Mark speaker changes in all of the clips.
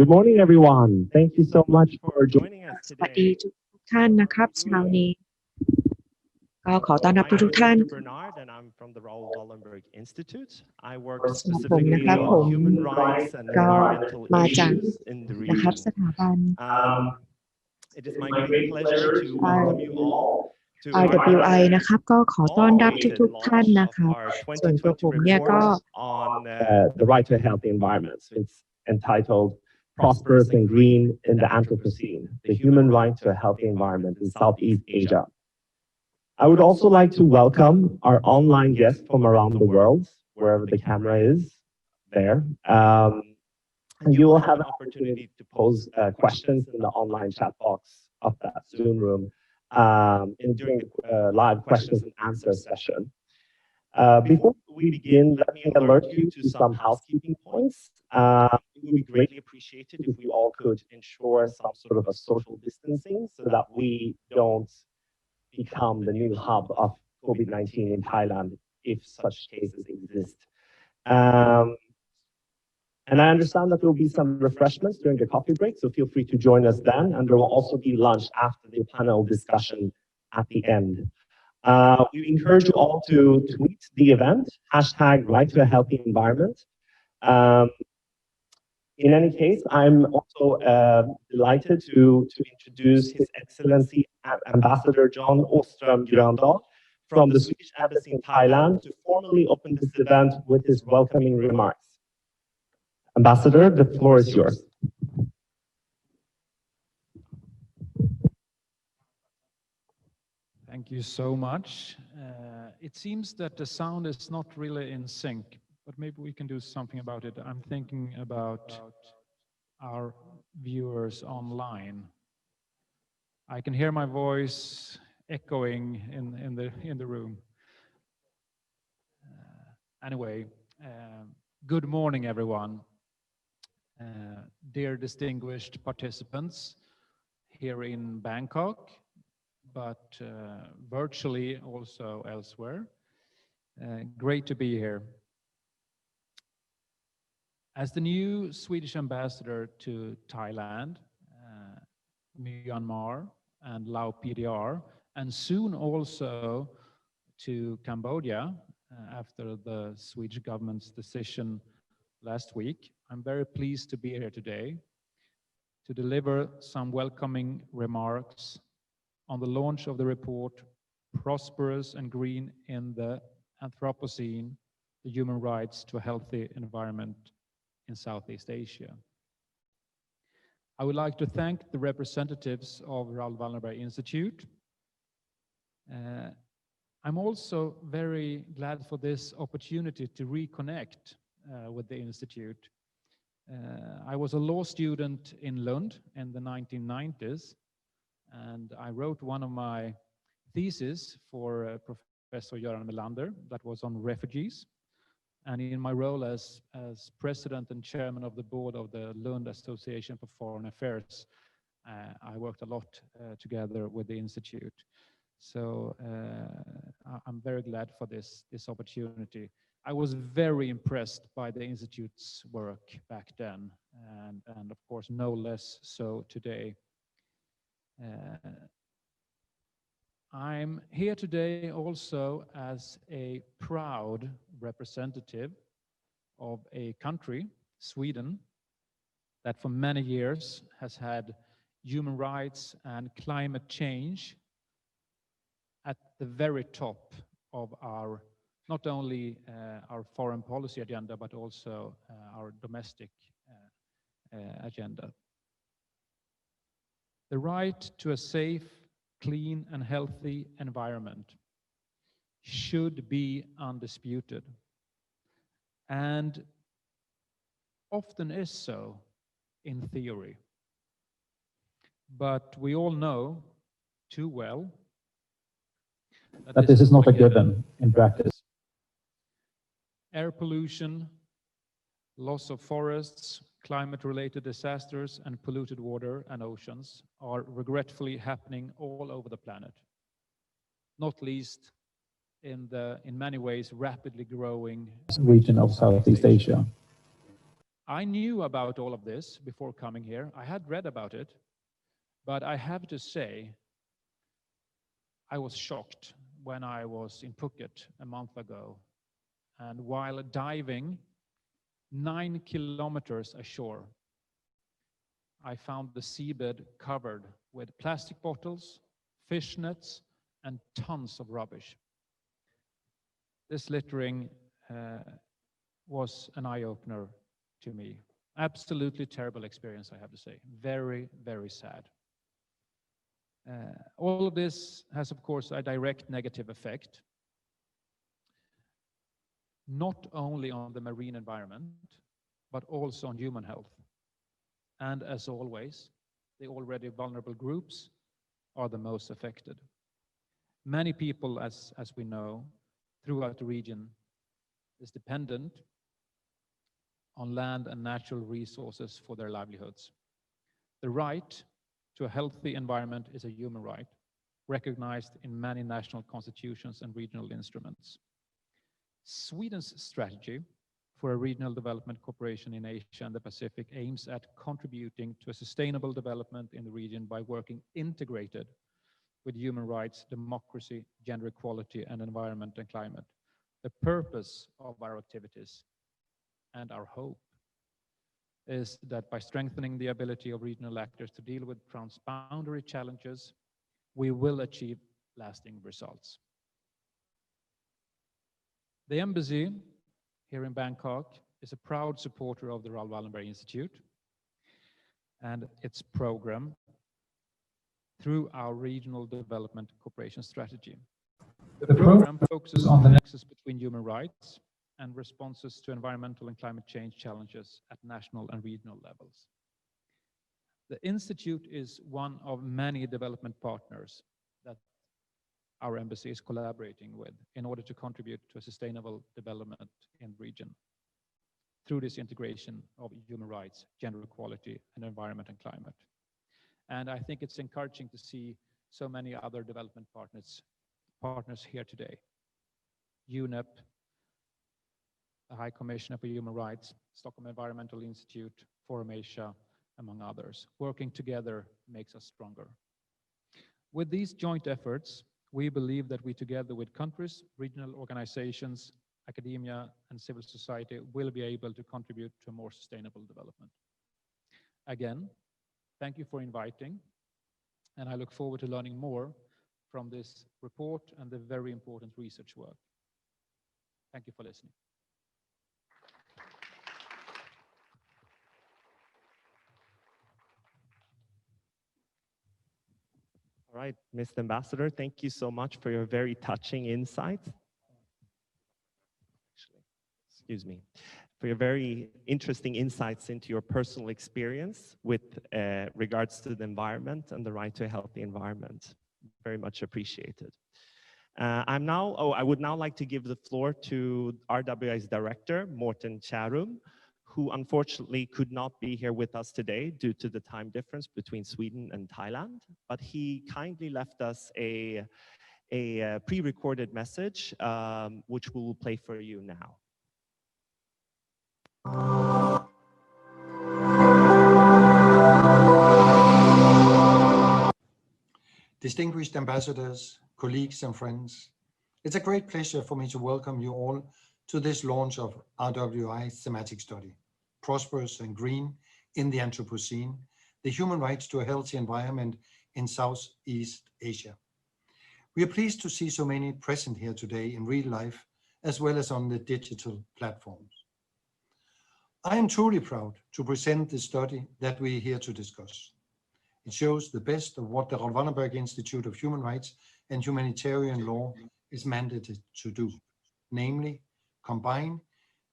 Speaker 1: Good morning, everyone. Thank you so much for joining us
Speaker 2: สวัสดี
Speaker 1: today.
Speaker 2: ทุกท่านนะครับเช้านี้ก็ขอต้อนรับ
Speaker 1: My name
Speaker 2: ทุ
Speaker 1: is
Speaker 2: กท่าน
Speaker 1: Dr. Bernard, and I'm from the Raoul Wallenberg Institute. I work
Speaker 2: สำหรับผมนะ
Speaker 1: specifically
Speaker 2: ครับผม
Speaker 1: on human rights and
Speaker 2: ก็
Speaker 1: environmental
Speaker 2: มาจาก
Speaker 1: issues in the
Speaker 2: นะครับ
Speaker 1: region.
Speaker 2: สถาบัน
Speaker 1: It is my great pleasure to welcome you all to
Speaker 2: RWI นะครับก็ขอต้อนรับ
Speaker 1: long-awaited
Speaker 2: ทุกๆท่าน
Speaker 1: launch
Speaker 2: นะ
Speaker 1: of
Speaker 2: ครับ
Speaker 1: our
Speaker 2: ส่วนตัวผม
Speaker 1: 2020
Speaker 2: เนี่ยก็
Speaker 1: report on the right to a healthy environment. So it's entitled Prosperous and Green in the Anthropocene, the human right to a healthy environment in Southeast Asia. I would also like to welcome our online guests from around the world, wherever the camera is there. And you will have an opportunity to pose questions in the online chat box of that Zoom room during the live questions and answer session. Before we begin, let me alert you to some housekeeping points. It would be greatly appreciated if we all could ensure some sort of a social distancing so that we don't become the new hub of COVID-19 in Thailand if such cases exist. And I understand that there will be some refreshments during the coffee break, so feel free to join us then. And there will also be lunch after the panel discussion at the end. We encourage you all to tweet the event, #right to a healthy environment. In any case, I'm also delighted to introduce His Excellency Ambassador John Åström Gröndal from the Swedish Embassy in Thailand to formally open this event with his welcoming remarks. Ambassador, the floor is yours.
Speaker 3: Thank you so much. It seems that the sound is not really in sync, but maybe we can do something about it. I'm thinking about our viewers online. I can hear my voice echoing in the room. Anyway, good morning, everyone. Dear distinguished participants here in Bangkok, but virtually also elsewhere. Great to be here. As the new Swedish ambassador to Thailand, Myanmar, and Laos PDR, and soon also to Cambodia, after the Swedish government's decision last week, I'm very pleased to be here today to deliver some welcoming remarks on the launch of the report, Prosperous and Green in the Anthropocene, the human rights to a healthy environment in Southeast Asia. I would like to thank the representatives of Raoul Wallenberg Institute. I'm also very glad for this opportunity to reconnect with the Institute. I was a law student in Lund in the 1990s, and I wrote one of my theses for Professor Göran Melander that was on refugees. And in my role as president and chairman of the board of the Lund Association for Foreign Affairs, I worked a lot together with the Institute. So I'm very glad for this opportunity. I was very impressed by the Institute's work back then, and of course no less so today. I'm here today also as a proud representative of a country, Sweden, that for many years has had human rights and climate change at the very top of our, not only our foreign policy agenda, but also our domestic agenda. The right to a safe, clean and healthy environment should be undisputed, and often is so in theory. But we all know too well that this is not a given in practice. Air pollution, loss of forests, climate-related disasters, and polluted water and oceans are regretfully happening all over the planet, not least in many ways rapidly growing region of Southeast Asia. I knew about all of this before coming here. I had read about it, but I have to say, I was shocked when I was in Phuket a month ago. And while diving 9 kilometers ashore, I found the seabed covered with plastic bottles, fish nets, and tons of rubbish. This littering was an eye-opener to me. Absolutely terrible experience, I have to say. Very, very sad. All of this has, of course, a direct negative effect, not only on the marine environment, but also on human health. And as always, the already vulnerable groups are the most affected. Many people, as we know, throughout the region is dependent on land and natural resources for their livelihoods. The right to a healthy environment is a human right, recognized in many national constitutions and regional instruments. Sweden's strategy for a regional development cooperation in Asia and the Pacific aims at contributing to a sustainable development in the region by working integrated with human rights, democracy, gender equality, and environment and climate. The purpose of our activities and our hope is that by strengthening the ability of regional actors to deal with transboundary challenges, we will achieve lasting results. The embassy here in Bangkok is a proud supporter of the Raoul Wallenberg Institute and its program through our regional development cooperation strategy. The program focuses on the nexus between human rights and responses to environmental and climate change challenges at national and regional levels. The Institute is one of many development partners that our embassy is collaborating with in order to contribute to a sustainable development in the region through this integration of human rights, gender equality, and environment and climate. And I think it's encouraging to see so many other development partners here today. UNEP, the High Commissioner for Human Rights, Stockholm Environment Institute, Forum Asia, among others. Working together makes us stronger. With these joint efforts, we believe that we, together with countries, regional organizations, academia, and civil society, will be able to contribute to a more sustainable development. Again, thank you for inviting, and I look forward to learning more from this report and the very important research work. Thank you for listening.
Speaker 1: All right, Mr. Ambassador, thank you so much for your very touching insights. Excuse me, for your very interesting insights into your personal experience with regards to the environment and the right to a healthy environment. Very much appreciated. I would now like to give the floor to RWI's director, Morten Kjærum, who unfortunately could not be here with us today due to the time difference between Sweden and Thailand, but he kindly left us a pre-recorded message, which we will play for you now.
Speaker 4: Distinguished ambassadors, colleagues and friends, it's a great pleasure for me to welcome you all to this launch of RWI's thematic study, Prosperous and Green in the Anthropocene, the human rights to a healthy environment in Southeast Asia. We are pleased to see so many present here today in real life, as well as on the digital platforms. I am truly proud to present the study that we are here to discuss. It shows the best of what the Raoul Wallenberg Institute of Human Rights and Humanitarian Law is mandated to do, namely combine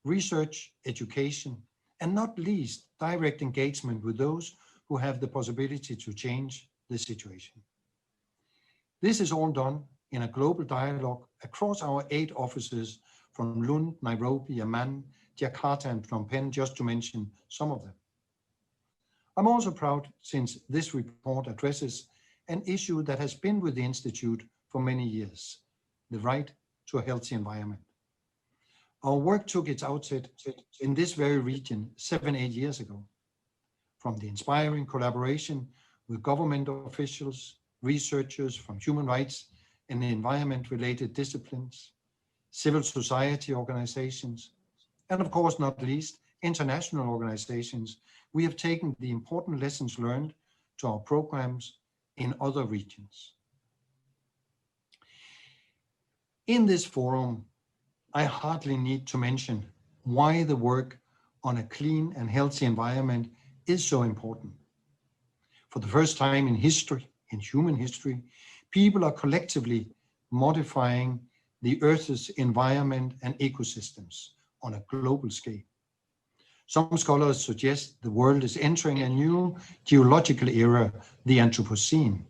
Speaker 4: research, education, and not least direct engagement with those who have the possibility to change the situation. This is all done in a global dialogue across our 8 offices from Lund, Nairobi, Amman, Jakarta, and Phnom Penh, just to mention some of them. I'm also proud since this report addresses an issue that has been with the Institute for many years, the right to a healthy environment. Our work took its outset in this very region 7-8 years ago. From the inspiring collaboration with government officials, researchers from human rights and environment-related disciplines, civil society organizations, and of course, not least, international organizations, we have taken the important lessons learned to our programs in other regions. In this forum, I hardly need to mention why the work on a clean and healthy environment is so important. For the first time in history, in human history, people are collectively modifying the Earth's environment and ecosystems on a global scale. Some scholars suggest the world is entering a new geological era, the Anthropocene,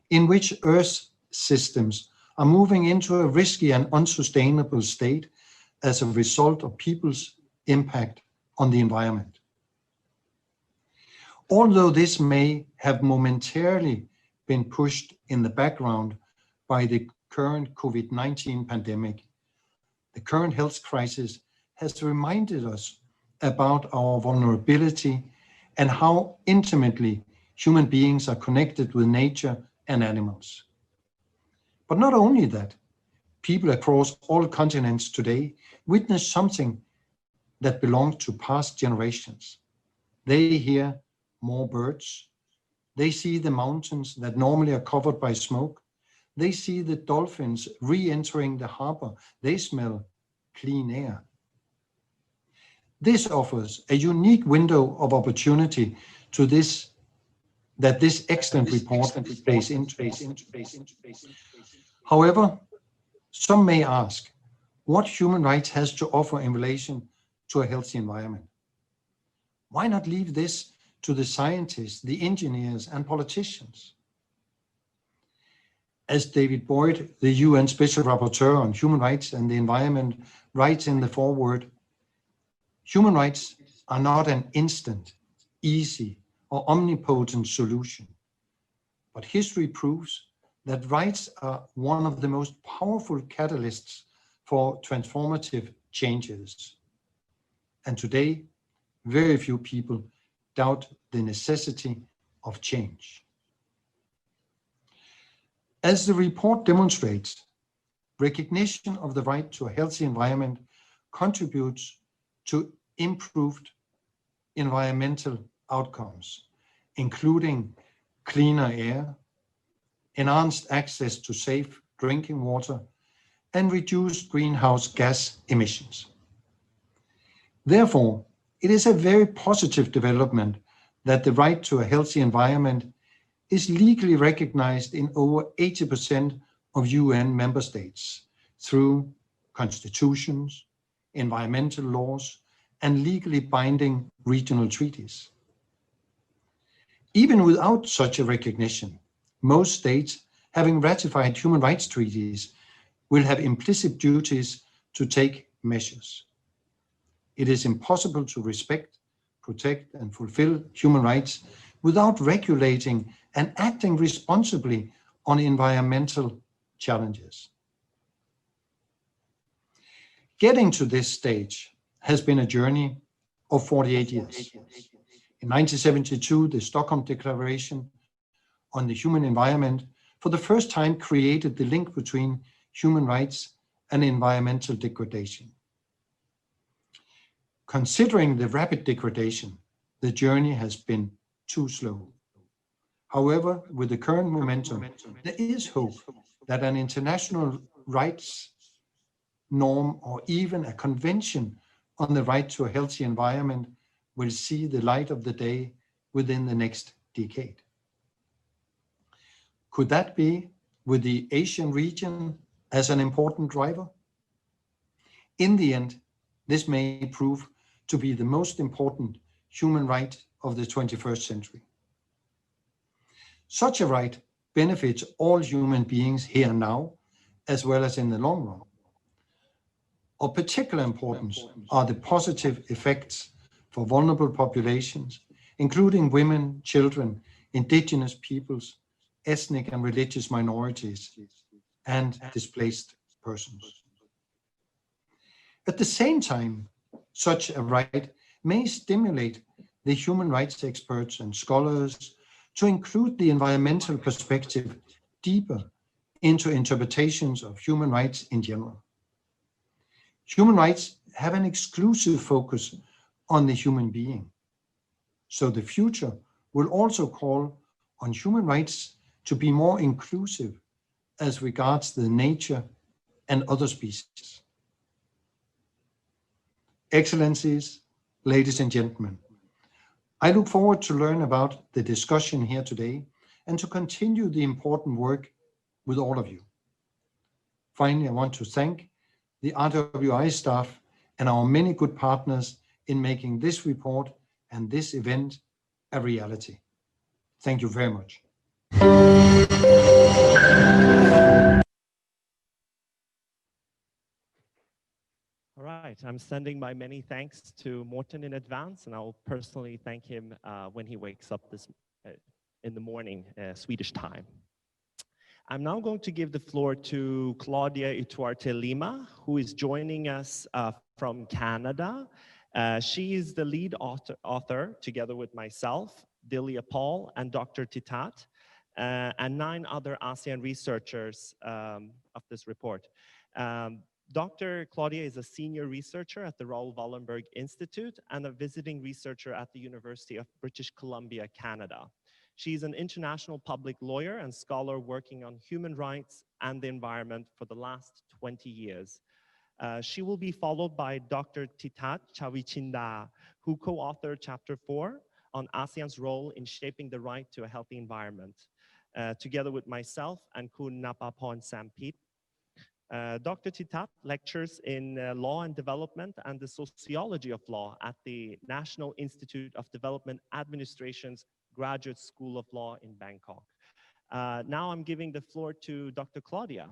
Speaker 4: in which Earth's systems are moving into a risky and unsustainable state as a result of people's impact on the environment. Although this may have momentarily been pushed in the background by the current COVID-19 pandemic, the current health crisis has reminded us about our vulnerability and how intimately human beings are connected with nature and animals. But not only that, people across all continents today witness something that belongs to past generations. They hear more birds. They see the mountains that normally are covered by smoke. They see the dolphins re-entering the harbor. They smell clean air. This offers a unique window of opportunity to this excellent report plays into. However, some may ask what human rights has to offer in relation to a healthy environment. Why not leave this to the scientists, the engineers, and politicians? As David Boyd, the UN Special Rapporteur on Human Rights and the Environment, writes in the foreword, human rights are not an instant, easy, or omnipotent solution, but history proves that rights are one of the most powerful catalysts for transformative changes. And today, very few people doubt the necessity of change. As the report demonstrates, recognition of the right to a healthy environment contributes to improved environmental outcomes, including cleaner air, enhanced access to safe drinking water, and reduced greenhouse gas emissions. Therefore, it is a very positive development that the right to a healthy environment is legally recognized in over 80% of UN member states through constitutions, environmental laws, and legally binding regional treaties. Even without such a recognition, most states having ratified human rights treaties will have implicit duties to take measures. It is impossible to respect, protect, and fulfill human rights without regulating and acting responsibly on environmental challenges. Getting to this stage has been a journey of 48 years. In 1972, the Stockholm Declaration on the Human Environment for the first time created the link between human rights and environmental degradation. Considering the rapid degradation, the journey has been too slow. However, with the current momentum, there is hope that an international rights norm or even a convention on the right to a healthy environment will see the light of the day within the next decade. Could that be with the Asian region as an important driver? In the end, this may prove to be the most important human right of the 21st century. Such a right benefits all human beings here and now, as well as in the long run. Of particular importance are the positive effects for vulnerable populations, including women, children, indigenous peoples, ethnic and religious minorities, and displaced persons. At the same time, such a right may stimulate the human rights experts and scholars to include the environmental perspective deeper into interpretations of human rights in general. Human rights have an exclusive focus on the human being. So the future will also call on human rights to be more inclusive as regards the nature and other species. Excellencies, ladies and gentlemen, I look forward to learn about the discussion here today and to continue the important work with all of you. Finally, I want to thank the RWI staff and our many good partners in making this report and this event a reality. Thank you very much.
Speaker 1: All right, I'm sending my many thanks to Morten in advance, and I'll personally thank him when he wakes up in the morning, Swedish time. I'm now going to give the floor to Claudia Ituarte Lima, who is joining us from Canada. She is the lead author, together with myself, Dilia Paul, and Dr. Titat, and 9 other ASEAN researchers of this report. Dr. Claudia is a senior researcher at the Raoul Wallenberg Institute and a visiting researcher at the University of British Columbia, Canada. She's an international public lawyer and scholar working on human rights and the environment for the last 20 years. She will be followed by Dr. Titat Chawichinda, who co-authored Chapter 4 on ASEAN's role in shaping the right to a healthy environment, together with myself and Kun Napapon Sampit. Dr. Titat lectures in law and development and the sociology of law at the National Institute of Development Administration's Graduate School of Law in Bangkok. Now I'm giving the floor to Dr. Claudia.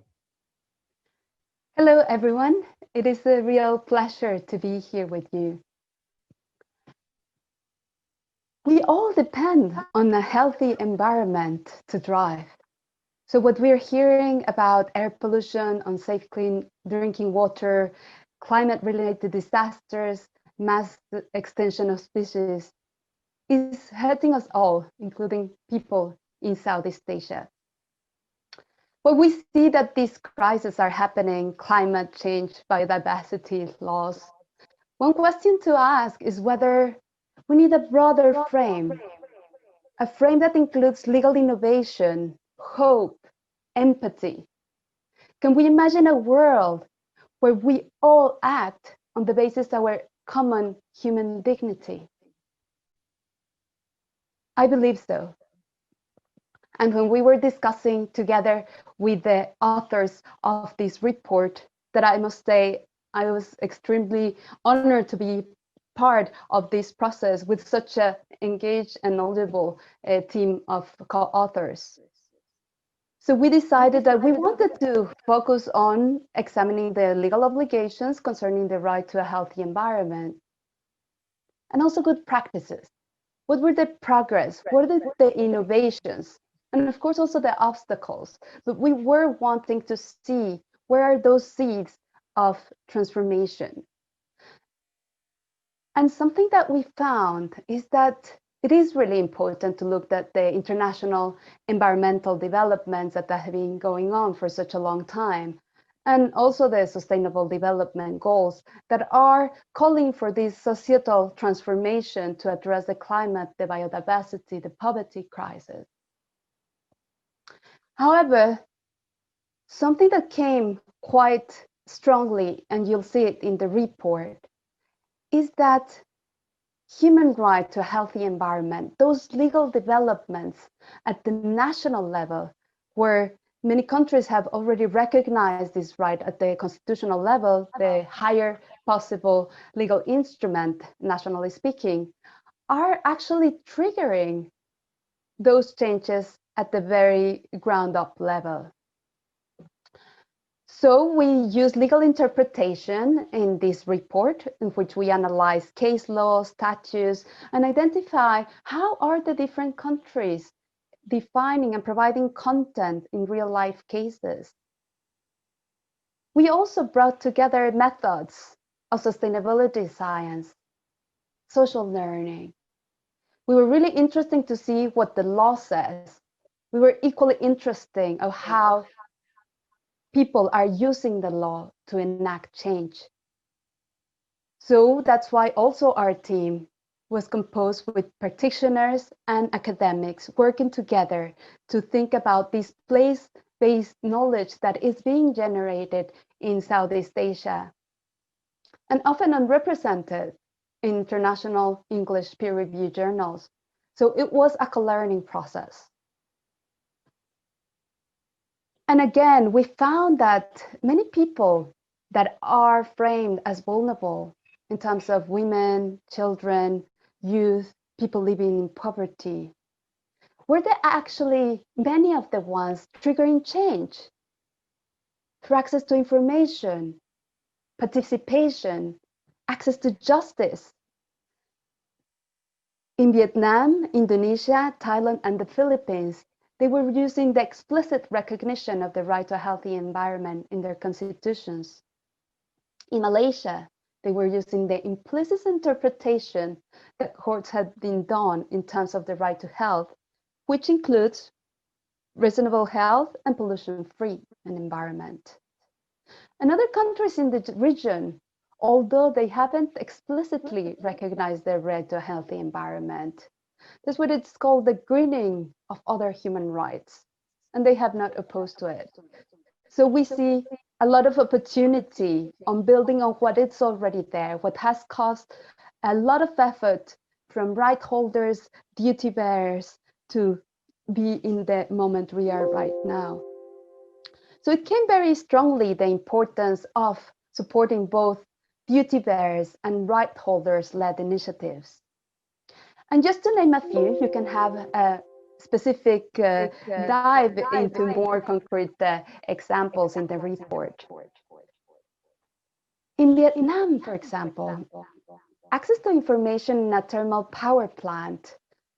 Speaker 2: Hello, everyone. It is a real pleasure to be here with you. We all depend on a healthy environment to thrive. So what we're hearing about air pollution, unsafe clean drinking water, climate-related disasters, mass extinction of species is hurting us all, including people in Southeast Asia. But we see that these crises are happening: climate change, biodiversity loss. One question to ask is whether we need a broader frame, a frame that includes legal innovation, hope, empathy. Can we imagine a world where we all act on the basis of our common human dignity? I believe so. And when we were discussing together with the authors of this report, that I must say, I was extremely honored to be part of this process with such an engaged and knowledgeable team of co-authors. So we decided that we wanted to focus on examining the legal obligations concerning the right to a healthy environment, and also good practices. What were the progress? What are the innovations? And of course, also the obstacles. But we were wanting to see where are those seeds of transformation. And something that we found is that it is really important to look at the international environmental developments that have been going on for such a long time, and also the Sustainable Development Goals that are calling for this societal transformation to address the climate, the biodiversity, the poverty crisis. However, something that came quite strongly, and you'll see it in the report, is that human right to a healthy environment, those legal developments at the national level, where many countries have already recognized this right at the constitutional level, the higher possible legal instrument, nationally speaking, are actually triggering those changes at the very ground up level. So we use legal interpretation in this report, in which we analyze case law, statutes, and identify how are the different countries defining and providing content in real life cases. We also brought together methods of sustainability science, social learning. We were really interested to see what the law says. We were equally interested of how people are using the law to enact change. So that's why also our team was composed with practitioners and academics working together to think about this place-based knowledge that is being generated in Southeast Asia and often unrepresented in international English peer-reviewed journals. So it was a co-learning process. And again, we found that many people that are framed as vulnerable in terms of women, children, youth, people living in poverty, were they actually many of the ones triggering change through access to information, participation, access to justice. In Vietnam, Indonesia, Thailand, and the Philippines, they were using the explicit recognition of the right to a healthy environment in their constitutions. In Malaysia, they were using the implicit interpretation that courts had been done in terms of the right to health, which includes reasonable health and pollution-free environment. And other countries in the region, although they haven't explicitly recognized their right to a healthy environment, that's what it's called the greening of other human rights, and they have not opposed to it. So we see a lot of opportunity on building on what is already there, what has cost a lot of effort from right holders, duty bearers to be in the moment we are right now. So it came very strongly the importance of supporting both duty bearers and right holders led initiatives. And just to name a few, you can have a specific dive into more concrete examples in the report. In Vietnam, for example, access to information in a thermal power plant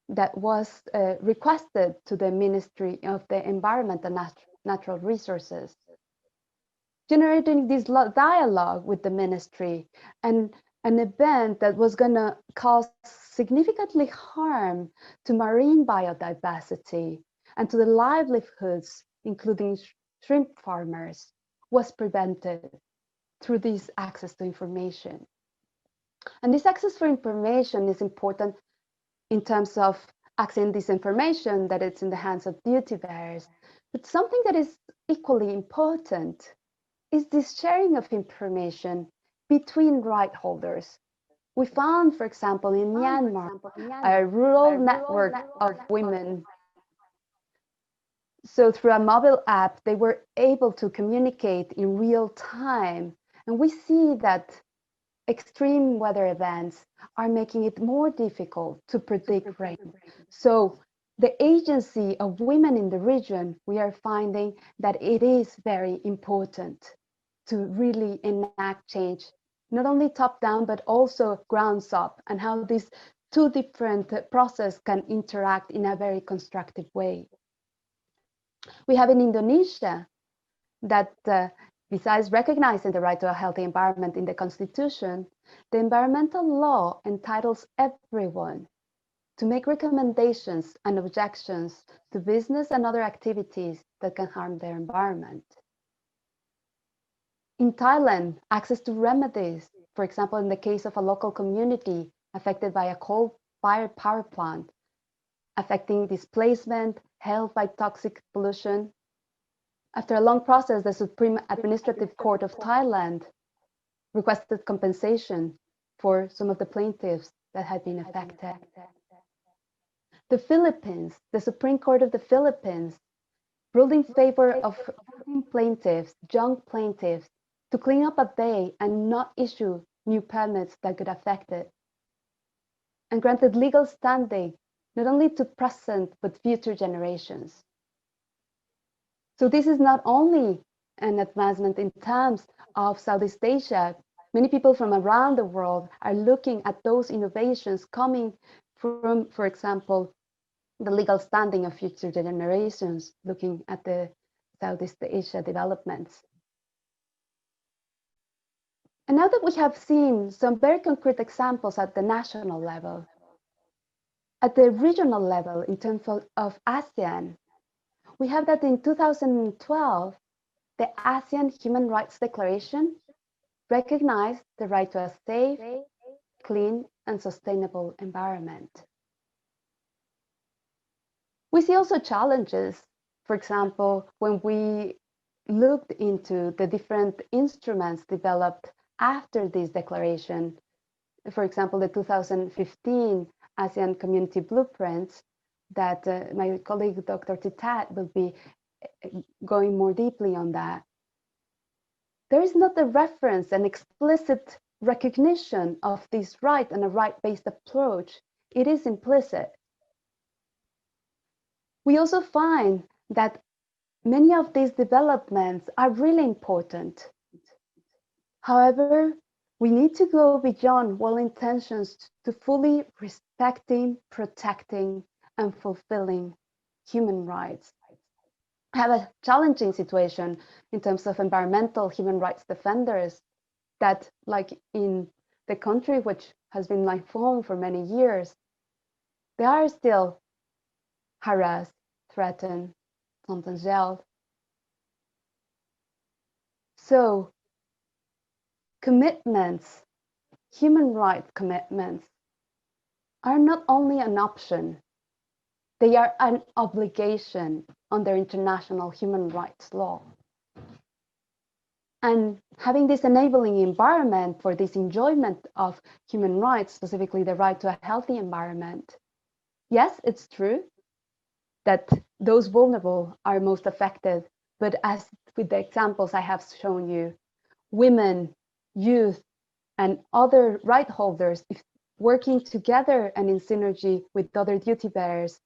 Speaker 2: that was requested to the Ministry of the Environment and Natural Resources, generating this dialogue with the ministry and an event that was going to cause significantly harm to marine biodiversity and to the livelihoods, including shrimp farmers, was prevented through this access to information. And this access for information is important in terms of accessing this information that it's in the hands of duty bearers. But something that is equally important is this sharing of information between right holders. We found, for example, in Myanmar, a rural network of women. So through a mobile app, they were able to communicate in real time. And we see that extreme weather events are making it more difficult to predict rain. So the agency of women in the region, we are finding that it is very important to really enact change, not only top down, but also grounds up, and how these two different processes can interact in a very constructive way. We have in Indonesia that besides recognizing the right to a healthy environment in the constitution, the environmental law entitles everyone to make recommendations and objections to business and other activities that can harm their environment. In Thailand, access to remedies, for example, in the case of a local community affected by a coal-fired power plant, affecting displacement, health by toxic pollution. After a long process, the Supreme Administrative Court of Thailand requested compensation for some of the plaintiffs that had been affected. The Philippines, the Supreme Court of the Philippines, ruled in favor of plaintiffs, young plaintiffs, to clean up a bay and not issue new permits that could affect it, and granted legal standing not only to present but future generations. So this is not only an advancement in terms of Southeast Asia. Many people from around the world are looking at those innovations coming from, for example, the legal standing of future generations, looking at the Southeast Asia developments. And now that we have seen some very concrete examples at the national level, at the regional level in terms of ASEAN, we have that in 2012, the ASEAN Human Rights Declaration recognized the right to a safe, clean, and sustainable environment. We see also challenges, for example, when we looked into the different instruments developed after this declaration. For example, the 2015 ASEAN Community Blueprints that my colleague Dr. Titat will be going more deeply on that. There is not a reference, an explicit recognition of this right and a right-based approach. It is implicit. We also find that many of these developments are really important. However, we need to go beyond well intentions to fully respecting, protecting, and fulfilling human rights. I have a challenging situation in terms of environmental human rights defenders that, like in the country which has been my home for many years, they are still harassed, threatened, sometimes jailed. So commitments, human rights commitments, are not only an option, they are an obligation under international human rights law. And having this enabling environment for this enjoyment of human rights, specifically the right to a healthy environment, yes, it's true that those vulnerable are most affected, but as with the examples I have shown you, women, youth, and other right holders, if working together and in synergy with other duty bearers,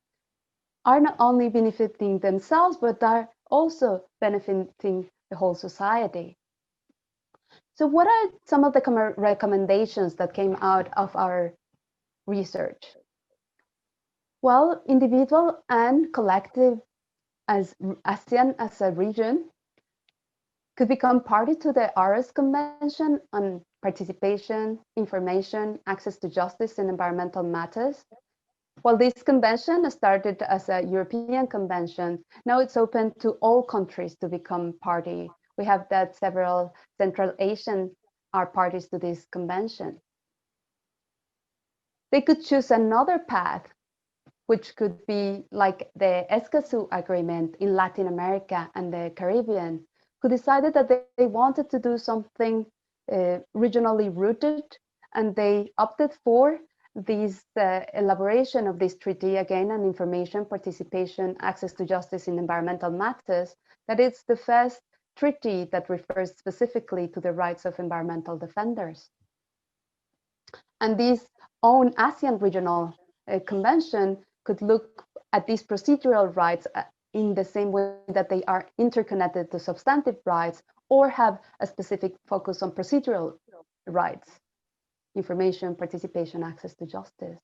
Speaker 2: are not only benefiting themselves, but are also benefiting the whole society. So what are some of the recommendations that came out of our research? Well, individual and collective, as ASEAN as a region, could become party to the Aarhus Convention on Participation, Information, Access to Justice in Environmental Matters. While this convention started as a European convention, now it's open to all countries to become party. We have that several Central Asian are parties to this convention. They could choose another path, which could be like the Escazú Agreement in Latin America and the Caribbean, who decided that they wanted to do something regionally rooted, and they opted for this elaboration of this treaty, again, on information, participation, access to justice in environmental matters, that it's the first treaty that refers specifically to the rights of environmental defenders. And this own ASEAN regional convention could look at these procedural rights in the same way that they are interconnected to substantive rights, or have a specific focus on procedural rights, information, participation, access to justice.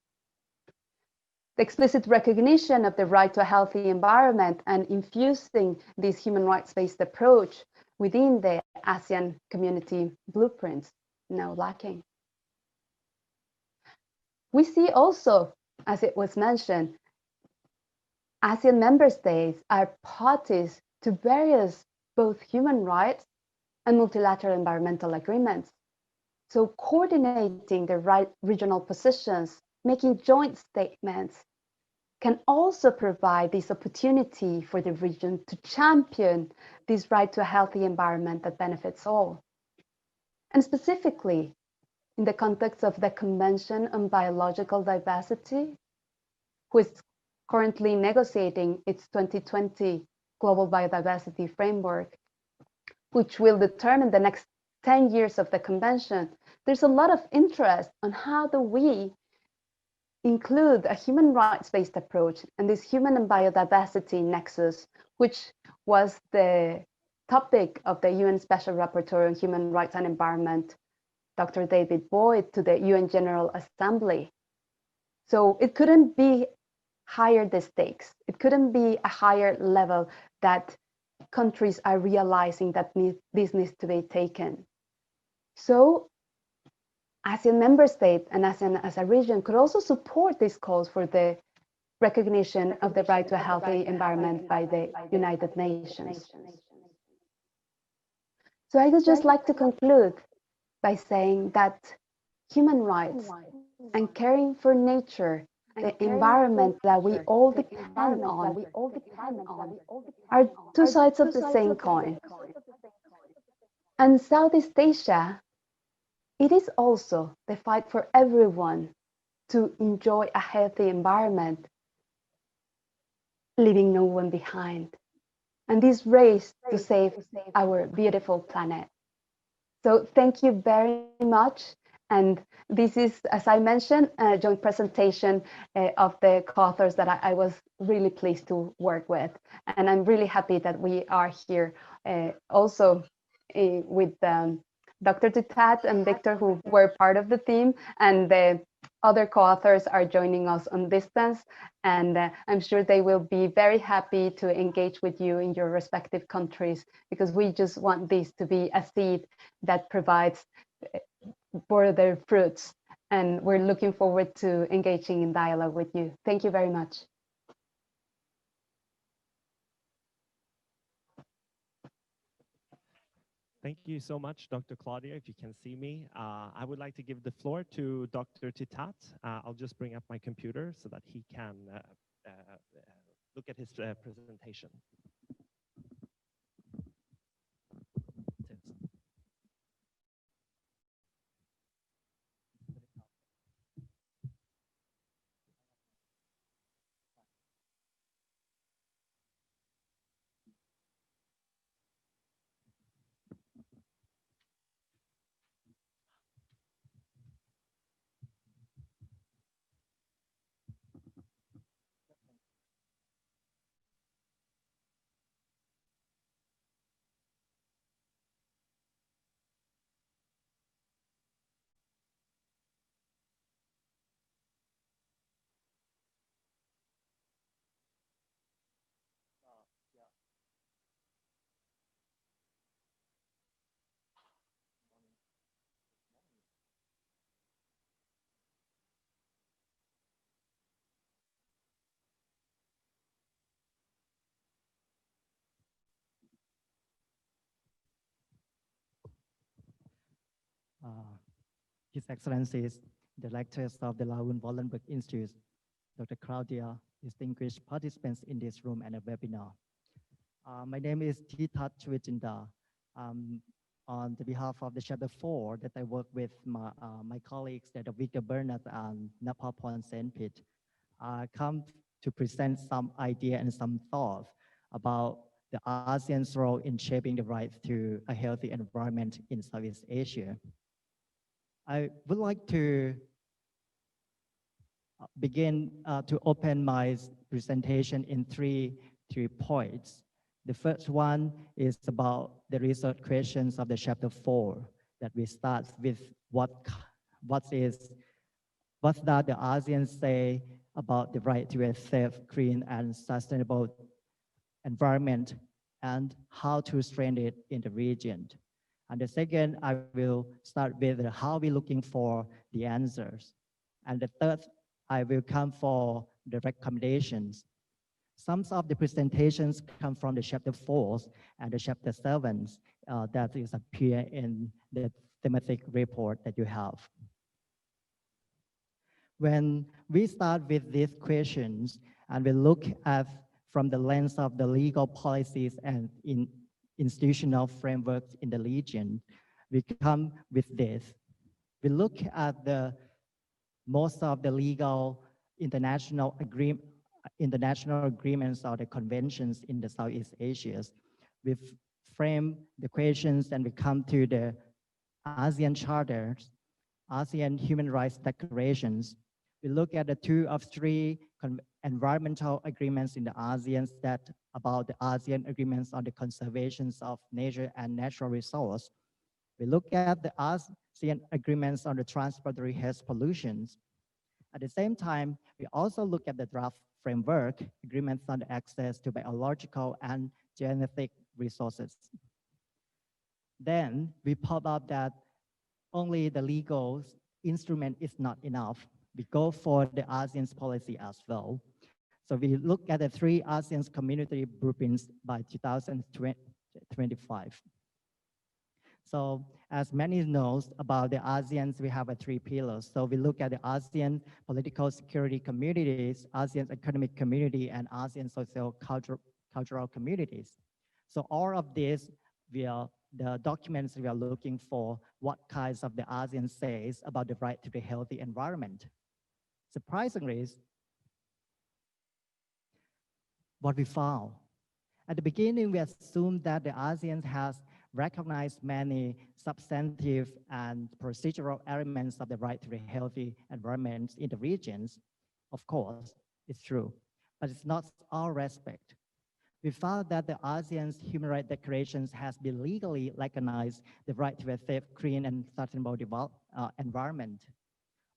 Speaker 2: The explicit recognition of the right to a healthy environment and infusing this human rights-based approach within the ASEAN community blueprints, now lacking. We see also, as it was mentioned, ASEAN member states are parties to various both human rights and multilateral environmental agreements. So coordinating the right regional positions, making joint statements, can also provide this opportunity for the region to champion this right to a healthy environment that benefits all. And specifically, in the context of the Convention on Biological Diversity, who is currently negotiating its 2020 Global Biodiversity Framework, which will determine the next 10 years of the convention, there's a lot of interest on how do we include a human rights-based approach and this human and biodiversity nexus, which was the topic of the UN Special Rapporteur on Human Rights and Environment, Dr. David Boyd, to the UN General Assembly. So it couldn't be higher the stakes. It couldn't be a higher level that countries are realizing that this needs to be taken. So ASEAN member states and ASEAN as a region could also support these calls for the recognition of the right to a healthy environment by the United Nations. So I would just like to conclude by saying that human rights and caring for nature, the environment that we all depend on, are two sides of the same coin. And Southeast Asia, it is also the fight for everyone to enjoy a healthy environment, leaving no one behind. And this race to save our beautiful planet. So thank you very much. And this is, as I mentioned, a joint presentation of the co-authors that I was really pleased to work with. And I'm really happy that we are here also with Dr. Tutat and Victor, who were part of the team, and the other co-authors are joining us on distance, and I'm sure they will be very happy to engage with you in your respective countries, because we just want this to be a seed that provides further fruits, and we're looking forward to engaging in dialogue with you. Thank you very much.
Speaker 1: Thank you so much, Dr. Claudia. If you can see me, I would like to give the floor to Dr. Titat. I'll just bring up my computer so that he can look at his presentation.
Speaker 5: His Excellencies, Directors of the Raoul Wallenberg Institute, Dr. Claudia, distinguished participants in this room and a webinar. My name is Titat Chwijinda. On the behalf of the Chapter 4 that I work with my colleagues that are Victor Bernard and Napapon Senpit, I come to present some idea and some thoughts about the ASEAN's role in shaping the right to a healthy environment in Southeast Asia. I would like to begin to open my presentation in three points. The first one is about the research questions of the Chapter 4, that we start with what does the ASEAN say about the right to a safe, clean, and sustainable environment, and how to strengthen it in the region. And the second, I will start with how we're looking for the answers. And the third, I will come for the recommendations. Some of the presentations come from the Chapter 4 and the Chapter 7 that is appear in the thematic report that you have. When we start with these questions and we look at from the lens of the legal policies and institutional frameworks in the region, we come with this. We look at most of the legal international agreements or the conventions in the Southeast Asia. We frame the questions and we come to the ASEAN charters, ASEAN human rights declarations. We look at the 2 of 3 environmental agreements in the ASEAN that about the ASEAN agreements on the conservations of nature and natural resource. We look at the ASEAN agreements on the transboundary health pollutions. At the same time, we also look at the draft framework agreements on the access to biological and genetic resources. Then we pop up that only the legal instrument is not enough. We go for the ASEAN's policy as well. So we look at the 3 ASEAN's community groupings by 2025. So as many knows about the ASEANs, we have 3 pillars. So we look at the ASEAN political security communities, ASEAN economic community, and ASEAN social cultural communities. So all of this, the documents we are looking for what kinds of the ASEAN says about the right to the healthy environment. Surprisingly, what we found. At the beginning, we assumed that the ASEAN has recognized many substantive and procedural elements of the right to a healthy environment in the regions. Of course, it's true, but it's not all respect. We found that the ASEAN's human rights declarations has been legally recognized the right to a safe, clean, and sustainable environment.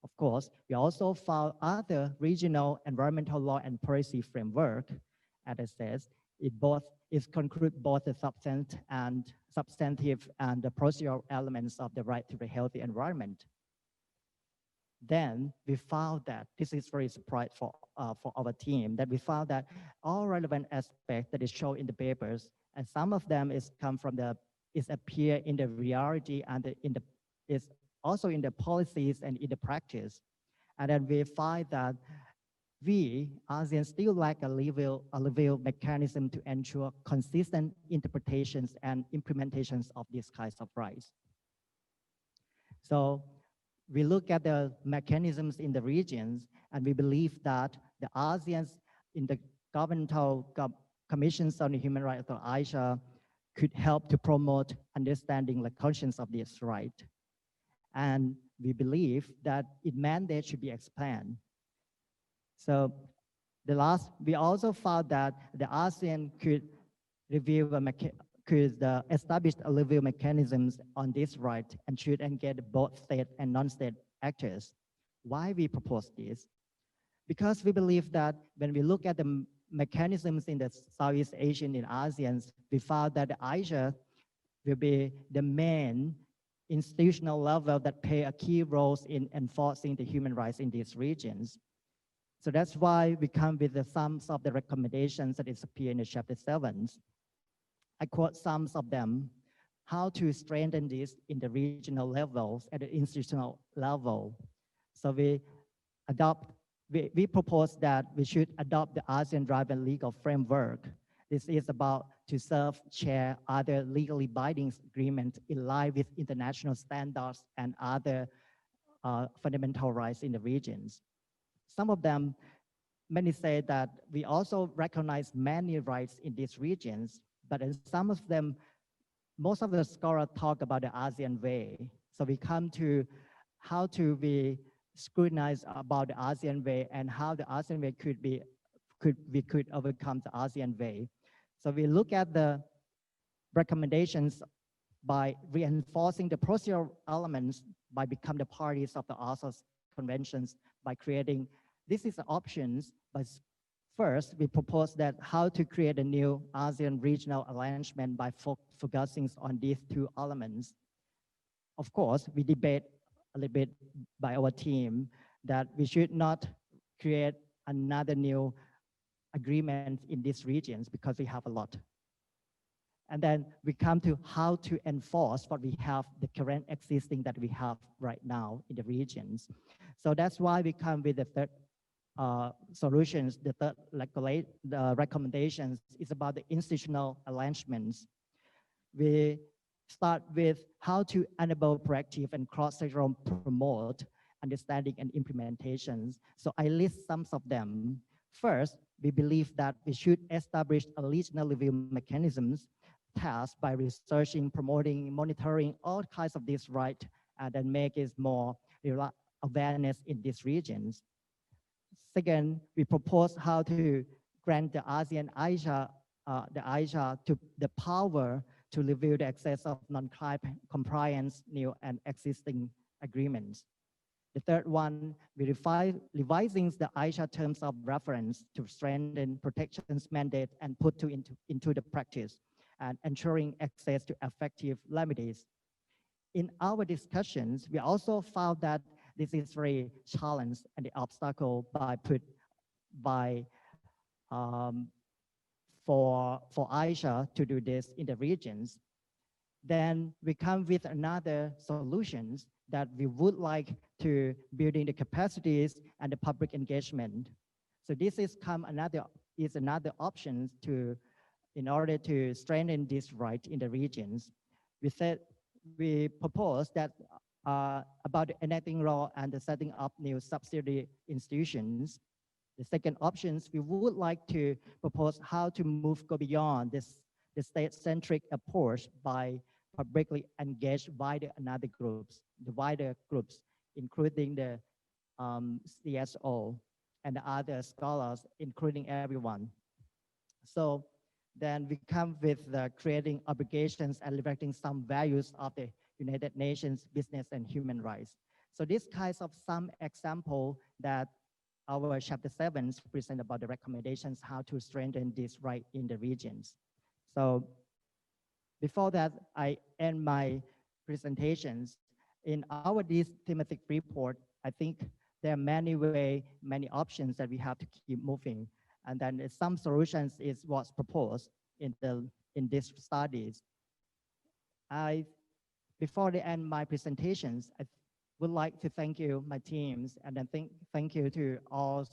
Speaker 5: Of course, we also found other regional environmental law and policy framework, as it says, it conclude both the substantive and the procedural elements of the right to a healthy environment. Then we found that, this is very surprising for our team, that we found that all relevant aspects that is shown in the papers, and some of them is appear in the reality and is also in the policies and in the practice. And then we find that we, ASEAN, still lack a level mechanism to ensure consistent interpretations and implementations of these kinds of rights. So we look at the mechanisms in the regions, and we believe that the ASEAN's in the governmental commissions on the human rights of Asia could help to promote understanding the conscience of this right. And we believe that its mandate should be expanded. So we also found that the ASEAN could establish a review mechanisms on this right and should engage both state and non-state actors. Why we propose this? Because we believe that when we look at the mechanisms in the Southeast Asian in ASEAN, we found that Asia will be the main institutional level that play a key role in enforcing the human rights in these regions. So that's why we come with some of the recommendations that is appear in the chapter 7. I quote some of them, how to strengthen this in the regional levels at the institutional level. So we propose that we should adopt the ASEAN-driven legal framework. This is about to share other legally binding agreements in line with international standards and other fundamental rights in the regions. Some of them, many say that we also recognize many rights in these regions, but in some of them, most of the scholars talk about the ASEAN way. So we come to how to be scrutinize about the ASEAN way and how the ASEAN way we could overcome the ASEAN way. So we look at the recommendations by reinforcing the procedural elements by becoming the parties of the ASEAN conventions by creating, this is the options, but first we propose that how to create a new ASEAN regional arrangement by focusing on these 2 elements. Of course, we debate a little bit by our team that we should not create another new agreement in these regions because we have a lot. And then we come to how to enforce what we have, the current existing that we have right now in the regions. So that's why we come with the third solutions. The third recommendations is about the institutional arrangements. We start with how to enable proactive and cross-sectoral promote understanding and implementations. So I list some of them. First, we believe that we should establish a regional review mechanisms tasked by researching, promoting, monitoring all kinds of these rights and then make it more awareness in these regions. Second, we propose how to grant the ASEAN Asia to the power to review the excess of non-compliance new and existing agreements. The third one, we revising the Asia terms of reference to strengthen protections mandate and put into the practice and ensuring access to effective remedies. in our discussions, we also found that this is very challenged and the obstacle for Asia to do this in the regions. Then we come with another solutions that we would like to building the capacities and the public engagement. So this is another option in order to strengthen this right in the regions. We propose that about enacting law and the setting up new subsidiary institutions. The second options, we would like to propose how to go beyond the state-centric approach by publicly engage wider groups, including the CSO and the other scholars, including everyone. So then we come with creating obligations and reflecting some values of the United Nations business and human rights. So these kinds of some example that our chapter 7 present about the recommendations how to strengthen this right in the regions. So before that, I end my presentations. In this thematic report, I think there are many options that we have to keep moving. And then some solutions is what's proposed in these studies. Before I end my presentations, I would like to thank you, my teams, and then thank you to all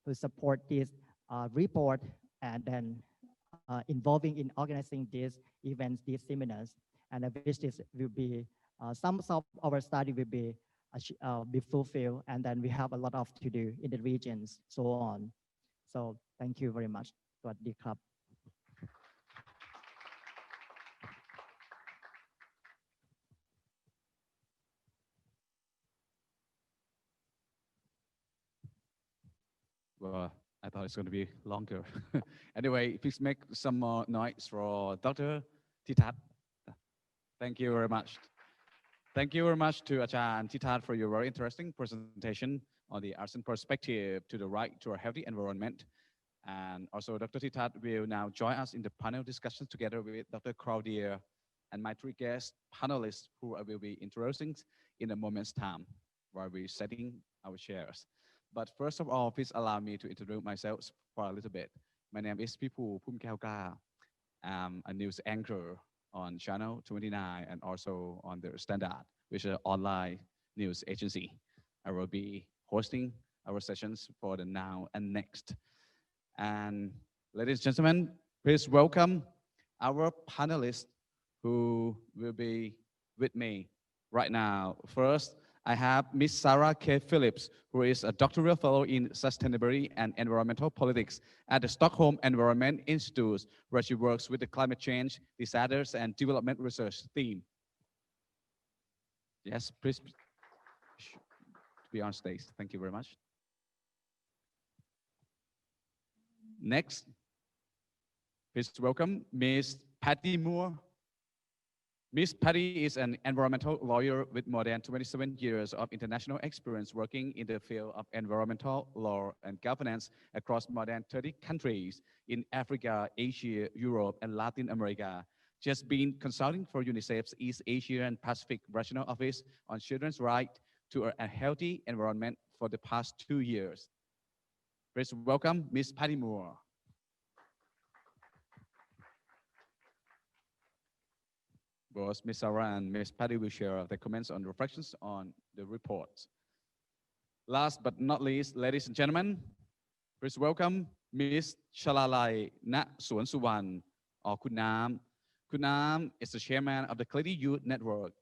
Speaker 5: who support this report and then involving in organizing these events, these seminars. And I wish this will be, some of our study will be fulfilled, and then we have a lot of to do in the regions, so on. So thank you very much. Sawasdee krab.
Speaker 6: Well, I thought it's going to be longer. Anyway, please make some more noise for Dr. Titat. Thank you very much. Thank you very much to Ajahn Titat for your very interesting presentation on the Asean perspective to the right to a healthy environment. And also Dr. Titat will now join us in the panel discussions together with Dr. Claudia and my three guest panelists who I will be introducing in a moment's time while we're setting our chairs. But first of all, please allow me to introduce myself for a little bit. My name is Pipu Phumkaeoka. I'm a news anchor on Channel 29 and also on the Standard, which is an online news agency. I will be hosting our sessions for the now and next. And ladies and gentlemen, please welcome our panelists who will be with me right now. First, I have Ms. Sarah K. Phillips, who is a doctoral fellow in sustainability and environmental politics at the Stockholm Environment Institute, where she works with the climate change, disasters, and development research theme. Yes, please be on stage. Thank you very much. Next, please welcome Ms. Patty Moore. Ms. Patty is an environmental lawyer with more than 27 years of international experience working in the field of environmental law and governance across more than 30 countries in Africa, Asia, Europe, and Latin America. She has been consulting for UNICEF's East Asia and Pacific Regional Office on children's right to a healthy environment for the past 2 years. Please welcome Ms. Patty Moore. Both Ms. Sarah and Ms. Patty will share their comments and reflections on the report. Last but not least, ladies and gentlemen, please welcome Ms. Chalalai Na Suwan, or Kunam. Kunam is the chairman of the Kliti Youth Network.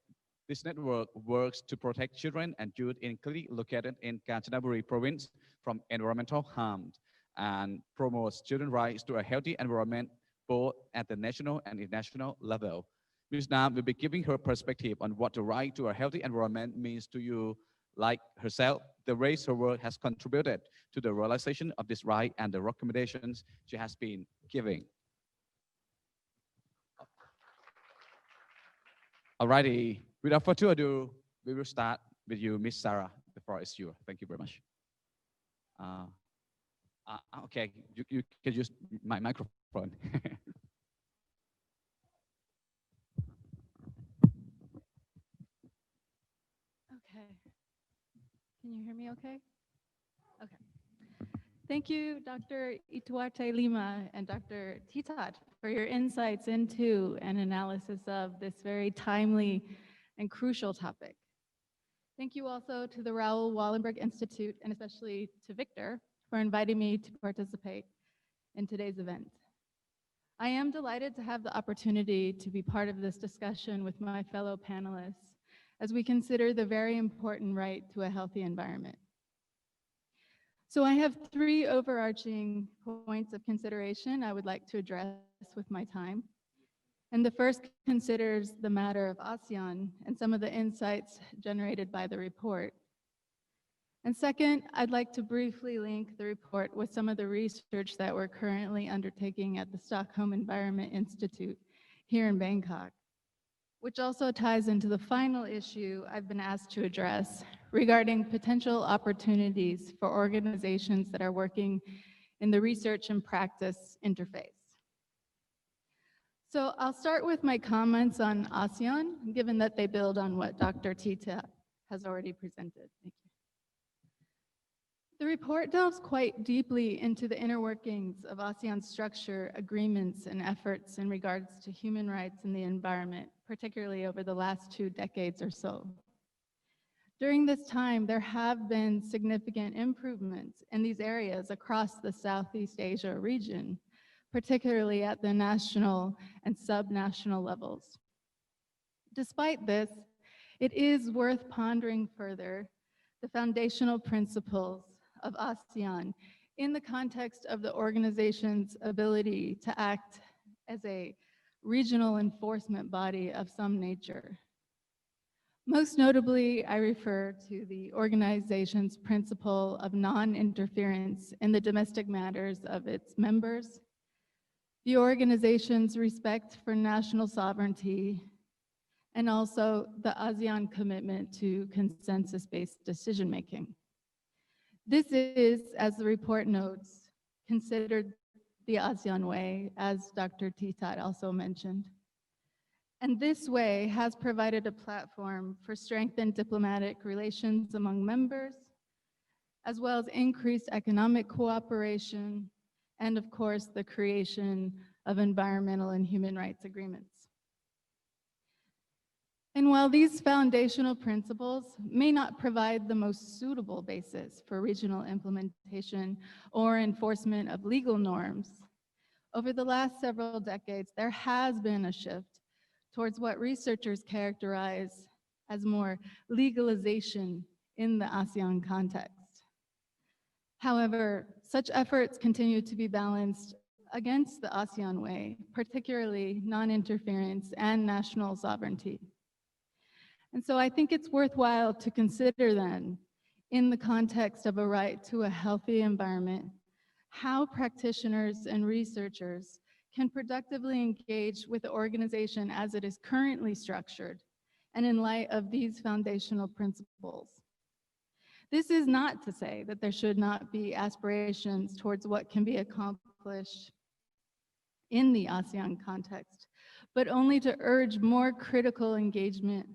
Speaker 6: This network works to protect children and youth in Kliti, located in Kanchanaburi province, from environmental harm and promotes children's rights to a healthy environment both at the national and international level. Ms. Nam will be giving her perspective on what the right to a healthy environment means to you. Like herself, the ways her work has contributed to the realization of this right and the recommendations she has been giving. Alrighty, without further ado, we will start with you, Ms. Sarah. The floor is yours. Thank you very much. Okay, you can use my microphone.
Speaker 7: Can you hear me okay? Okay. Thank you, Dr. Ituarte Lima and Dr. Titat, for your insights into and analysis of this very timely and crucial topic. Thank you also to the Raoul Wallenberg Institute, and especially to Victor, for inviting me to participate in today's event. I am delighted to have the opportunity to be part of this discussion with my fellow panelists as we consider the very important right to a healthy environment. So I have three overarching points of consideration I would like to address with my time. And the first considers the matter of Asean and some of the insights generated by the report. And second, I'd like to briefly link the report with some of the research that we're currently undertaking at the Stockholm Environment Institute here in Bangkok, which also ties into the final issue I've been asked to address regarding potential opportunities for organizations that are working in the research and practice interface. So I'll start with my comments on Asean, given that they build on what Dr. Tita has already presented. Thank you. The report delves quite deeply into the inner workings of ASEAN structure, agreements, and efforts in regards to human rights and the environment, particularly over the last 2 decades or so. During this time, there have been significant improvements in these areas across the Southeast Asia region, particularly at the national and subnational levels. Despite this, it is worth pondering further the foundational principles of ASEAN in the context of the organization's ability to act as a regional enforcement body of some nature. Most notably, I refer to the organization's principle of non-interference in the domestic matters of its members, the organization's respect for national sovereignty, and also the ASEAN commitment to consensus-based decision-making. This is, as the report notes, considered the ASEAN way, as Dr. Titat also mentioned. And this way has provided a platform for strengthened diplomatic relations among members, as well as increased economic cooperation, and of course, the creation of environmental and human rights agreements. And while these foundational principles may not provide the most suitable basis for regional implementation or enforcement of legal norms, over the last several decades, there has been a shift towards what researchers characterize as more legalization in the ASEAN context. However, such efforts continue to be balanced against the ASEAN way, particularly non-interference and national sovereignty. And so I think it's worthwhile to consider then, in the context of a right to a healthy environment, how practitioners and researchers can productively engage with the organization as it is currently structured, and in light of these foundational principles. This is not to say that there should not be aspirations towards what can be accomplished in the ASEAN context, but only to urge more critical engagement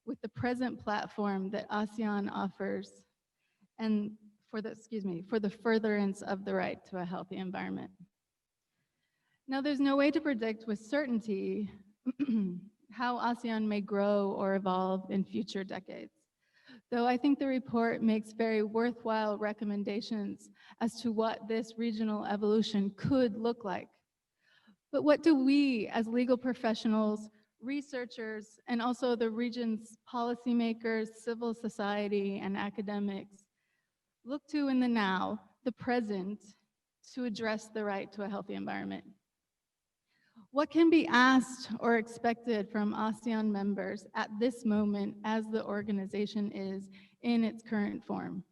Speaker 7: with the present platform that ASEAN offers and for the furtherance of the right to a healthy environment. Now, there's no way to predict with certainty how ASEAN may grow or evolve in future decades, though I think the report makes very worthwhile recommendations as to what this regional evolution could look like. But what do we as legal professionals, researchers, and also the region's policymakers, civil society, and academics look to in the now, the present, to address the right to a healthy environment? What can be asked or expected from ASEAN members at this moment as the organization is in its current form?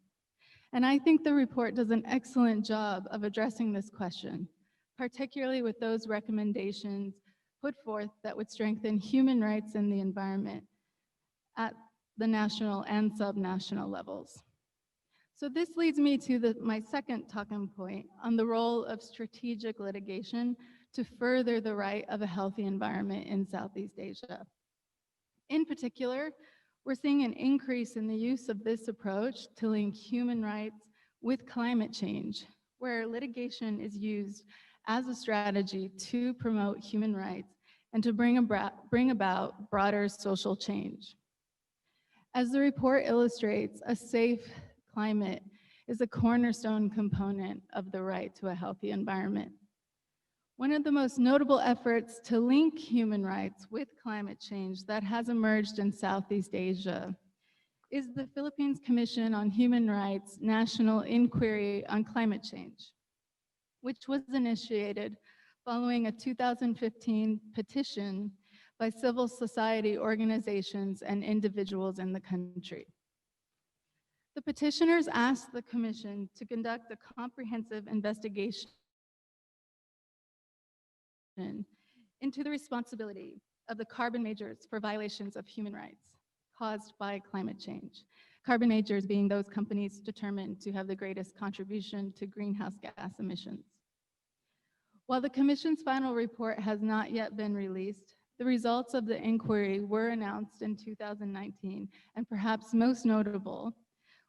Speaker 7: And I think the report does an excellent job of addressing this question, particularly with those recommendations put forth that would strengthen human rights and the environment at the national and subnational levels. So this leads me to my second talking point on the role of strategic litigation to further the right of a healthy environment in Southeast Asia. In particular, We're seeing an increase in the use of this approach to link human rights with climate change, where litigation is used as a strategy to promote human rights and to bring about broader social change. As the report illustrates, a safe climate is a cornerstone component of the right to a healthy environment. One of the most notable efforts to link human rights with climate change that has emerged in Southeast Asia is the Philippines Commission on Human Rights National Inquiry on Climate Change, which was initiated following a 2015 petition by civil society organizations and individuals in the country. The petitioners asked the Commission to conduct a comprehensive investigation into the responsibility of the carbon majors for violations of human rights caused by climate change. Carbon majors being those companies determined to have the greatest contribution to greenhouse gas emissions. While the Commission's final report has not yet been released, the results of the inquiry were announced in 2019, and perhaps most notable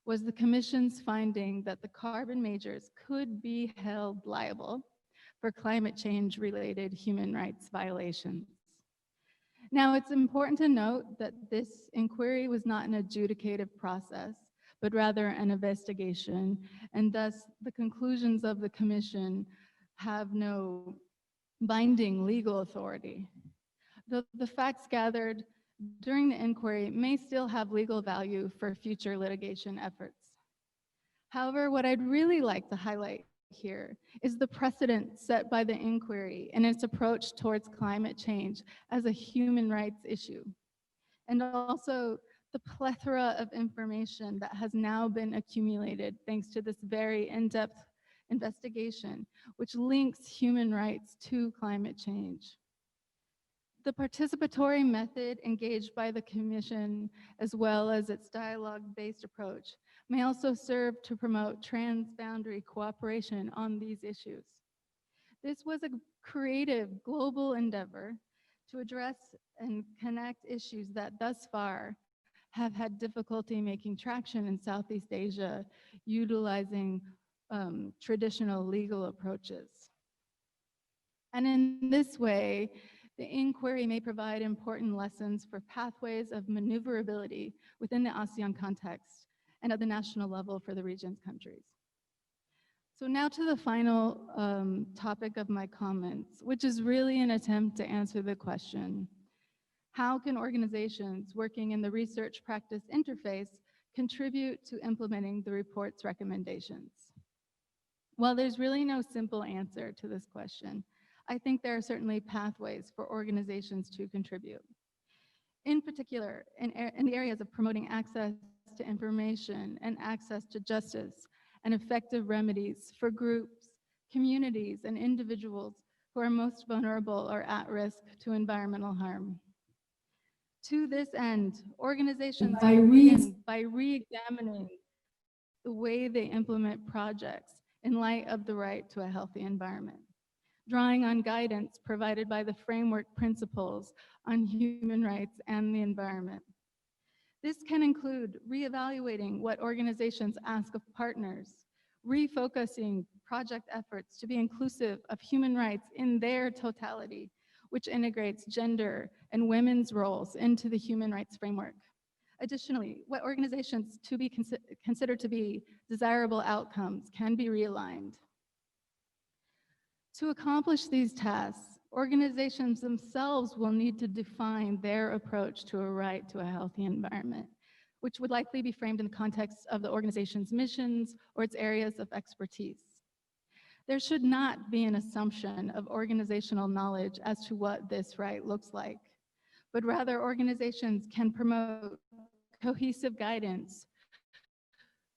Speaker 7: was the Commission's finding that the carbon majors could be held liable for climate change-related human rights violations. Now, it's important to note that this inquiry was not an adjudicative process, but rather an investigation, and thus the conclusions of the Commission have no binding legal authority. The facts gathered during the inquiry may still have legal value for future litigation efforts. However, what I'd really like to highlight here is the precedent set by the inquiry and its approach towards climate change as a human rights issue, and also the plethora of information that has now been accumulated thanks to this very in-depth investigation, which links human rights to climate change. The participatory method engaged by the Commission, as well as its dialogue-based approach, may also serve to promote trans-boundary cooperation on these issues. This was a creative global endeavor to address and connect issues that thus far have had difficulty making traction in Southeast Asia, utilizing traditional legal approaches. And in this way, the inquiry may provide important lessons for pathways of maneuverability within the ASEAN context and at the national level for the region's countries. So now to the final topic of my comments, which is really an attempt to answer the question, how can organizations working in the research practice interface contribute to implementing the report's recommendations? Well, there's really no simple answer to this question. I think there are certainly pathways for organizations to contribute. In particular, in the areas of promoting access to information and access to justice and effective remedies for groups, communities, and individuals who are most vulnerable or at risk to environmental harm. To this end, organizations begin by re-examining the way they implement projects in light of the right to a healthy environment, drawing on guidance provided by the framework principles on human rights and the environment. This can include reevaluating what organizations ask of partners, refocusing project efforts to be inclusive of human rights in their totality, which integrates gender and women's roles into the human rights framework. Additionally, what organizations to be considered to be desirable outcomes can be realigned. To accomplish these tasks, organizations themselves will need to define their approach to a right to a healthy environment, which would likely be framed in the context of the organization's missions or its areas of expertise. There should not be an assumption of organizational knowledge as to what this right looks like, but rather organizations can promote cohesive guidance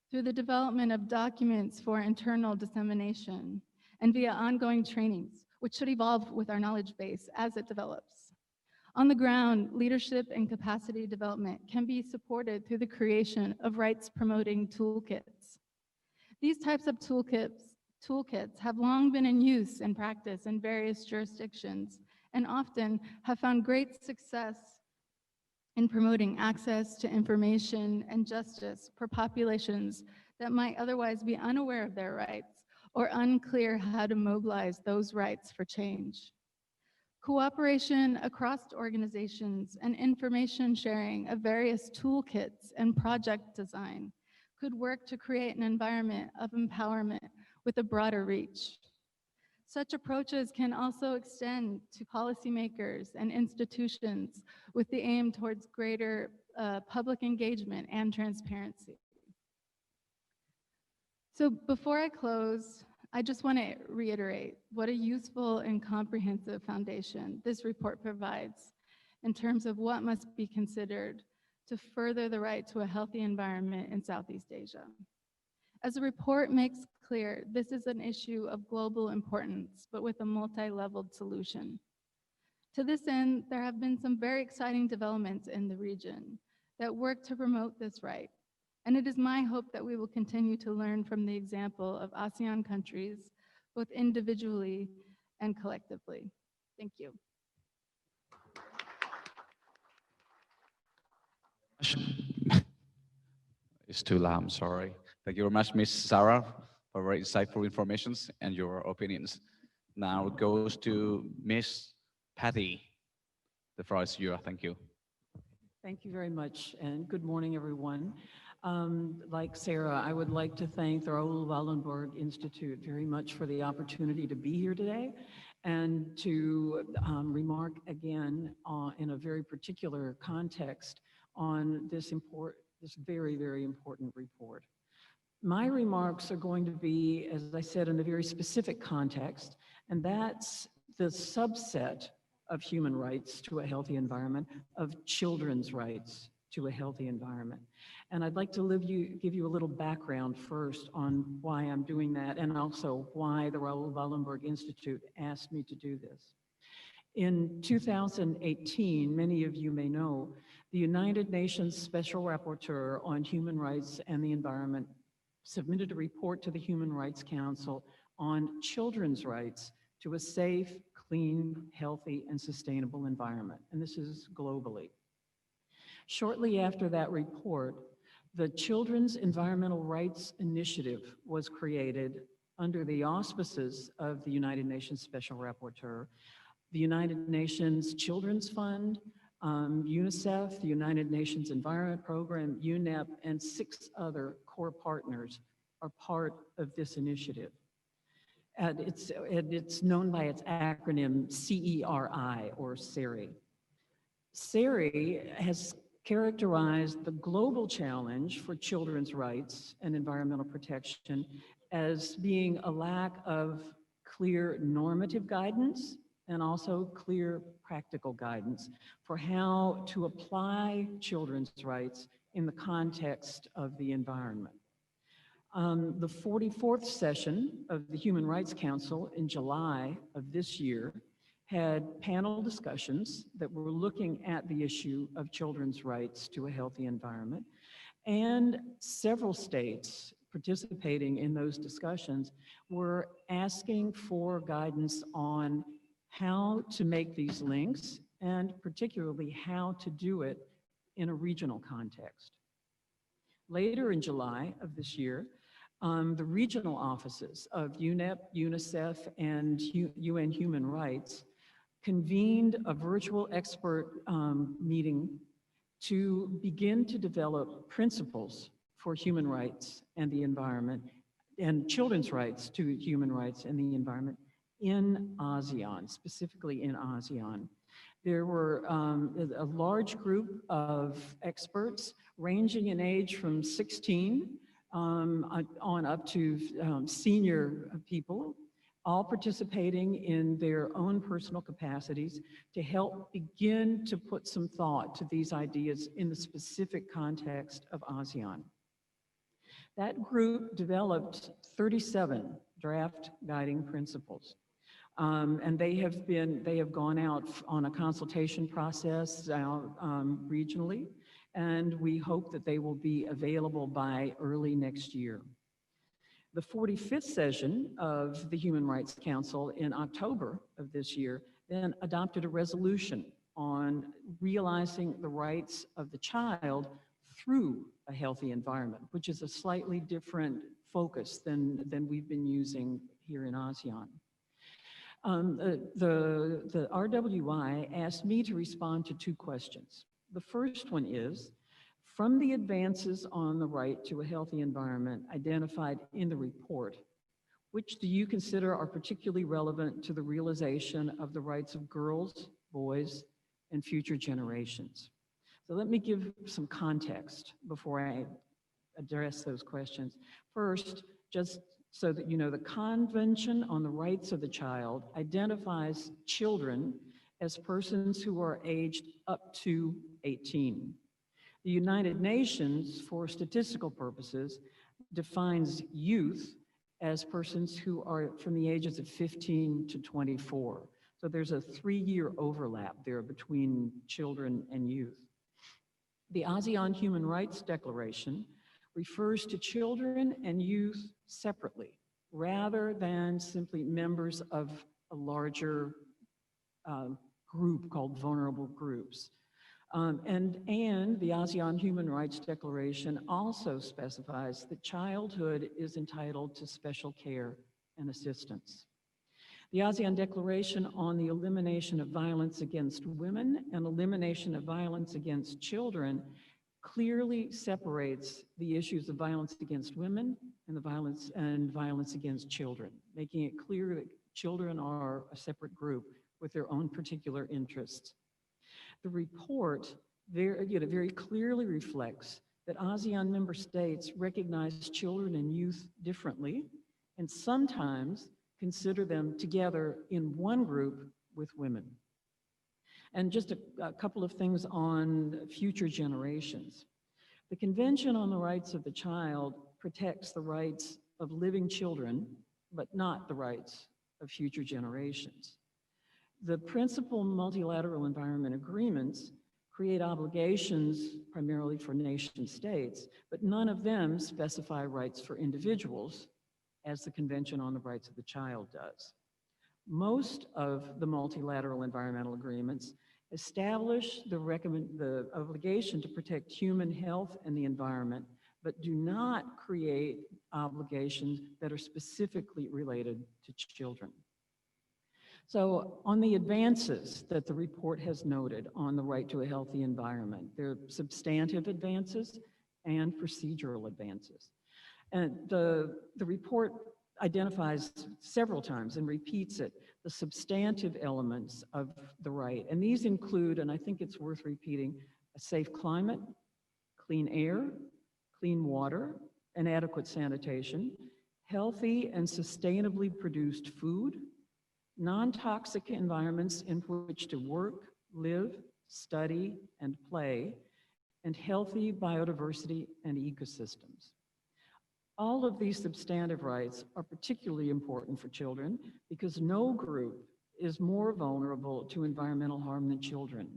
Speaker 7: through the development of documents for internal dissemination and via ongoing trainings, which should evolve with our knowledge base as it develops. On the ground, leadership and capacity development can be supported through the creation of rights-promoting toolkits. These types of toolkits have long been in use and practice in various jurisdictions and often have found great success in promoting access to information and justice for populations that might otherwise be unaware of their rights or unclear how to mobilize those rights for change. Cooperation across organizations and information sharing of various toolkits and project design could work to create an environment of empowerment with a broader reach. Such approaches can also extend to policymakers and institutions with the aim towards greater public engagement and transparency. So before I close, I just want to reiterate what a useful and comprehensive foundation this report provides in terms of what must be considered to further the right to a healthy environment in Southeast Asia. As the report makes clear, this is an issue of global importance, but with a multi-leveled solution. To this end, there have been some very exciting developments in the region that work to promote this right. And it is my hope that we will continue to learn from the example of ASEAN countries, both individually and collectively. Thank you.
Speaker 6: It's too loud, I'm sorry. Thank you very much, Ms. Sarah, for very insightful information and your opinions. Now it goes to Ms. Patty. The floor is yours. Thank you.
Speaker 8: Thank you very much, and good morning, everyone. Like Sarah, I would like to thank the Raoul Wallenberg Institute very much for the opportunity to be here today and to remark again in a very particular context on this very, very important report. My remarks are going to be, as I said, in a very specific context, and that's the subset of human rights to a healthy environment, of children's rights to a healthy environment. And I'd like to give you a little background first on why I'm doing that, and also why the Raoul Wallenberg Institute asked me to do this. In 2018, many of you may know, the United Nations Special Rapporteur on Human Rights and the Environment submitted a report to the Human Rights Council on children's rights to a safe, clean, healthy, and sustainable environment. And this is globally. Shortly after that report, the Children's Environmental Rights Initiative was created under the auspices of the United Nations Special Rapporteur, the United Nations Children's Fund, UNICEF, the United Nations Environment Program, UNEP, and 6 other core partners are part of this initiative. And it's known by its acronym CERI, or CERI. CERI has characterized the global challenge for children's rights and environmental protection as being a lack of clear normative guidance and also clear practical guidance for how to apply children's rights in the context of the environment. The 44th session of the Human Rights Council in July of this year had panel discussions that were looking at the issue of children's rights to a healthy environment, and several states participating in those discussions were asking for guidance on how to make these links, and particularly how to do it in a regional context. Later in July of this year, the regional offices of UNEP, UNICEF, and UN Human Rights convened a virtual expert meeting to begin to develop principles for human rights and the environment, and children's rights to human rights and the environment in ASEAN, specifically in ASEAN. There were a large group of experts ranging in age from 16 on up to senior people, all participating in their own personal capacities to help begin to put some thought to these ideas in the specific context of ASEAN. That group developed 37 draft guiding principles. And they have gone out on a consultation process regionally, and we hope that they will be available by early next year. The 45th session of the Human Rights Council in October of this year then adopted a resolution on realizing the rights of the child through a healthy environment, which is a slightly different focus than we've been using here in ASEAN. The RWI asked me to respond to two questions. The first one is, from the advances on the right to a healthy environment identified in the report, which do you consider are particularly relevant to the realization of the rights of girls, boys, and future generations? So let me give some context before I address those questions. First, just so that you know, the Convention on the Rights of the Child identifies children as persons who are aged up to 18. The United Nations, for statistical purposes, defines youth as persons who are from the ages of 15 to 24. So there's a 3-year overlap there between children and youth. The ASEAN Human Rights Declaration refers to children and youth separately, rather than simply members of a larger group called vulnerable groups. And the ASEAN Human Rights Declaration also specifies that childhood is entitled to special care and assistance. The ASEAN Declaration on the Elimination of Violence Against Women and Elimination of Violence Against Children clearly separates the issues of violence against women and violence against children, making it clear that children are a separate group with their own particular interests. The report very clearly reflects that ASEAN member states recognize children and youth differently and sometimes consider them together in one group with women. And just a couple of things on future generations. The Convention on the Rights of the Child protects the rights of living children, but not the rights of future generations. The principal multilateral environment agreements create obligations primarily for nation states, but none of them specify rights for individuals, as the Convention on the Rights of the Child does. Most of the multilateral environmental agreements establish the obligation to protect human health and the environment, but do not create obligations that are specifically related to children. So on the advances that the report has noted on the right to a healthy environment, there are substantive advances and procedural advances. And the report identifies several times and repeats it, the substantive elements of the right. And these include, and I think it's worth repeating, a safe climate, clean air, clean water, and adequate sanitation, healthy and sustainably produced food, non-toxic environments in which to work, live, study, and play, and healthy biodiversity and ecosystems. All of these substantive rights are particularly important for children because no group is more vulnerable to environmental harm than children.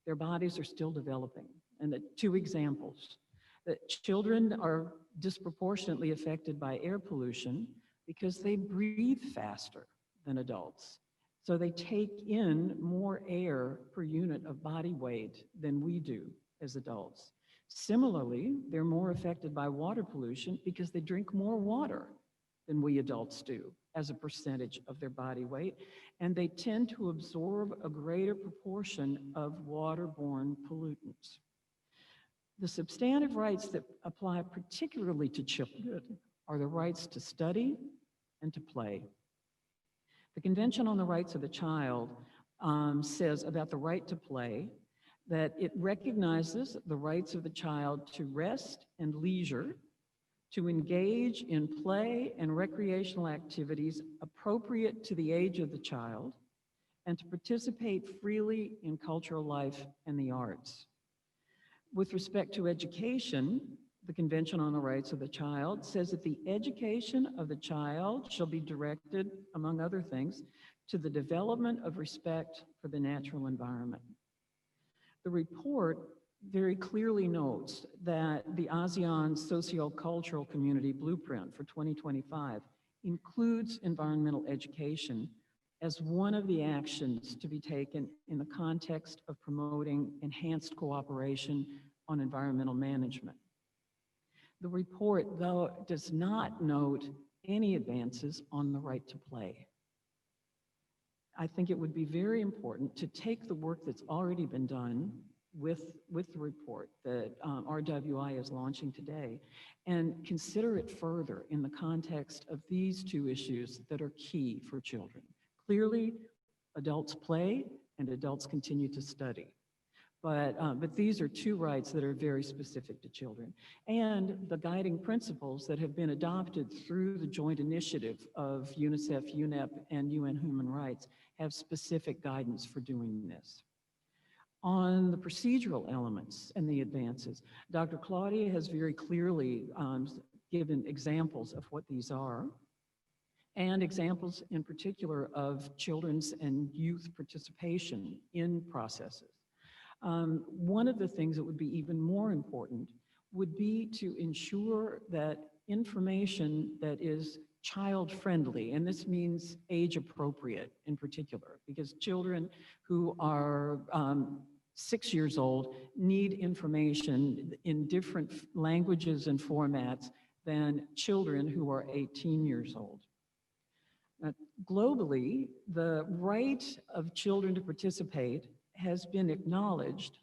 Speaker 8: Their bodies are still developing. And the two examples, that children are disproportionately affected by air pollution because they breathe faster than adults. So they take in more air per unit of body weight than we do as adults. Similarly, they're more affected by water pollution because they drink more water than we adults do as a percentage of their body weight, and they tend to absorb a greater proportion of waterborne pollutants. The substantive rights that apply particularly to children are the rights to study and to play. The Convention on the Rights of the Child says about the right to play that it recognizes the rights of the child to rest and leisure, to engage in play and recreational activities appropriate to the age of the child, and to participate freely in cultural life and the arts. With respect to education, the Convention on the Rights of the Child says that the education of the child shall be directed, among other things, to the development of respect for the natural environment. The report very clearly notes that the ASEAN Socio-Cultural Community Blueprint for 2025 includes environmental education as one of the actions to be taken in the context of promoting enhanced cooperation on environmental management. The report, though, does not note any advances on the right to play. I think it would be very important to take the work that's already been done with the report that RWI is launching today and consider it further in the context of these two issues that are key for children. Clearly, adults play and adults continue to study. But these are two rights that are very specific to children. And the guiding principles that have been adopted through the joint initiative of UNICEF, UNEP, and UN Human Rights have specific guidance for doing this. On the procedural elements and the advances, Dr. Claudia has very clearly given examples of what these are, and examples in particular of children's and youth participation in processes. One of the things that would be even more important would be to ensure that information that is child-friendly, and this means age-appropriate in particular, because children who are 6 years old need information in different languages and formats than children who are 18 years old. Globally, the right of children to participate has been acknowledged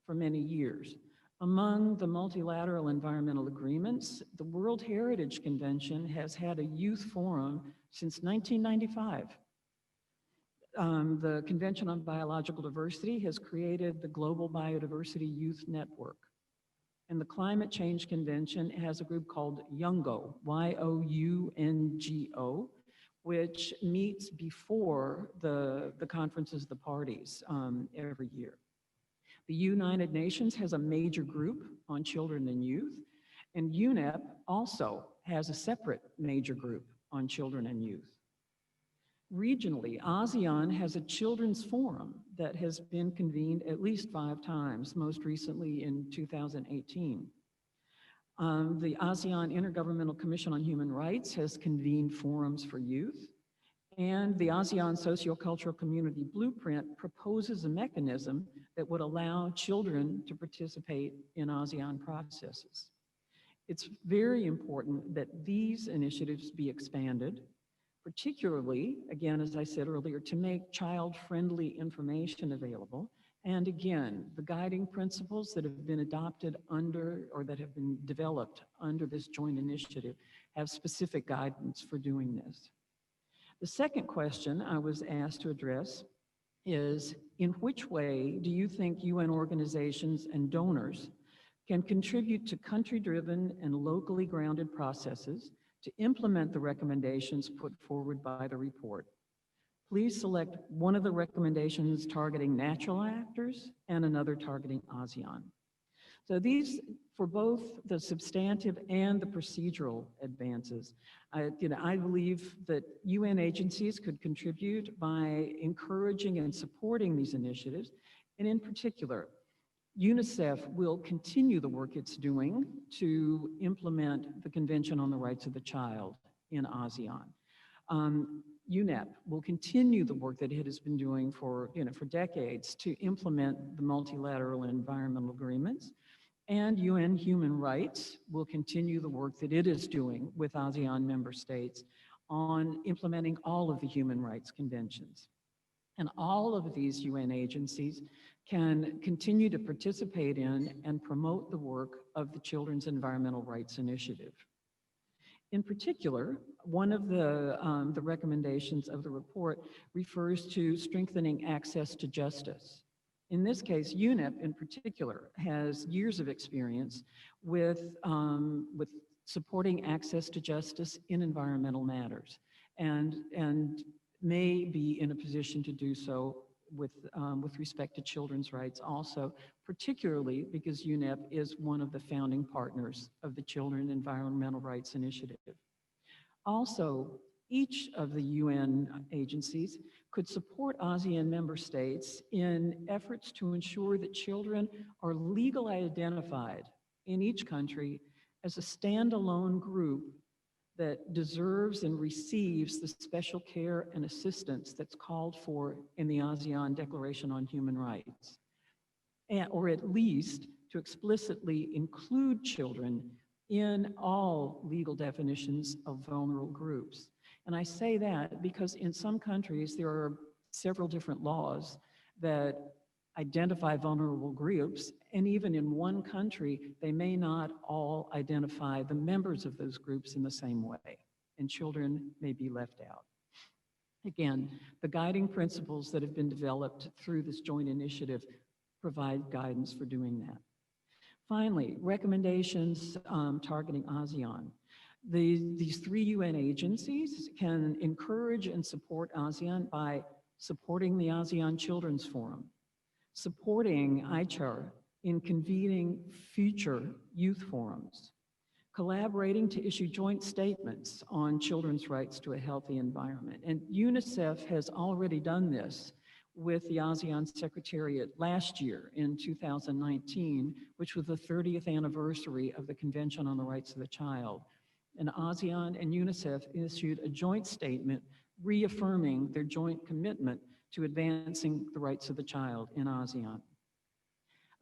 Speaker 8: for many years. Among the multilateral environmental agreements, the World Heritage Convention has had a youth forum since 1995. The Convention on Biological Diversity has created the Global Biodiversity Youth Network. And the Climate Change Convention has a group called YOUNGO, Y-O-U-N-G-O, which meets before the conferences of the parties every year. The United Nations has a major group on children and youth, and UNEP also has a separate major group on children and youth. Regionally, ASEAN has a children's forum that has been convened at least 5 times, most recently in 2018. The ASEAN Intergovernmental Commission on Human Rights has convened forums for youth, and the ASEAN Sociocultural Community Blueprint proposes a mechanism that would allow children to participate in ASEAN processes. It's very important that these initiatives be expanded, particularly, again, as I said earlier, to make child-friendly information available. And again, the guiding principles that have been adopted under, or that have been developed under this joint initiative have specific guidance for doing this. The second question I was asked to address is, in which way do you think UN organizations and donors can contribute to country-driven and locally grounded processes to implement the recommendations put forward by the report? Please select one of the recommendations targeting natural actors and another targeting ASEAN. So these, for both the substantive and the procedural advances, I believe that UN agencies could contribute by encouraging and supporting these initiatives. And in particular, UNICEF will continue the work it's doing to implement the Convention on the Rights of the Child in ASEAN. UNEP will continue the work that it has been doing for decades to implement the multilateral environmental agreements. And UN Human Rights will continue the work that it is doing with ASEAN member states on implementing all of the human rights conventions. And all of these UN agencies can continue to participate in and promote the work of the Children's Environmental Rights Initiative. In particular, one of the recommendations of the report refers to strengthening access to justice. In this case, UNEP in particular has years of experience with supporting access to justice in environmental matters, and may be in a position to do so with respect to children's rights also, particularly because UNEP is one of the founding partners of the Children Environmental Rights Initiative. Also, each of the UN agencies could support ASEAN member states in efforts to ensure that children are legally identified in each country as a standalone group that deserves and receives the special care and assistance that's called for in the ASEAN Declaration on Human Rights, or at least to explicitly include children in all legal definitions of vulnerable groups. And I say that because in some countries there are several different laws that identify vulnerable groups, and even in one country, they may not all identify the members of those groups in the same way, and children may be left out. Again, the guiding principles that have been developed through this joint initiative provide guidance for doing that. Finally, recommendations targeting ASEAN. These 3 UN agencies can encourage and support ASEAN by supporting the ASEAN Children's Forum, supporting ICHAR in convening future youth forums, collaborating to issue joint statements on children's rights to a healthy environment. And UNICEF has already done this with the ASEAN Secretariat last year in 2019, which was the 30th anniversary of the Convention on the Rights of the Child. And ASEAN and UNICEF issued a joint statement reaffirming their joint commitment to advancing the rights of the child in ASEAN.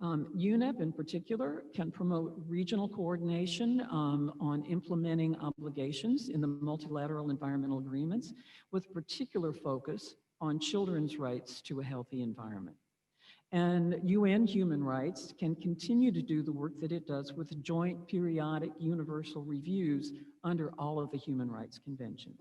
Speaker 8: UNEP in particular can promote regional coordination on implementing obligations in the multilateral environmental agreements with particular focus on children's rights to a healthy environment. And UN human rights can continue to do the work that it does with joint periodic universal reviews under all of the human rights conventions.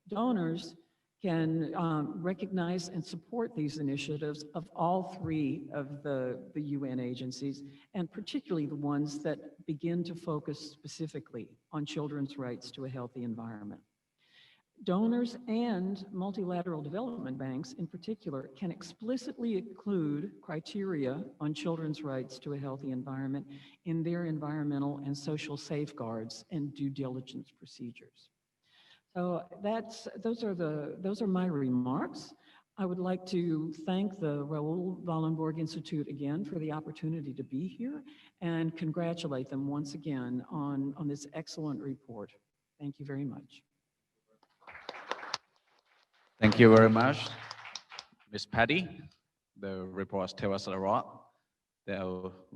Speaker 8: Donors can recognize and support these initiatives of all 3 of the UN agencies, and particularly the ones that begin to focus specifically on children's rights to a healthy environment. Donors and multilateral development banks in particular can explicitly include criteria on children's rights to a healthy environment in their environmental and social safeguards and due diligence procedures. So those are my remarks. I would like to thank the Raoul Wallenberg Institute again for the opportunity to be here and congratulate them once again on this excellent report. Thank you very much.
Speaker 6: Thank you very much, Ms. Patty. The reports tell us a lot.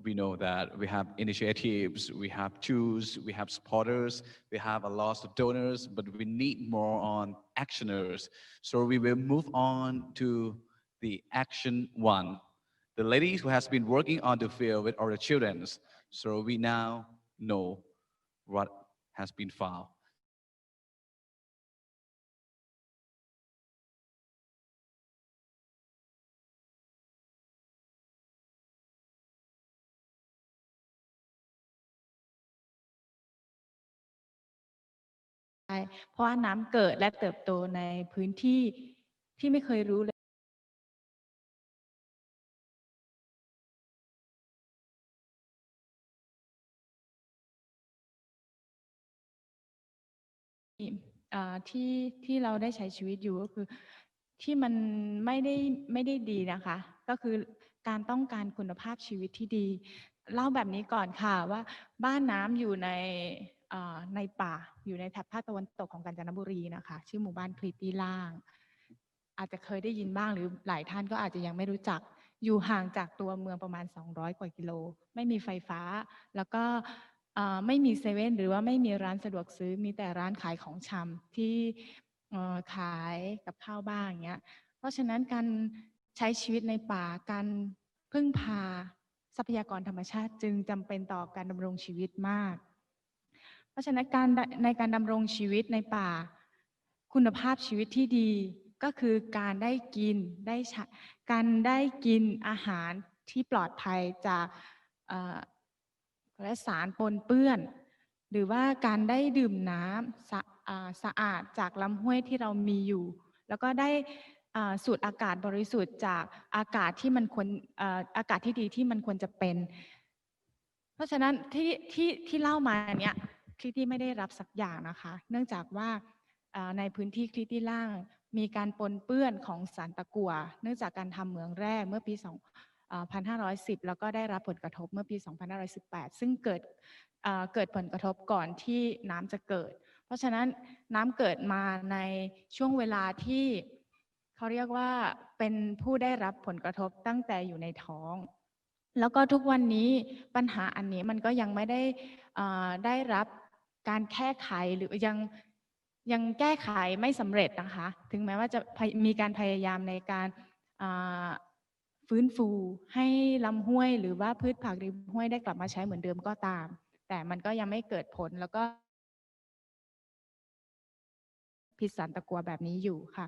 Speaker 6: We know that we have initiatives, we have tools, we have supporters, we have a lot of donors, but we need more on actioners. So we will move on to the action 1. The lady who has been working on the field with our children. So we now know what has been found.
Speaker 9: เพราะว่าน้ำเกิดและเติบโตในพื้นที่ที่ไม่เคยรู้เลยที่เราได้ใช้ชีวิตอยู่ก็คือที่มันไม่ได้ดีนะคะก็คือการต้องการคุณภาพชีวิตที่ดีเล่าแบบนี้ก่อนค่ะว่าบ้านน้ำอยู่ในป่าอยู่ในแถบภาคตะวันตกของกาญจนบุรีนะคะชื่อหมู่บ้านคลีตี้ล่างอาจจะเคยได้ยินบ้างหรือหลายท่านก็อาจจะยังไม่รู้จักอยู่ห่างจากตัวเมืองประมาณ200 กว่ากิโลไม่มีไฟฟ้าแล้วก็ไม่มีเซเว่นหรือว่าไม่มีร้านสะดวกซื้อมีแต่ร้านขายของชำที่ขายกับข้าวบ้างอย่างเงี้ยเพราะฉะนั้นการใช้ชีวิตในป่าการพึ่งพาทรัพยากรธรรมชาติจึงจำเป็นต่อการดำรงชีวิตมากเพราะฉะนั้นในการดำรงชีวิตในป่าคุณภาพชีวิตที่ดีก็คือการได้กินอาหารที่ปลอดภัยจากและสารปนเปื้อนหรือว่าการได้ดื่มน้ำสะอาดจากลำห้วยที่เรามีอยู่แล้วก็ได้สูดอากาศบริสุทธิ์จากอากาศที่มันควรอากาศที่ดีที่มันควรจะเป็นเพราะฉะนั้นที่เล่ามาเนี้ยคลิตี้ไม่ได้รับสักอย่างนะคะเนื่องจากว่าในพื้นที่คลิตี้ล่างมีการปนเปื้อนของสารตะกั่วเนื่องจากการทำเหมืองแร่เมื่อปี2510แล้วก็ได้รับผลกระทบเมื่อปี2518ซึ่งเกิดผลกระทบก่อนที่น้ำจะเกิด เพราะฉะนั้นน้ำเกิดมาในช่วงเวลาที่เขาเรียกว่าเป็นผู้ได้รับผลกระทบตั้งแต่อยู่ในท้องแล้วก็ทุกวันนี้ปัญหาอันนี้มันก็ยังไม่ได้รับการแก้ไขหรือยังแก้ไขไม่สำเร็จนะคะถึงแม้ว่าจะมีการพยายามในการฟื้นฟูให้ลำห้วยหรือว่าพืชผักริมห้วยได้กลับมาใช้เหมือนเดิมก็ตามแต่มันก็ยังไม่เกิดผลแล้วก็พิษสารตะกั่วแบบนี้อยู่ค่ะ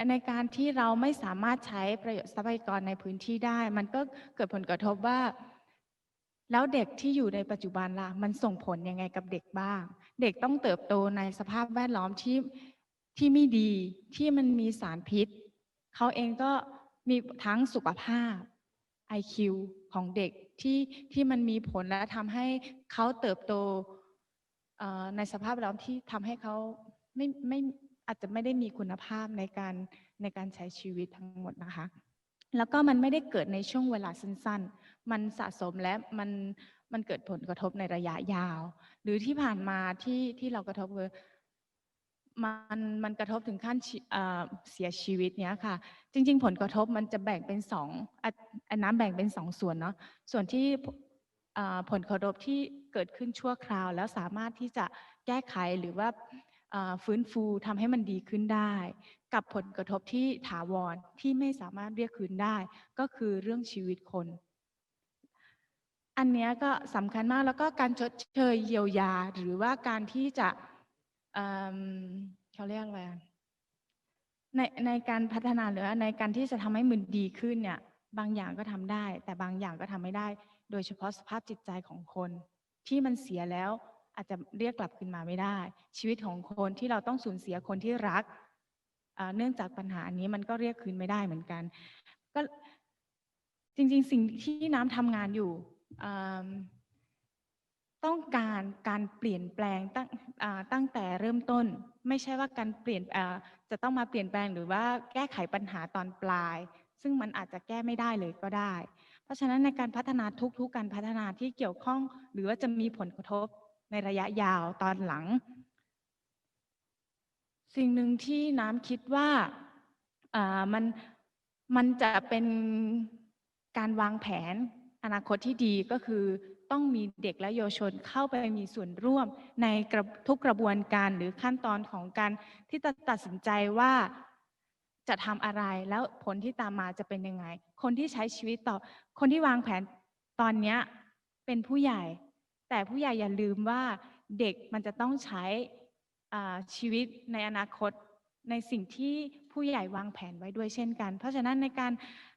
Speaker 9: ในการที่เราไม่สามารถใช้ประโยชน์ทรัพยากรในพื้นที่ได้มันก็เกิดผลกระทบว่าแล้วเด็กที่อยู่ในปัจจุบันล่ะมันส่งผลยังไงกับเด็กบ้างเด็กต้องเติบโตในสภาพแวดล้อมที่ไม่ดีที่มันมีสารพิษเขาเองก็มีทั้งสุขภาพ IQ ของเด็กที่มันมีผลและทำให้เขาเติบโตในสภาพแวดล้อมที่ทำให้เขาไม่อาจจะไม่ได้มีคุณภาพในการใช้ชีวิตทั้งหมดนะคะแล้วก็มันไม่ได้เกิดในช่วงเวลาสั้นๆมันสะสมและมันเกิดผลกระทบในระยะยาวหรือที่ผ่านมาที่เรากระทบคือมันกระทบถึงขั้นเสียชีวิตเนี้ยค่ะจริงๆผลกระทบมันจะแบ่งเป็นน้ำแบ่งเป็น2ส่วนเนาะส่วนที่ผลกระทบที่เกิดขึ้นชั่วคราวแล้วสามารถที่จะแก้ไขหรือว่าฟื้นฟูทำให้มันดีขึ้นได้กับผลกระทบที่ถาวรที่ไม่สามารถเรียกคืนได้ก็คือเรื่องชีวิตคนอันนี้ก็สำคัญมากแล้วก็การชดเชยเยียวยาหรือว่าการที่จะเขาเรียกอะไรในการพัฒนาหรือในการที่จะทำให้มันดีขึ้นเนี่ยบางอย่างก็ทำได้แต่บางอย่างก็ทำไม่ได้โดยเฉพาะสภาพจิตใจของคนที่มันเสียแล้วอาจจะเรียกกลับคืนมาไม่ได้ชีวิตของคนที่เราต้องสูญเสียคนที่รักเนื่องจากปัญหานี้มันก็เรียกคืนไม่ได้เหมือนกันก็จริงๆสิ่งที่น้ำทำงานอยู่ต้องการเปลี่ยนแปลงตั้งแต่เริ่มต้นไม่ใช่ว่าการเปลี่ยนจะต้องมาเปลี่ยนแปลงหรือว่าแก้ไขปัญหาตอนปลายซึ่งมันอาจจะแก้ไม่ได้เลยก็ได้เพราะฉะนั้นในการพัฒนาทุกการพัฒนาที่เกี่ยวข้องหรือว่าจะมีผลกระทบในระยะยาวตอนหลังสิ่งหนึ่งที่น้ำคิดว่ามันจะเป็นการวางแผนอนาคตที่ดีก็คือต้องมีเด็กและเยาวชนเข้าไปมีส่วนร่วมในทุกกระบวนการหรือขั้นตอนของการที่จะตัดสินใจว่าจะทำอะไรแล้วผลที่ตามมาจะเป็นยังไงคนที่ใช้ชีวิตต่อคนที่วางแผนตอนนี้เป็นผู้ใหญ่แต่ผู้ใหญ่อย่าลืมว่าเด็กมันจะต้องใช้ชีวิตในอนาคตในสิ่งที่ผู้ใหญ่วางแผนไว้ด้วยเช่นกันเพราะฉะนั้นในการ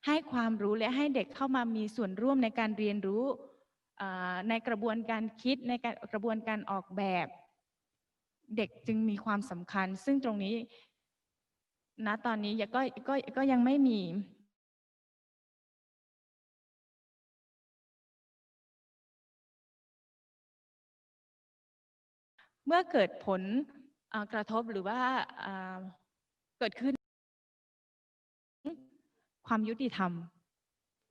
Speaker 9: ให้ความรู้และให้เด็กเข้ามามีส่วนร่วมในการเรียนรู้ในกระบวนการคิดในกระบวนการออกแบบเด็กจึงมีความสำคัญซึ่งตรงนี้ณตอนนี้ก็ยังไม่มีเมื่อเกิดผลกระทบหรือว่าเกิดขึ้นความยุติธรรม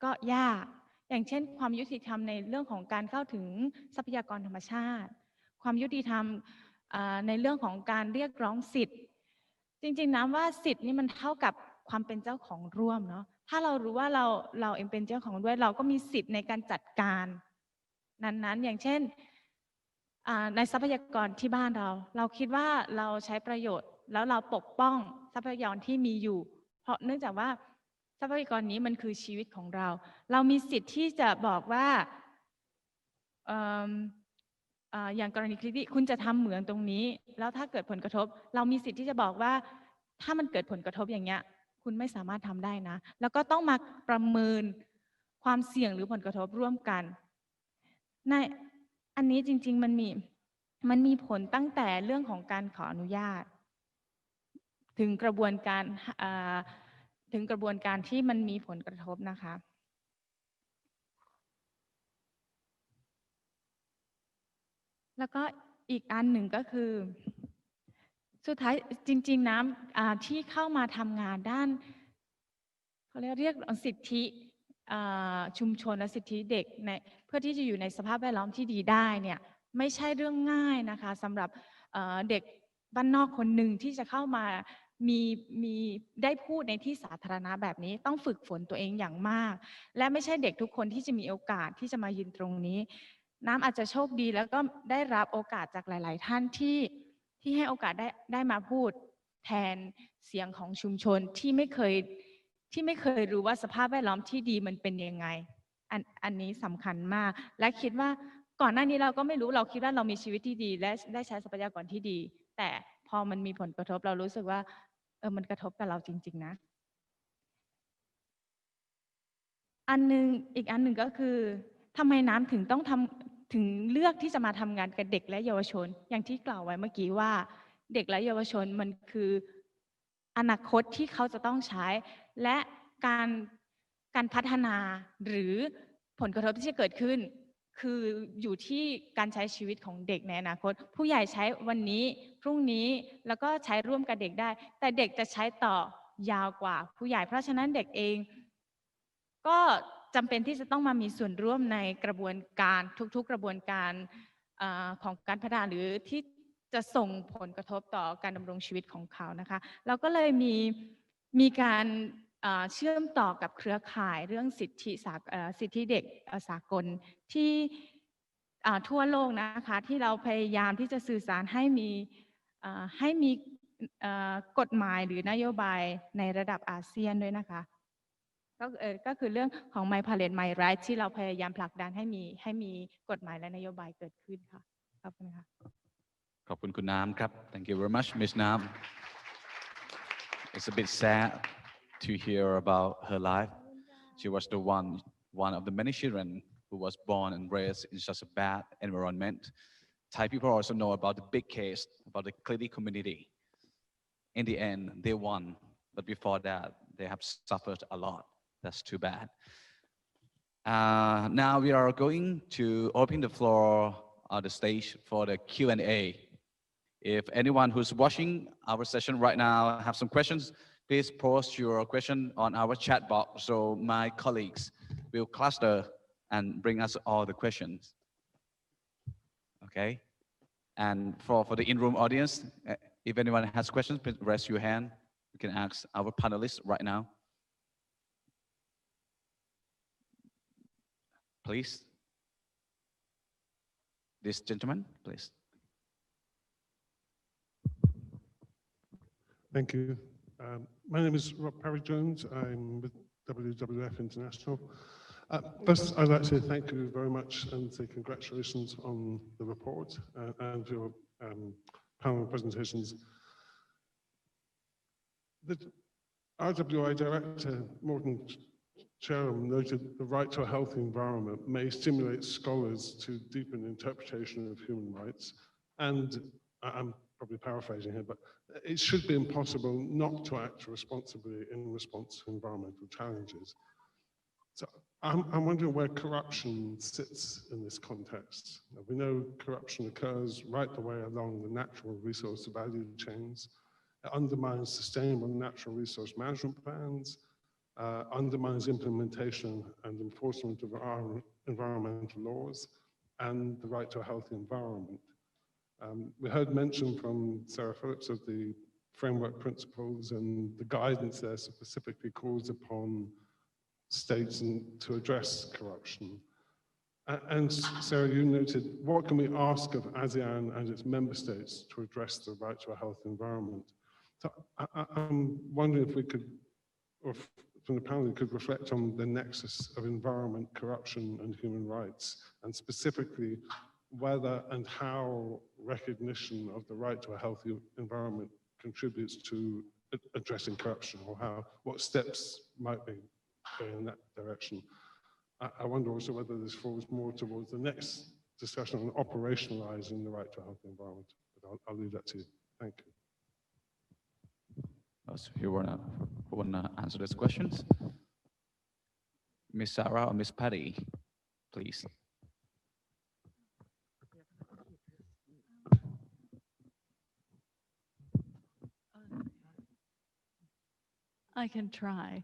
Speaker 9: ก็ยากอย่างเช่นความยุติธรรมในเรื่องของการเข้าถึงทรัพยากรธรรมชาติความยุติธรรมในเรื่องของการเรียกร้องสิทธิ์จริงๆนะว่าสิทธิ์นี่มันเท่ากับความเป็นเจ้าของร่วมเนาะถ้าเรารู้ว่าเราเองเป็นเจ้าของด้วยเราก็มีสิทธิ์ในการจัดการนั้นๆอย่างเช่นในทรัพยากรที่บ้านเราคิดว่าเราใช้ประโยชน์แล้วเราปกป้องทรัพยากรที่มีอยู่เพราะเนื่องจากว่าทรัพยากรนี้มันคือชีวิตของเรามีสิทธิ์ที่จะบอกว่าอย่างกรณีที่คุณจะทำเหมืองตรงนี้แล้วถ้าเกิดผลกระทบเรามีสิทธิ์ที่จะบอกว่าถ้ามันเกิดผลกระทบอย่างเงี้ยคุณไม่สามารถทำได้นะแล้วก็ต้องมาประเมินความเสี่ยงหรือผลกระทบร่วมกันในอันนี้จริงๆมันมีผลตั้งแต่เรื่องของการขออนุญาตถึงกระบวนการที่มันมีผลกระทบนะคะแล้วก็อีกอันหนึ่งก็คือสุดท้ายจริงๆที่เข้ามาทำงานด้านเขาเรียกสิทธิ ชุมชนและสิทธิเด็กในเพื่อที่จะอยู่ในสภาพแวดล้อมที่ดีได้เนี่ยไม่ใช่เรื่องง่ายนะคะสำหรับเด็กบ้านนอกคนหนึ่งที่จะเข้ามามีได้พูดในที่สาธารณะแบบนี้ต้องฝึกฝนตัวเองอย่างมากและไม่ใช่เด็กทุกคนที่จะมีโอกาสที่จะมายืนตรงนี้น้ำอาจจะโชคดีแล้วก็ได้รับโอกาสจากหลายๆท่านที่ให้โอกาสได้มาพูดแทนเสียงของชุมชนที่ไม่เคยรู้ว่าสภาพแวดล้อมที่ดีมันเป็นยังไงอันนี้สำคัญมากและคิดว่าก่อนหน้านี้เราก็ไม่รู้เราคิดว่าเรามีชีวิตที่ดีและได้ใช้ทรัพยากรที่ดีแต่พอมันมีผลกระทบเรารู้สึกว่ามันกระทบกับเราจริงๆนะอีกอันหนึ่งก็คือทำไมน้ำถึงเลือกที่จะมาทำงานกับเด็กและเยาวชนอย่างที่กล่าวไว้เมื่อกี้ว่าเด็กและเยาวชนมันคืออนาคตที่เขาจะต้องใช้และการพัฒนาหรือผลกระทบที่จะเกิดขึ้นคืออยู่ที่การใช้ชีวิตของเด็กในอนาคตผู้ใหญ่ใช้วันนี้พรุ่งนี้แล้วก็ใช้ร่วมกับเด็กได้แต่เด็กจะใช้ต่อยาวกว่าผู้ใหญ่เพราะฉะนั้นเด็กเองก็จำเป็นที่จะต้องมามีส่วนร่วมในกระบวนการทุกๆกระบวนการของการพัฒนาหรือที่จะส่งผลกระทบต่อการดำรงชีวิตของเขานะคะเราก็เลยมีการเชื่อมต่อกับเครือข่ายเรื่องสิทธิเด็กสากลที่ทั่วโลกนะคะที่เราพยายามที่จะสื่อสารให้มีกฎหมายหรือนโยบายในระดับอาเซียนด้วยนะคะก็คือเรื่องของ My Planet My Right ที่เราพยายามผลักดันให้มีกฎหมายและนโยบายเกิดขึ้นค่ะขอบคุณค่ะ
Speaker 6: ขอบคุณคุณน้ำครับ Thank you very much Miss Nam It's a bit sad to hear about her life she was the one of the many children who was born and raised in such a bad environment Thai people also know about the big case about the Kliti community in the end they won but before that they have suffered a lot That's too bad. Now we are going to open the floor on the stage for the Q&A. If anyone who's watching our session right now have some questions, please post your question on our chat box so my colleagues will cluster and bring us all the questions. Okay? And for the in-room audience, if anyone has questions, please raise your hand. You can ask our panelists right now. Please. This gentleman, please.
Speaker 10: Thank you. My name is Rob Parry-Jones. I'm with WWF International. First, I'd like to thank you very much and say congratulations on the report and your panel presentations. The RWI Director, Morgan Cherham, noted the right to a healthy environment may stimulate scholars to deepen interpretation of human rights. And I'm probably paraphrasing here, but it should be impossible not to act responsibly in response to environmental challenges. So I'm wondering where corruption sits in this context. We know corruption occurs right the way along the natural resource value chains. It undermines sustainable natural resource management plans, undermines implementation and enforcement of our environmental laws and the right to a healthy environment. We heard mention from Sarah Phillips of the framework principles and the guidance there specifically calls upon states to address corruption. And Sarah, you noted, what can we ask of ASEAN and its member states to address the right to a healthy environment? So I'm wondering if we could, or from the panel, you could reflect on the nexus of environment, corruption, and human rights, and specifically whether and how recognition of the right to a healthy environment contributes to addressing corruption, or what steps might be going in that direction. I wonder also whether this falls more towards the next discussion on operationalizing the right to a healthy environment. But I'll leave that to you. Thank you.
Speaker 6: So who wanna answer those questions? Miss Sarah or Miss Patty, please.
Speaker 7: I can try.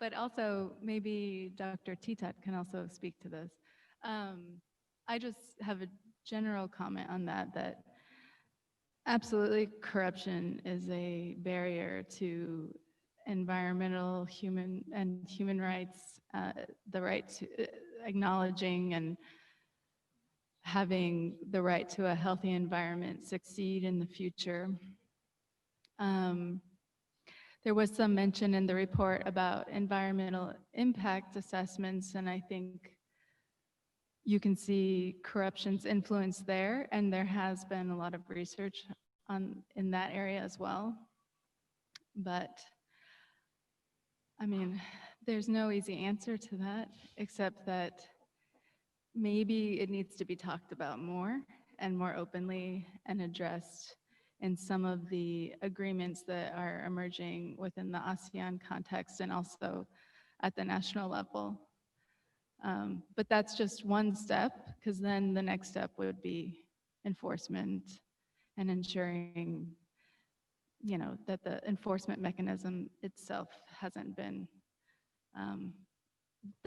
Speaker 7: But also maybe Dr. Titat can also speak to this. I just have a general comment on that, that absolutely corruption is a barrier to environmental, human rights, the right to acknowledging and having the right to a healthy environment succeed in the future. There was some mention in the report about environmental impact assessments, and I think you can see corruption's influence there, and there has been a lot of research in that area as well. But I mean, there's no easy answer to that, except that maybe it needs to be talked about more and more openly and addressed in some of the agreements that are emerging within the ASEAN context and also at the national level. But that's just one step, because then the next step would be enforcement and ensuring, you know, that the enforcement mechanism itself hasn't been,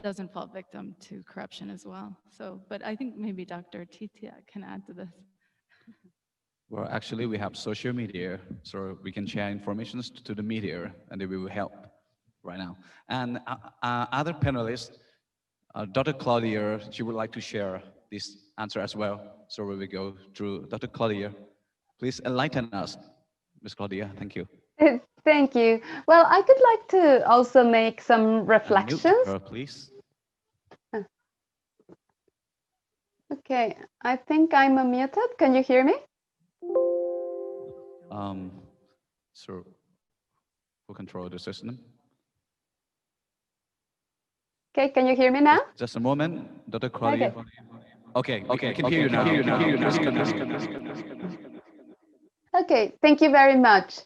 Speaker 7: doesn't fall victim to corruption as well. So, but I think maybe Dr. Titia can add to this.
Speaker 6: Well, actually, we have social media, so we can share information to the media, and they will help right now. And other panelists, Dr. Claudia, she would like to share this answer as well. So we will go through Dr. Claudia. Please enlighten us, Ms. Claudia. Thank you.
Speaker 2: Thank you. Well, I could like to also make some reflections.
Speaker 6: Mute her, please.
Speaker 2: Okay, I think I'm unmuted. Can you hear me?
Speaker 6: So who control the system?
Speaker 2: Okay, can you hear me now?
Speaker 6: Just a moment, Dr. Claudia. Okay, I can hear you now.
Speaker 2: Okay, thank you very much.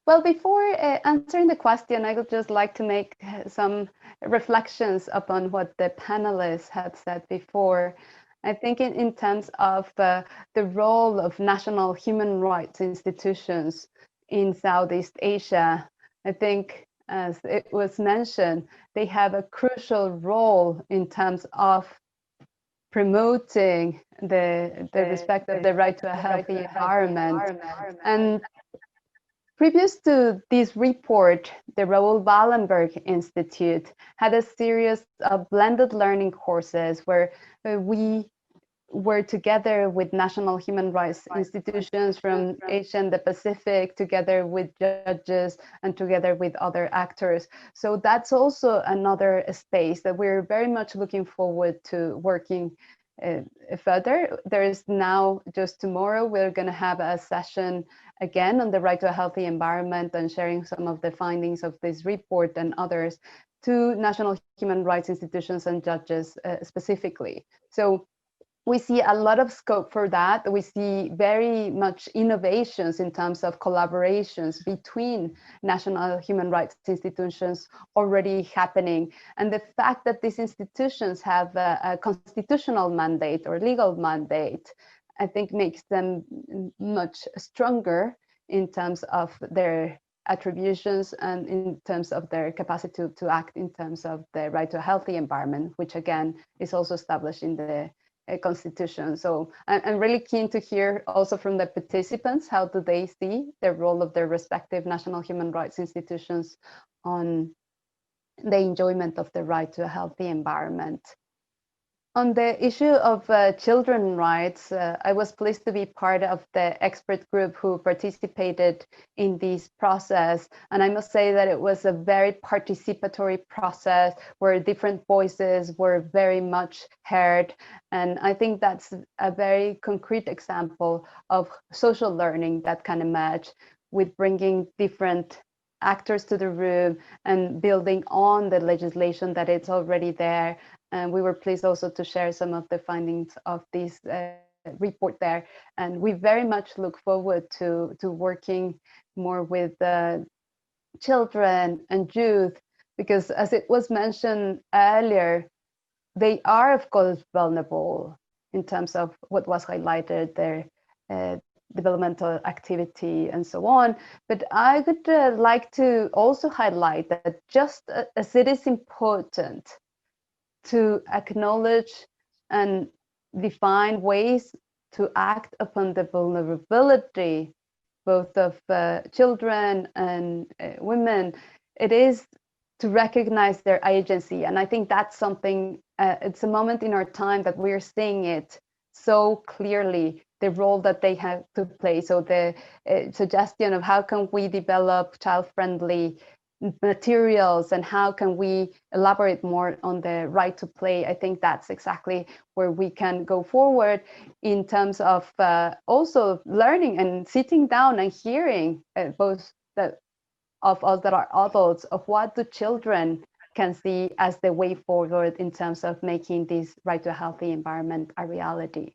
Speaker 2: Well, before answering the question, I would just like to make some reflections upon what the panelists had said before. I think in terms of the role of national human rights institutions in Southeast Asia, I think, as it was mentioned, they have a crucial role in terms of promoting the respect of the right to a healthy environment. And previous to this report, the Raoul Wallenberg Institute had a series of blended learning courses where we were together with national human rights institutions from Asia and the Pacific, together with judges and together with other actors. So that's also another space that we're very much looking forward to working further. There is now, just tomorrow, we're going to have a session again on the right to a healthy environment and sharing some of the findings of this report and others to national human rights institutions and judges specifically. So we see a lot of scope for that. We see very much innovations in terms of collaborations between national human rights institutions already happening. And the fact that these institutions have a constitutional mandate or legal mandate, I think makes them much stronger in terms of their attributions and in terms of their capacity to act in terms of the right to a healthy environment, which again is also established in the Constitution. So I'm really keen to hear also from the participants, how do they see the role of their respective national human rights institutions on the enjoyment of the right to a healthy environment. On the issue of children's rights, I was pleased to be part of the expert group who participated in this process. And I must say that it was a very participatory process where different voices were very much heard. And I think that's a very concrete example of social learning that can emerge with bringing different actors to the room and building on the legislation that it's already there. And we were pleased also to share some of the findings of this report there. And we very much look forward to working more with children and youth, because as it was mentioned earlier, they are of course vulnerable in terms of what was highlighted there, developmental activity and so on. But I would like to also highlight that just as it is important to acknowledge and define ways to act upon the vulnerability both of children and women, it is to recognize their agency. And I think that's something, it's a moment in our time that we're seeing it so clearly, the role that they have to play. So the suggestion of how can we develop child-friendly materials and how can we elaborate more on the right to play, I think that's exactly where we can go forward in terms of also learning and sitting down and hearing both of us that are adults of what the children can see as the way forward in terms of making this right to a healthy environment a reality.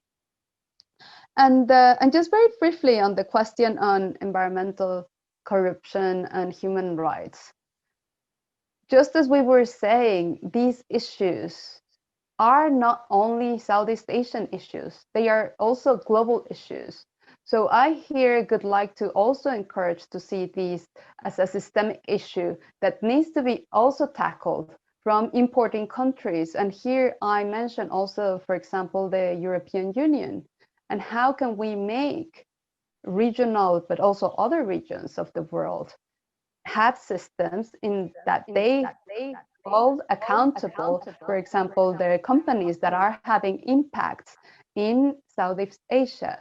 Speaker 2: And just very briefly on the question on environmental corruption and human rights. Just as we were saying, these issues are not only Southeast Asian issues, they are also global issues. So I here would like to also encourage to see these as a systemic issue that needs to be also tackled from importing countries. And here I mentioned also, for example, the European Union, and how can we make regional, but also other regions of the world have systems in that they hold accountable, for example, the companies that are having impacts in Southeast Asia.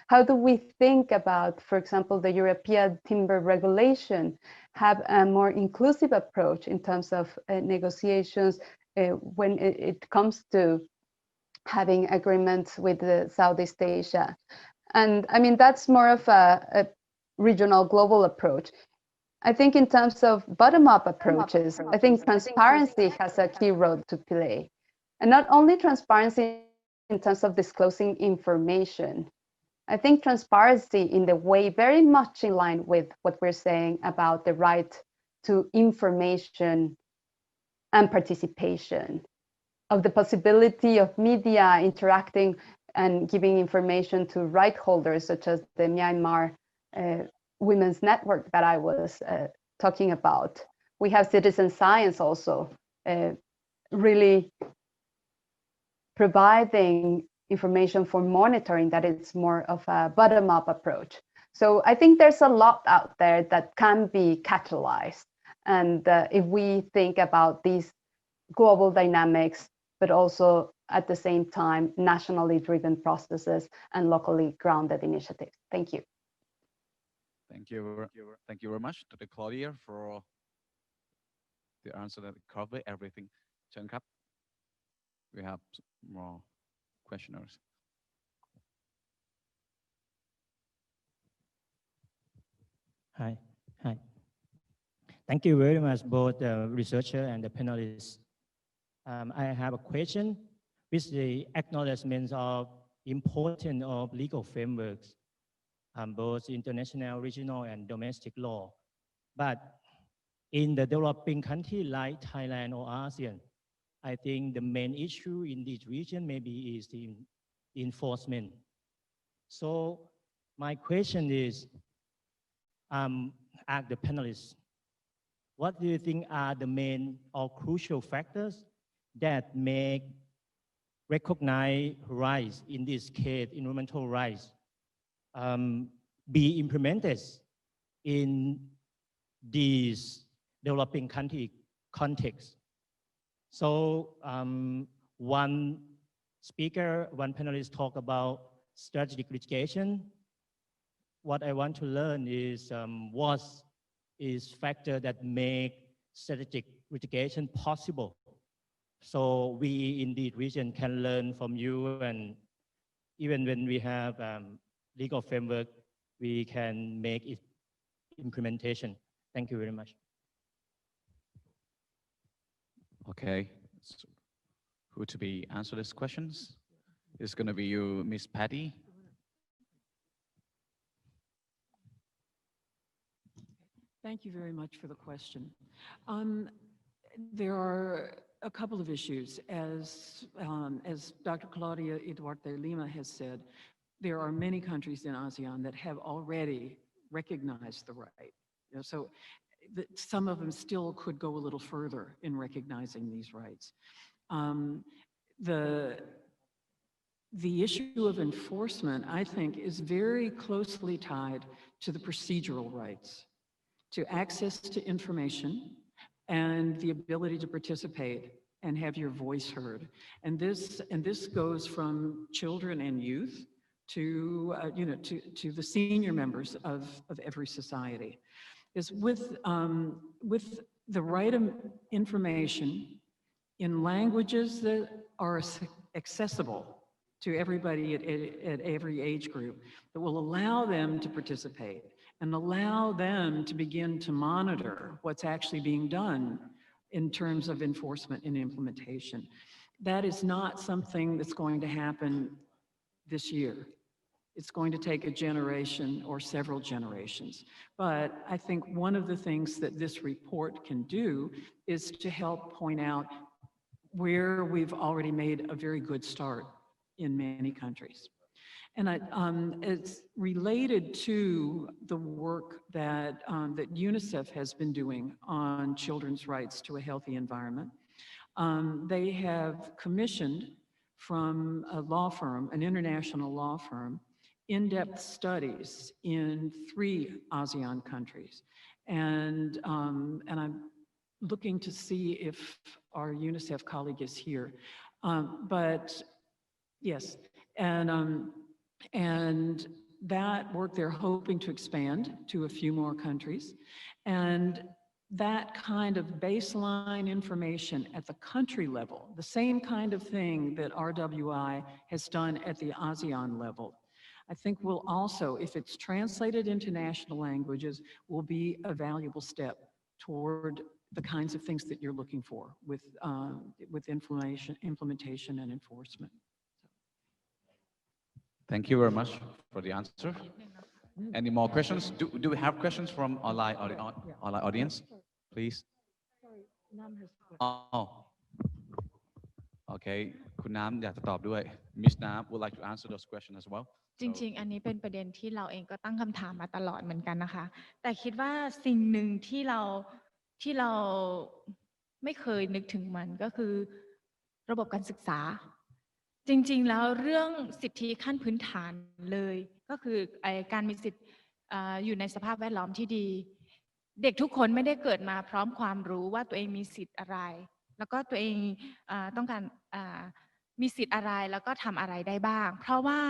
Speaker 2: How do we think about, for example, the European timber regulation, have a more inclusive approach in terms of negotiations when it comes to having agreements with the Southeast Asia? And I mean, that's more of a regional global approach. I think in terms of bottom-up approaches, I think transparency has a key role to play. And not only transparency in terms of disclosing information, I think transparency in the way very much in line with what we're saying about the right to information and participation, of the possibility of media interacting and giving information to right holders, such as the Myanmar Women's Network that I was talking about. We have citizen science also really providing information for monitoring, that it's more of a bottom-up approach. So I think there's a lot out there that can be catalyzed. And if we think about these global dynamics, but also at the same time, nationally driven processes and locally grounded initiatives. Thank you.
Speaker 6: Thank you very much to the Claudia for the answer that covered everything. Chen Kap, we have more questioners.
Speaker 11: Hi. Thank you very much, both the researcher and the panelists. I have a question with the acknowledgement of importance of legal frameworks, both international, regional, and domestic law. But in the developing country like Thailand or ASEAN, I think the main issue in this region maybe is the enforcement. So my question is, ask the panelists, what do you think are the main or crucial factors that make recognized rights, in this case, environmental rights, be implemented in these developing country context? So one panelist talked about strategic litigation. What I want to learn is what is factor that make strategic litigation possible. So we in the region can learn from you, and even when we have legal framework, we can make it implementation. Thank you very much.
Speaker 6: Okay, so who to be answer these questions? It's going to be you, Miss Patty.
Speaker 8: Thank you very much for the question. There are a couple of issues, as Dr. Claudia Duarte Lima has said. there are many countries in ASEAN that have already recognized the right. So some of them still could go a little further in recognizing these rights. The issue of enforcement, I think, is very closely tied to the procedural rights, to access to information and the ability to participate and have your voice heard. And this goes from children and youth to the senior members of every society. Is with the right information in languages that are accessible to everybody at every age group, that will allow them to participate and allow them to begin to monitor what's actually being done in terms of enforcement and implementation. That is not something that's going to happen this year. It's going to take a generation or several generations. But I think one of the things that this report can do is to help point out where we've already made a very good start in many countries. And it's related to the work that UNICEF has been doing on children's rights to a healthy environment. They have commissioned from a law firm, an international law firm, in-depth studies in 3 ASEAN countries. And I'm looking to see if our UNICEF colleague is here. But yes, and that work they're hoping to expand to a few more countries. And that kind of baseline information at the country level, the same kind of thing that RWI has done at the ASEAN level, I think will also, if it's translated into national languages, will be a valuable step toward the kinds of things that you're looking for with implementation and enforcement.
Speaker 6: Thank you very much for the answer. Any more questions? Do we have questions from online audience? Please. Oh. Okay. คุณน้ำอยากจะตอบด้วย Miss Nam would like to answer those questions as well.
Speaker 9: จริงๆอันนี้เป็นประเด็นที่เราเองก็ตั้งคำถามมาตลอดเหมือนกันนะคะแต่คิดว่าสิ่งหนึ่งที่เราไม่เคยนึกถึงมันก็คือระบบการศึกษาจริงๆแล้วเรื่องสิทธิขั้นพื้นฐานเลยก็คือการมีสิทธิ์อยู่ในสภาพแวดล้อมที่ดีเด็กทุกคนไม่ได้เกิดมาพร้อมความรู้ว่าตัวเองมีสิทธิ์อะไรแล้วก็ตัวเองต้องการมีสิทธิ์อะไรแล้วก็ทำอะไรได้บ้างเพราะว่า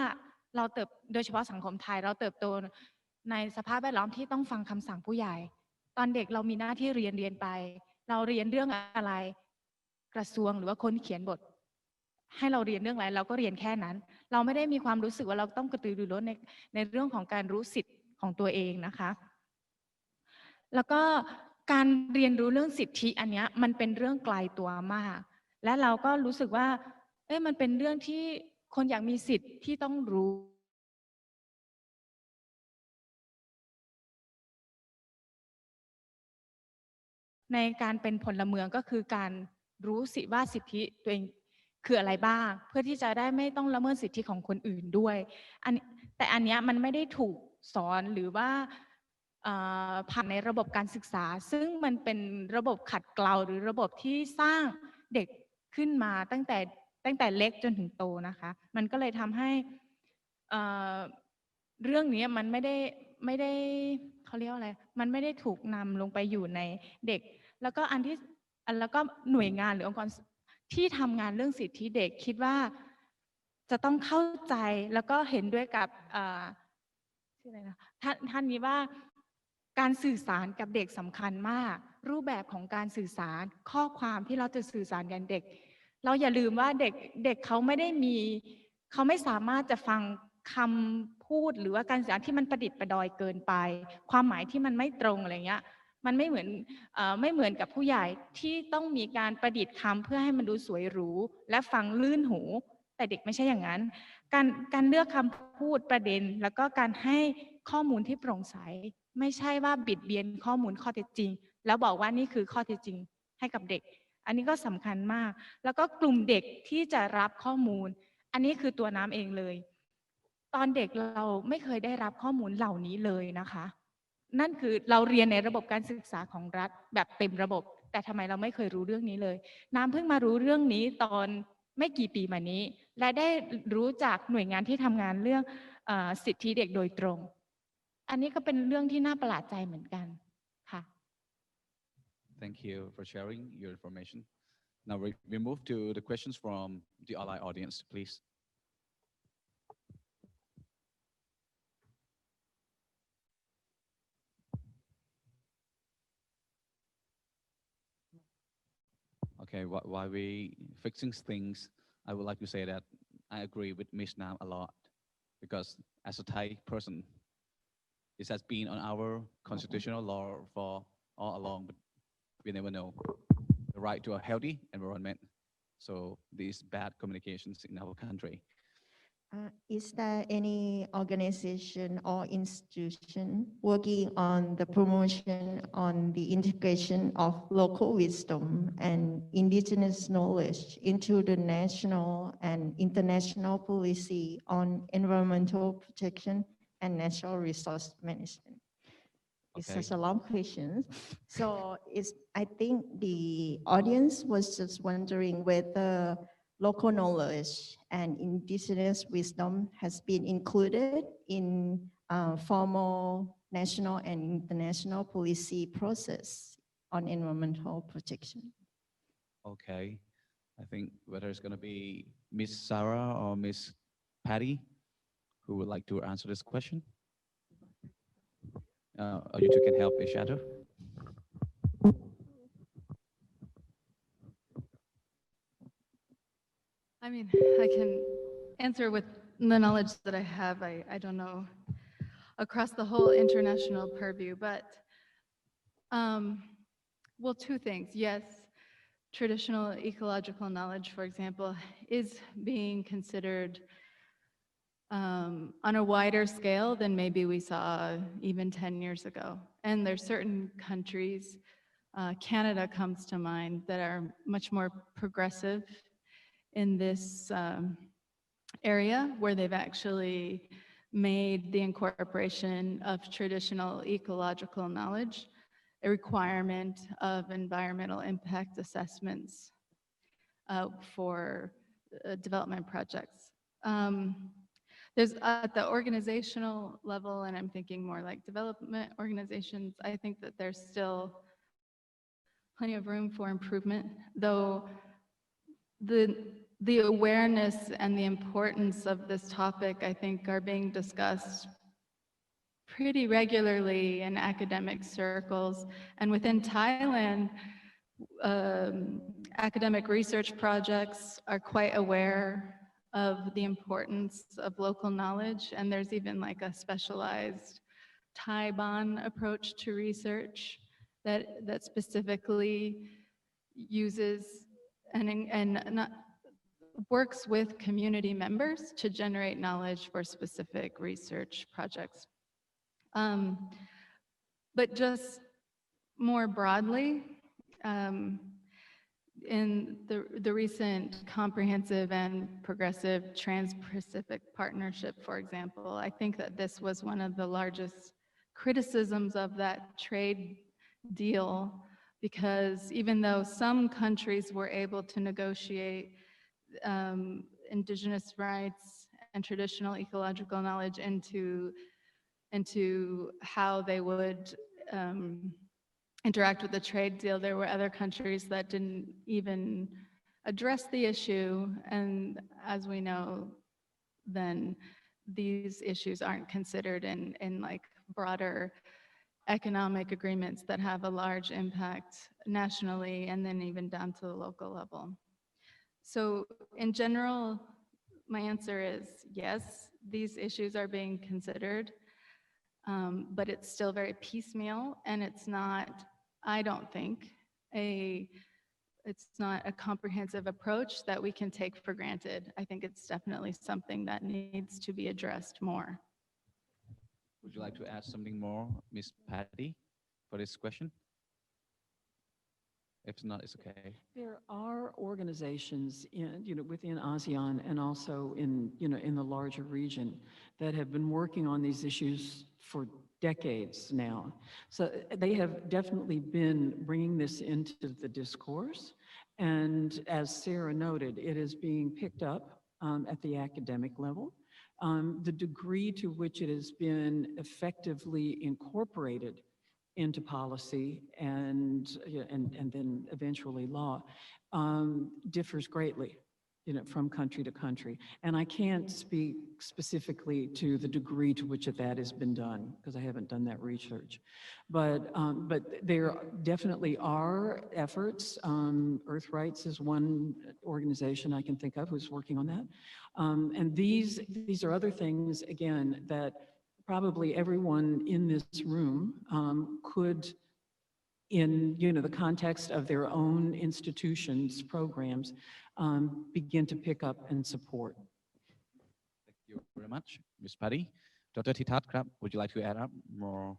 Speaker 9: เราโดยเฉพาะสังคมไทยเราเติบโตในสภาพแวดล้อมที่ต้องฟังคำสั่งผู้ใหญ่ตอนเด็กเรามีหน้าที่เรียนไปเราเรียนเรื่องอะไรกระทรวงหรือว่าคนเขียนบทให้เราเรียนเรื่องอะไรเราก็เรียนแค่นั้นเราไม่ได้มีความรู้สึกว่าเราต้องกระตือรือร้นในเรื่องของการรู้สิทธิ์ของตัวเองนะคะแล้วก็การเรียนรู้เรื่องสิทธิอันนี้มันเป็นเรื่องไกลตัวมากและเราก็รู้สึกว่ามันเป็นเรื่องที่คนอยากมีสิทธิ์ที่ต้องรู้ในการเป็นพลเมืองก็คือการรู้สิว่าสิทธิตัวเองคืออะไรบ้างเพื่อที่จะได้ไม่ต้องละเมิดสิทธิของคนอื่นด้วยแต่อันนี้มันไม่ได้ถูกสอนหรือว่าผ่านในระบบการศึกษาซึ่งมันเป็นระบบขัดเกลาหรือระบบที่สร้างเด็กขึ้นมาตั้งแต่เล็กจนถึงโตนะคะมันก็เลยทำให้เรื่องนี้มันไม่ได้เขาเรียกว่าอะไรมันไม่ได้ถูกนำลงไปอยู่ในเด็กแล้วก็แล้วก็หน่วยงานหรือองค์กรที่ทำงานเรื่องสิทธิเด็กคิดว่าจะต้องเข้าใจแล้วก็เห็นด้วยกับชื่ออะไรนะท่านนี้ว่าการสื่อสารกับเด็กสำคัญมากรูปแบบของการสื่อสารข้อความที่เราจะสื่อสารกับเด็กเราอย่าลืมว่าเด็กเขาไม่สามารถจะฟังคำพูดหรือว่าการสื่อสารที่มันประดิษฐ์ประดอยเกินไปความหมายที่มันไม่ตรงอะไรเงี้ยมันไม่เหมือนกับผู้ใหญ่ที่ต้องมีการประดิษฐ์คำเพื่อให้มันดูสวยหรูและฟังลื่นหูแต่เด็กไม่ใช่อย่างนั้นการเลือกคำพูดประเด็นแล้วก็การให้ข้อมูลที่โปร่งใสไม่ใช่ว่าบิดเบียนข้อมูลข้อเท็จจริงแล้วบอกว่านี่คือข้อเท็จจริงให้กับเด็กอันนี้ก็สำคัญมากแล้วก็กลุ่มเด็กที่จะรับข้อมูลอันนี้คือตัวน้ำเองเลย ตอนเด็กเราไม่เคยได้รับข้อมูลเหล่านี้เลยนะคะนั่นคือเราเรียนในระบบการศึกษาของรัฐแบบเต็มระบบแต่ทำไมเราไม่เคยรู้เรื่องนี้เลยน้ำเพิ่งมารู้เรื่องนี้ตอนไม่กี่ปีมานี้และได้รู้จากหน่วยงานที่ทำงานเรื่องสิทธิเด็กโดยตรงอันนี้ก็เป็นเรื่องที่น่าประหลาดใจเหมือนกันค่ะ
Speaker 6: Thank you for sharing your information. Now we move to the questions from the online audience, please. Okay, while we fixing things, I would like to say that I agree with Ms. Nam a lot because as a Thai person, this has been on our constitutional law for all along, but we never know the right to a healthy environment. So these bad communications in our country.
Speaker 12: Is there any organization or institution working on the promotion on the integration of local wisdom and indigenous knowledge into the national and international policy on environmental protection and natural resource management? It's
Speaker 6: Okay.
Speaker 12: such a long question. So I think the audience was just wondering whether local knowledge and indigenous wisdom has been included in formal national and international policy process on environmental protection.
Speaker 6: Okay, I think whether it's going to be Miss Sarah or Miss Patty, who would like to answer this question? Or you two can help each other.
Speaker 7: I mean, I can answer with the knowledge that I have. I don't know across the whole international purview, but well, two things. Yes, traditional ecological knowledge, for example, is being considered on a wider scale than maybe we saw even 10 years ago. And there's certain countries, Canada comes to mind, that are much more progressive in this area where they've actually made the incorporation of traditional ecological knowledge a requirement of environmental impact assessments for development projects. There's at the organizational level, and I'm thinking more like development organizations, I think that there's still plenty of room for improvement, though the awareness and the importance of this topic, I think, are being discussed pretty regularly in academic circles. And within Thailand, academic research projects are quite aware of the importance of local knowledge. And there's even like a specialized Thai-Ban approach to research that specifically uses and works with community members to generate knowledge for specific research projects. But just more broadly, in the recent comprehensive and progressive Trans-Pacific Partnership, for example, I think that this was one of the largest criticisms of that trade deal, because even though some countries were able to negotiate indigenous rights and traditional ecological knowledge into how they would interact with the trade deal, there were other countries that didn't even address the issue. And as we know, then these issues aren't considered in like broader economic agreements that have a large impact nationally and then even down to the local level. So in general, my answer is yes, these issues are being considered, but it's still very piecemeal, and it's not, I don't think, it's not a comprehensive approach that we can take for granted. I think it's definitely something that needs to be addressed more.
Speaker 6: Would you like to add something more, Ms. Patty, for this question? If not, it's okay.
Speaker 8: There are organizations within ASEAN and also in the larger region that have been working on these issues for decades now. So they have definitely been bringing this into the discourse. And as Sarah noted, it is being picked up at the academic level. The degree to which it has been effectively incorporated into policy and then eventually law differs greatly, from country to country. And I can't speak specifically to the degree to which that has been done because I haven't done that research. But there definitely are efforts. Earth Rights is one organization I can think of who's working on that. And these are other things, again, that probably everyone in this room could, in the context of their own institutions, programs, begin to pick up and support.
Speaker 6: Thank you very much, Ms. Patty. Dr. Thitat, would you like to add up more?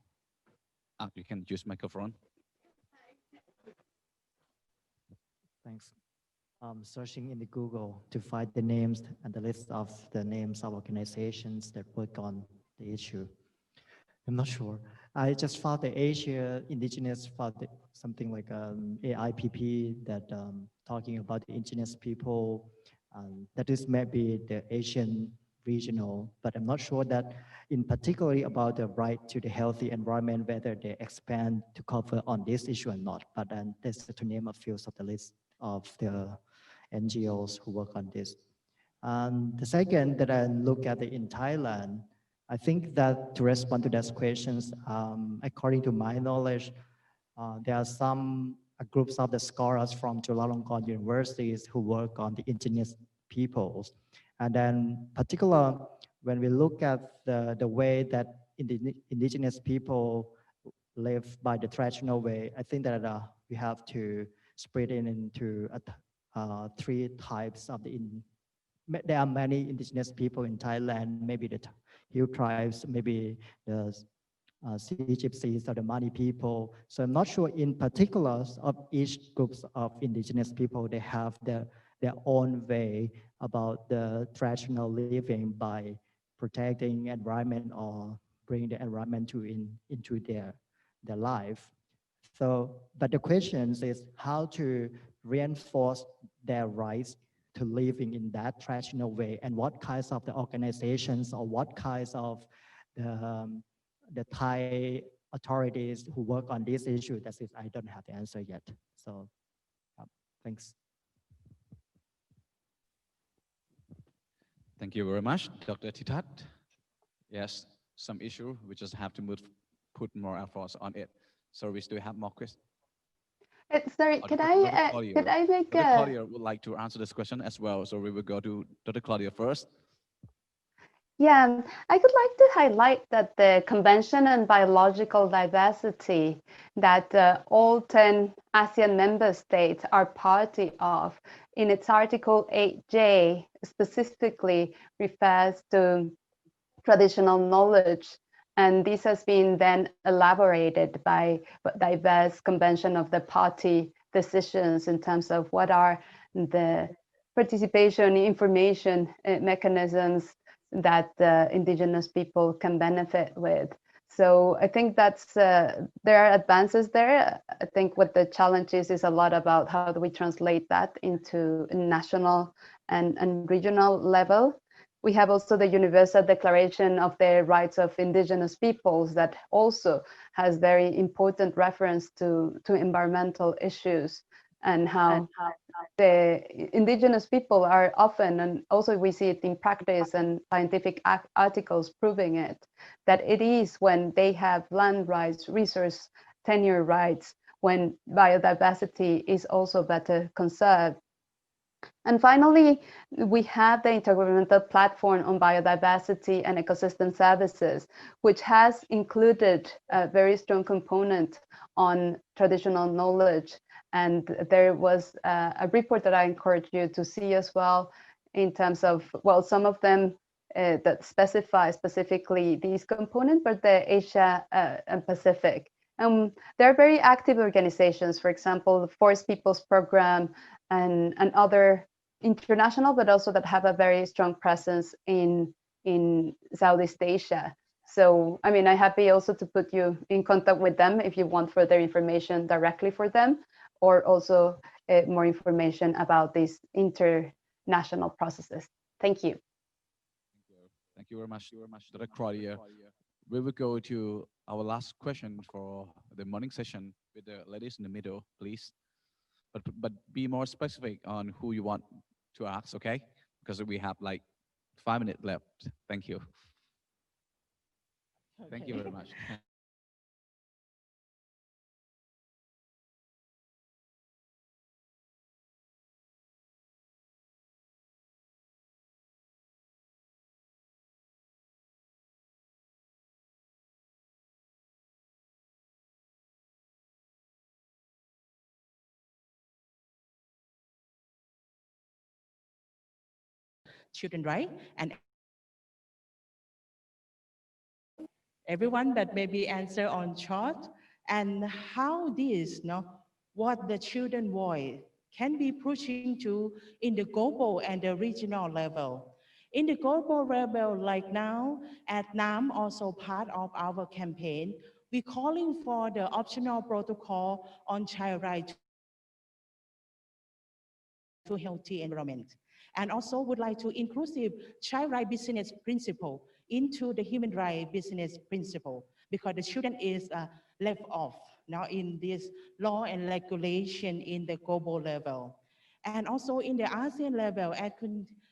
Speaker 6: You can use microphone.
Speaker 5: Thanks. Searching in the Google to find the names and the list of the names of organizations that work on the issue. I'm not sure. I just found the Asia Indigenous, something like AIPP that talking about the indigenous people. That is maybe the Asian regional, but I'm not sure that in particularly about the right to the healthy environment, whether they expand to cover on this issue or not. But then that's to name a few of the list of the NGOs who work on this. The second that I look at in Thailand, I think that to respond to those questions, according to my knowledge, there are some groups of the scholars from Chulalongkorn universities who work on the indigenous peoples. And then particular, when we look at the way that indigenous people live by the traditional way, I think that we have to split it into three types of there are many indigenous people in Thailand, maybe the Hill tribes, maybe the Sea Gypsies or the Mani people. So I'm not sure in particulars of each groups of indigenous people, they have their own way about the traditional living by protecting environment or bringing the environment into their life. So, but the question is how to reinforce their rights to living in that traditional way, and what kinds of the organizations or what kinds of the Thai authorities who work on this issue. That is, I don't have the answer yet. So, thanks.
Speaker 6: Thank you very much, Dr. Thitat. Yes, some issue we just have to put more efforts on it. So we still have more questions.
Speaker 2: Sorry, could I make
Speaker 6: Dr. Claudia would like to answer this question as well. So we will go to Dr. Claudia first.
Speaker 2: Yeah, I would like to highlight that the Convention on Biological Diversity that all 10 ASEAN member states are party of, in its Article 8J, specifically refers to traditional knowledge. And this has been then elaborated by diverse convention of the party decisions in terms of what are the participation information mechanisms that indigenous people can benefit with. So I think that's there are advances there. I think what the challenge is a lot about how do we translate that into national and regional level. We have also the Universal Declaration of the Rights of Indigenous Peoples that also has very important reference to environmental issues and how the indigenous people are often, and also we see it in practice and scientific articles proving it, that it is when they have land rights, resource tenure rights, when biodiversity is also better conserved. And finally, we have the Intergovernmental Platform on Biodiversity and Ecosystem Services, which has included a very strong component on traditional knowledge. And there was a report that I encourage you to see as well in terms of, well, some of them that specify specifically these components, but the Asia and Pacific. There are very active organizations, for example, the Forest Peoples Program and other international, but also that have a very strong presence in Southeast Asia. So, I mean, I'm happy also to put you in contact with them if you want further information directly for them, or also more information about these international processes. Thank you.
Speaker 6: Thank you very much, Dr. Claudia. We will go to our last question for the morning session with the ladies in the middle, please. But be more specific on who you want to ask, okay? Because we have like 5 minutes left. Thank you. Okay. Thank you very much.
Speaker 13: Children, right? And everyone that maybe answer on short, and how this, what the children voice can be pushing to in the global and the regional level. In the global level, like now, at NAM, also part of our campaign, we're calling for the optional protocol on child rights to healthy environment. And also would like to inclusive child right business principle into the human right business principle, because the children is left off now in this law and regulation in the global level. And also in the ASEAN level,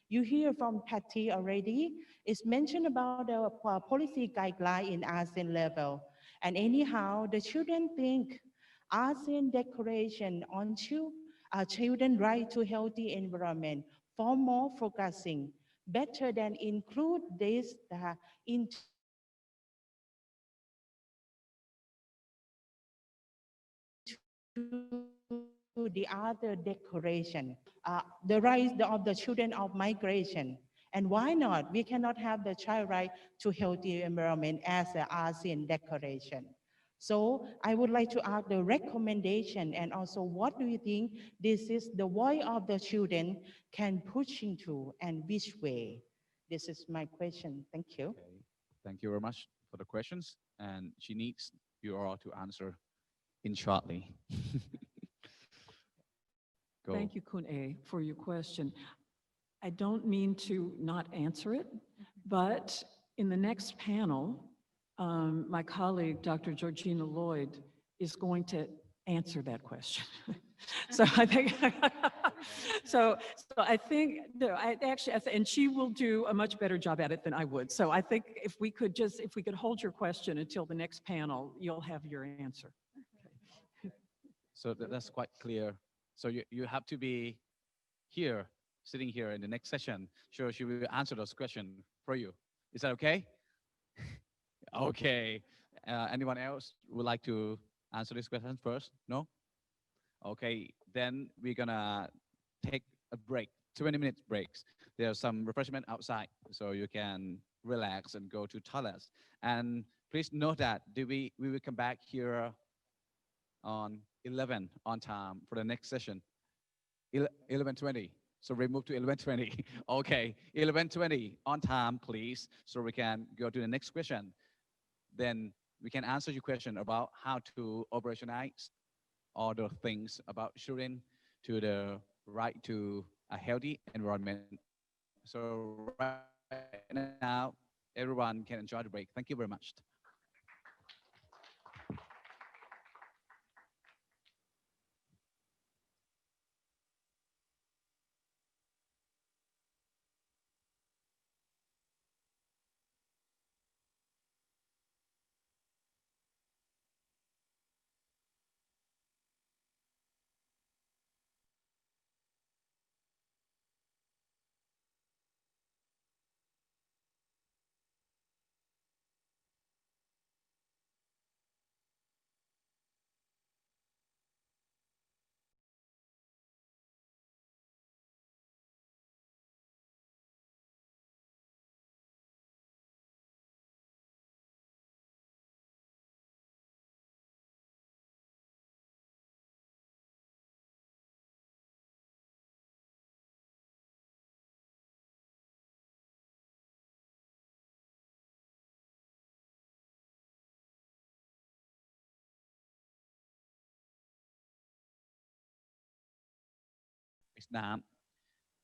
Speaker 13: you hear from Patty already, it's mentioned about the policy guideline in ASEAN level. And anyhow, the children think ASEAN declaration on children right to healthy environment for more focusing, better than include this into the other declaration, the rights of the children of migration. And why not? We cannot have the child right to healthy environment as an ASEAN declaration. So I would like to ask the recommendation, and also what do you think this is the voice of the children can push into, and which way? This is my question. Thank you.
Speaker 6: Okay. Thank you very much for the questions. And she needs you all to answer in shortly. Go.
Speaker 8: Thank you, Kun-A, for your question. I don't mean to not answer it, but in the next panel, my colleague, Dr. Georgina Lloyd, is going to answer that question. So I think, I think, and she will do a much better job at it than I would. So I think if we could hold your question until the next panel, you'll have your answer.
Speaker 6: So that's quite clear. So you have to be here, sitting here in the next session. Sure, she will answer those questions for you. Is that okay? Okay. Anyone else would like to answer this question first? No? Okay, then we're gonna take a break, 20-minute breaks. There's some refreshment outside, so you can relax and go to toilets. And please note that we will come back here on 11 on time for the next session. 11:20. So we move to 11:20. Okay, 11:20 on time, please. So we can go to the next question. Then we can answer your question about how to operationalize all the things about children to the right to a healthy environment. So right now, everyone can enjoy the break. Thank you very much. Nam.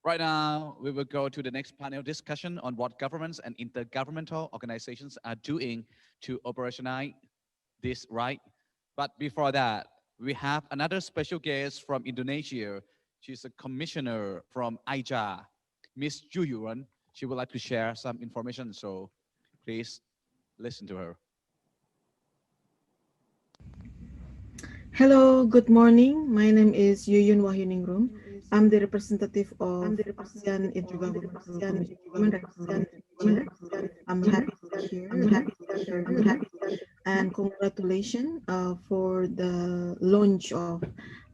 Speaker 6: Right now, we will go to the next panel discussion on what governments and intergovernmental organizations are doing to operationalize this right. But before that, we have another special guest from Indonesia. She's a commissioner from IJA, Miss Juyuan. She would like to share some information, so please listen to her.
Speaker 14: Hello, good morning. My name is Yuyun Wahyuningrum. I'm the representative of Asean Intergovernmental Commission on Human Rights. I'm happy to be here. And congratulations for the launch of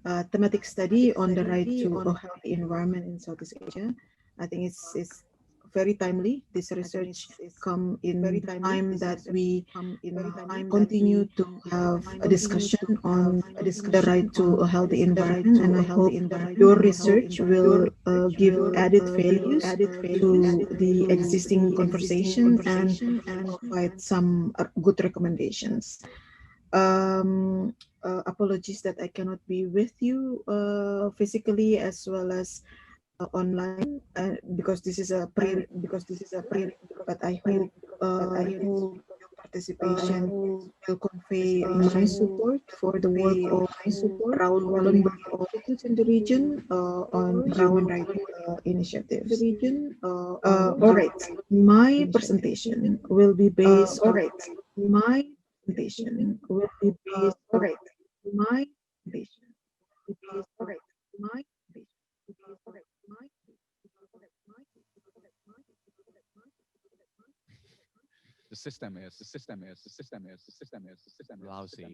Speaker 14: a thematic study on the right to a healthy environment in Southeast Asia. I think it's very timely. This research come in time that we continue to have a discussion on the right to a healthy environment, and I hope your research will give added values to the existing conversation and provide some good recommendations. Apologies that I cannot be with you physically as well as online because this is a pre, but I hope your participation will convey my support for the work of Raoul Wallenberg Institute in the region on human rights initiatives. All right, my presentation will be based. All right, my presentation will be based. All right, my presentation will be based. All right, my
Speaker 6: The system is lousy.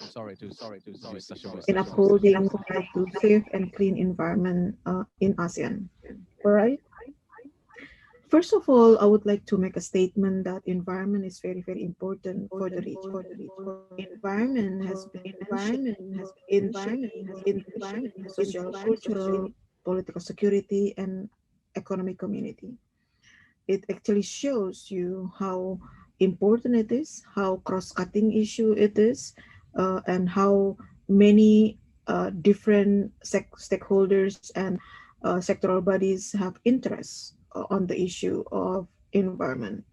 Speaker 6: Sorry to use such a word.
Speaker 14: In upholding the right to safe and clean environment in ASEAN. All right. First of all, I would like to make a statement that environment is very, very important for the region. Environment has been in social, cultural, political security, and economic community. It actually shows you how important it is, how cross-cutting issue it is, and how many different stakeholders and sectoral bodies have interests on the issue of environment.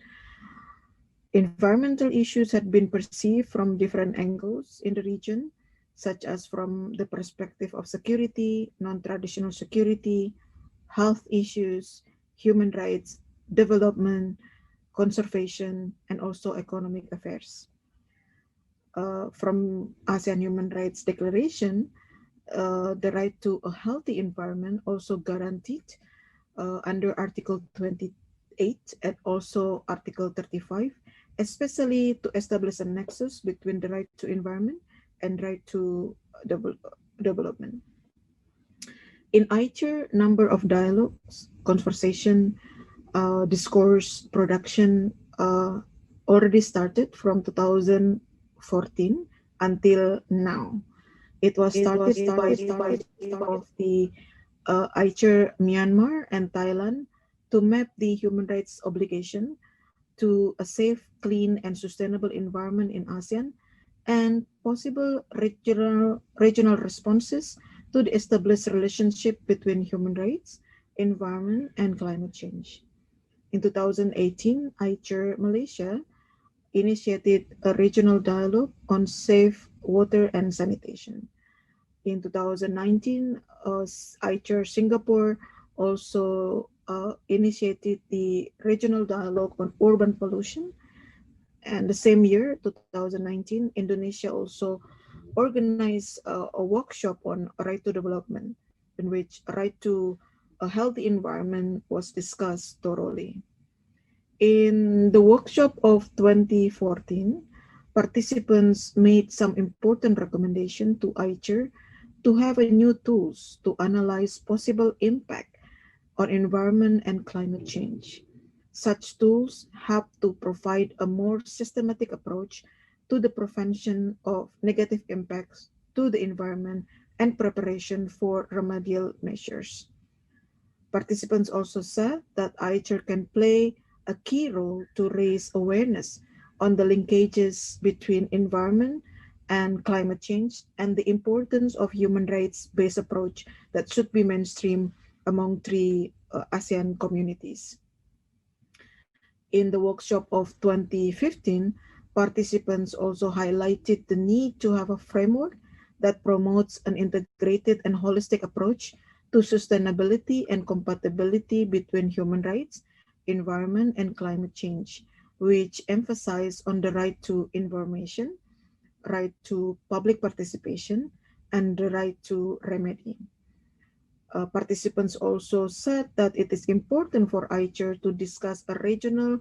Speaker 14: Environmental issues had been perceived from different angles in the region, such as from the perspective of security, non-traditional security, health issues, human rights, development, conservation, and also economic affairs. From ASEAN Human Rights Declaration, the right to a healthy environment also guaranteed under Article 28 and also Article 35, especially to establish a nexus between the right to environment and right to development. In ICHR, number of dialogues, conversation, discourse, production already started from 2014 until now. It was started by of the ICHR Myanmar and Thailand to map the human rights obligation to a safe, clean, and sustainable environment in ASEAN and possible regional responses to the established relationship between human rights, environment, and climate change. In 2018, ICHR Malaysia initiated a regional dialogue on safe water and sanitation. In 2019, ICHR Singapore also initiated the regional dialogue on urban pollution. And the same year, 2019, Indonesia also organized a workshop on right to development, in which right to a healthy environment was discussed thoroughly. In the workshop of 2014, participants made some important recommendations to ICHR to have a new tools to analyze possible impact on environment and climate change. Such tools have to provide a more systematic approach to the prevention of negative impacts to the environment and preparation for remedial measures. Participants also said that ICHR can play a key role to raise awareness on the linkages between environment and climate change, and the importance of human rights-based approach that should be mainstream among three ASEAN communities. In the workshop of 2015, participants also highlighted the need to have a framework that promotes an integrated and holistic approach to sustainability and compatibility between human rights, environment, and climate change, which emphasize on the right to information, right to public participation, and the right to remedy. Participants also said that it is important for ICHR to discuss a regional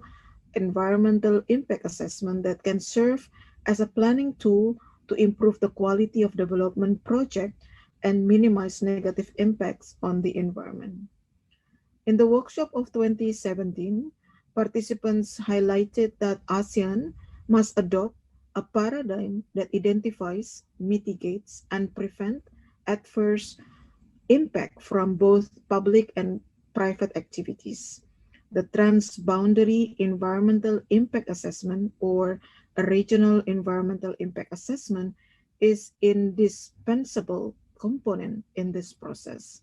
Speaker 14: environmental impact assessment that can serve as a planning tool to improve the quality of development project and minimize negative impacts on the environment. In the workshop of 2017, participants highlighted that ASEAN must adopt a paradigm that identifies, mitigates, and prevent adverse impact from both public and private activities. The transboundary environmental impact assessment or a regional environmental impact assessment is indispensable component in this process.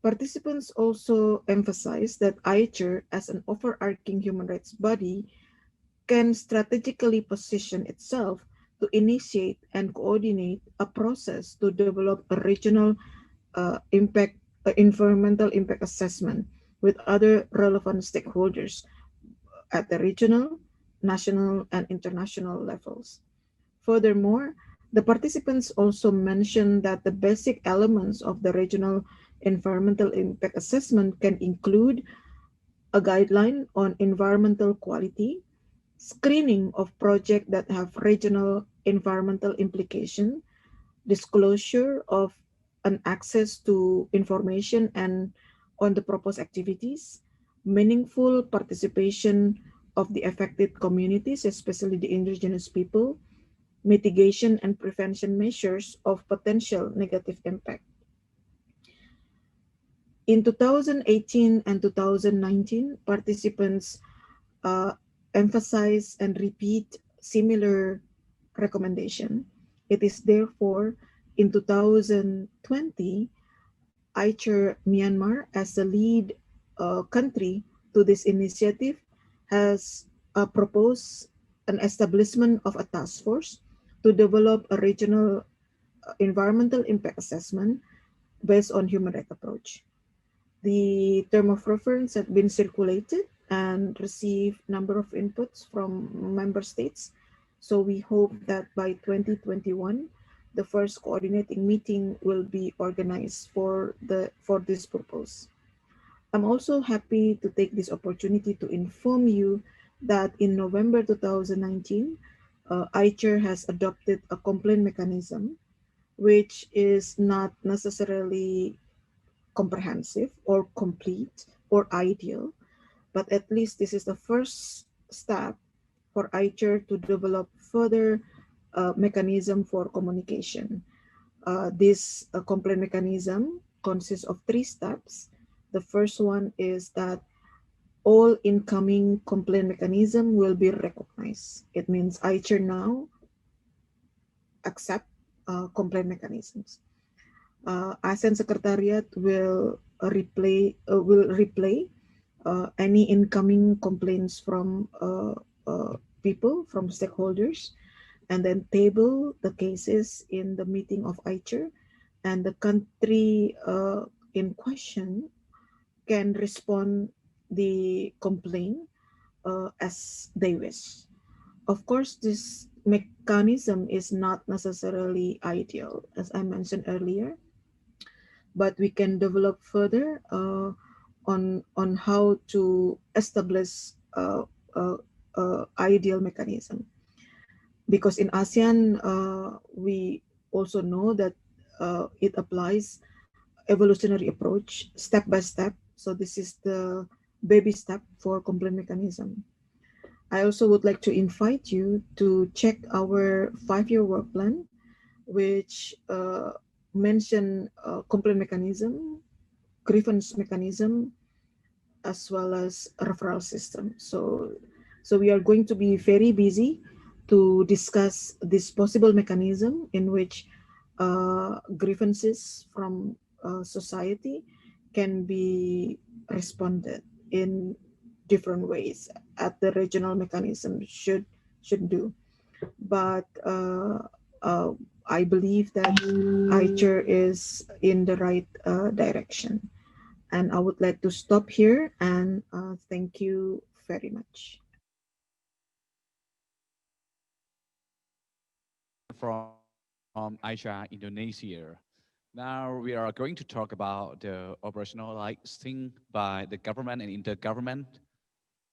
Speaker 14: Participants also emphasize that ICHR as an overarching human rights body can strategically position itself to initiate and coordinate a process to develop a regional environmental impact assessment with other relevant stakeholders at the regional, national, and international levels. Furthermore, the participants also mentioned that the basic elements of the regional environmental impact assessment can include a guideline on environmental quality, screening of projects that have regional environmental implication, disclosure of an access to information and on the proposed activities, meaningful participation of the affected communities, especially the indigenous people, mitigation and prevention measures of potential negative impact. In 2018 and 2019, participants emphasize and repeat similar recommendation. It is therefore in 2020, ICHR Myanmar as the lead country to this initiative has proposed an establishment of a task force to develop a regional environmental impact assessment based on human rights approach. The term of reference has been circulated and received number of inputs from member states. So we hope that by 2021, the first coordinating meeting will be organized for this purpose. I'm also happy to take this opportunity to inform you that in November 2019, ICHR has adopted a complaint mechanism, which is not necessarily comprehensive or complete or ideal, but at least this is the first step for ICHR to develop further mechanism for communication. This complaint mechanism consists of 3 steps. The first one is that all incoming complaint mechanism will be recognized. It means ICHR now accept complaint mechanisms. ASEAN Secretariat will replay any incoming complaints from people, from stakeholders, and then table the cases in the meeting of ICHR, and the country in question can respond the complaint as they wish. Of course, this mechanism is not necessarily ideal, as I mentioned earlier, but we can develop further on how to establish ideal mechanism. Because in ASEAN, we also know that it applies evolutionary approach step by step. So this is the baby step for complaint mechanism. I also would like to invite you to check our 5-year work plan, which mention complaint mechanism, grievance mechanism, as well as a referral system. So we are going to be very busy to discuss this possible mechanism in which grievances from society can be responded in different ways at the regional mechanism should do. But I believe that ICHR is in the right direction. And I would like to stop here and thank you very much.
Speaker 6: From Asia, Indonesia. Now we are going to talk about the operationalizing by the government and intergovernment.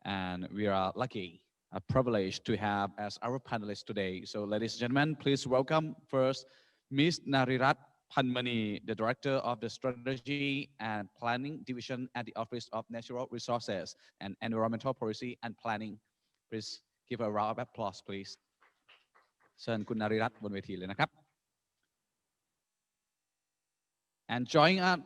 Speaker 6: And we are lucky, a privilege to have as our panelists today. So ladies and gentlemen, please welcome first Ms. Narirat Panmani, the Director of the Strategy and Planning Division at the Office of Natural Resources and Environmental Policy and Planning. Please give a round of applause, please. เชิญคุณนริรัตน์บนเวทีเลยนะครับ And joining us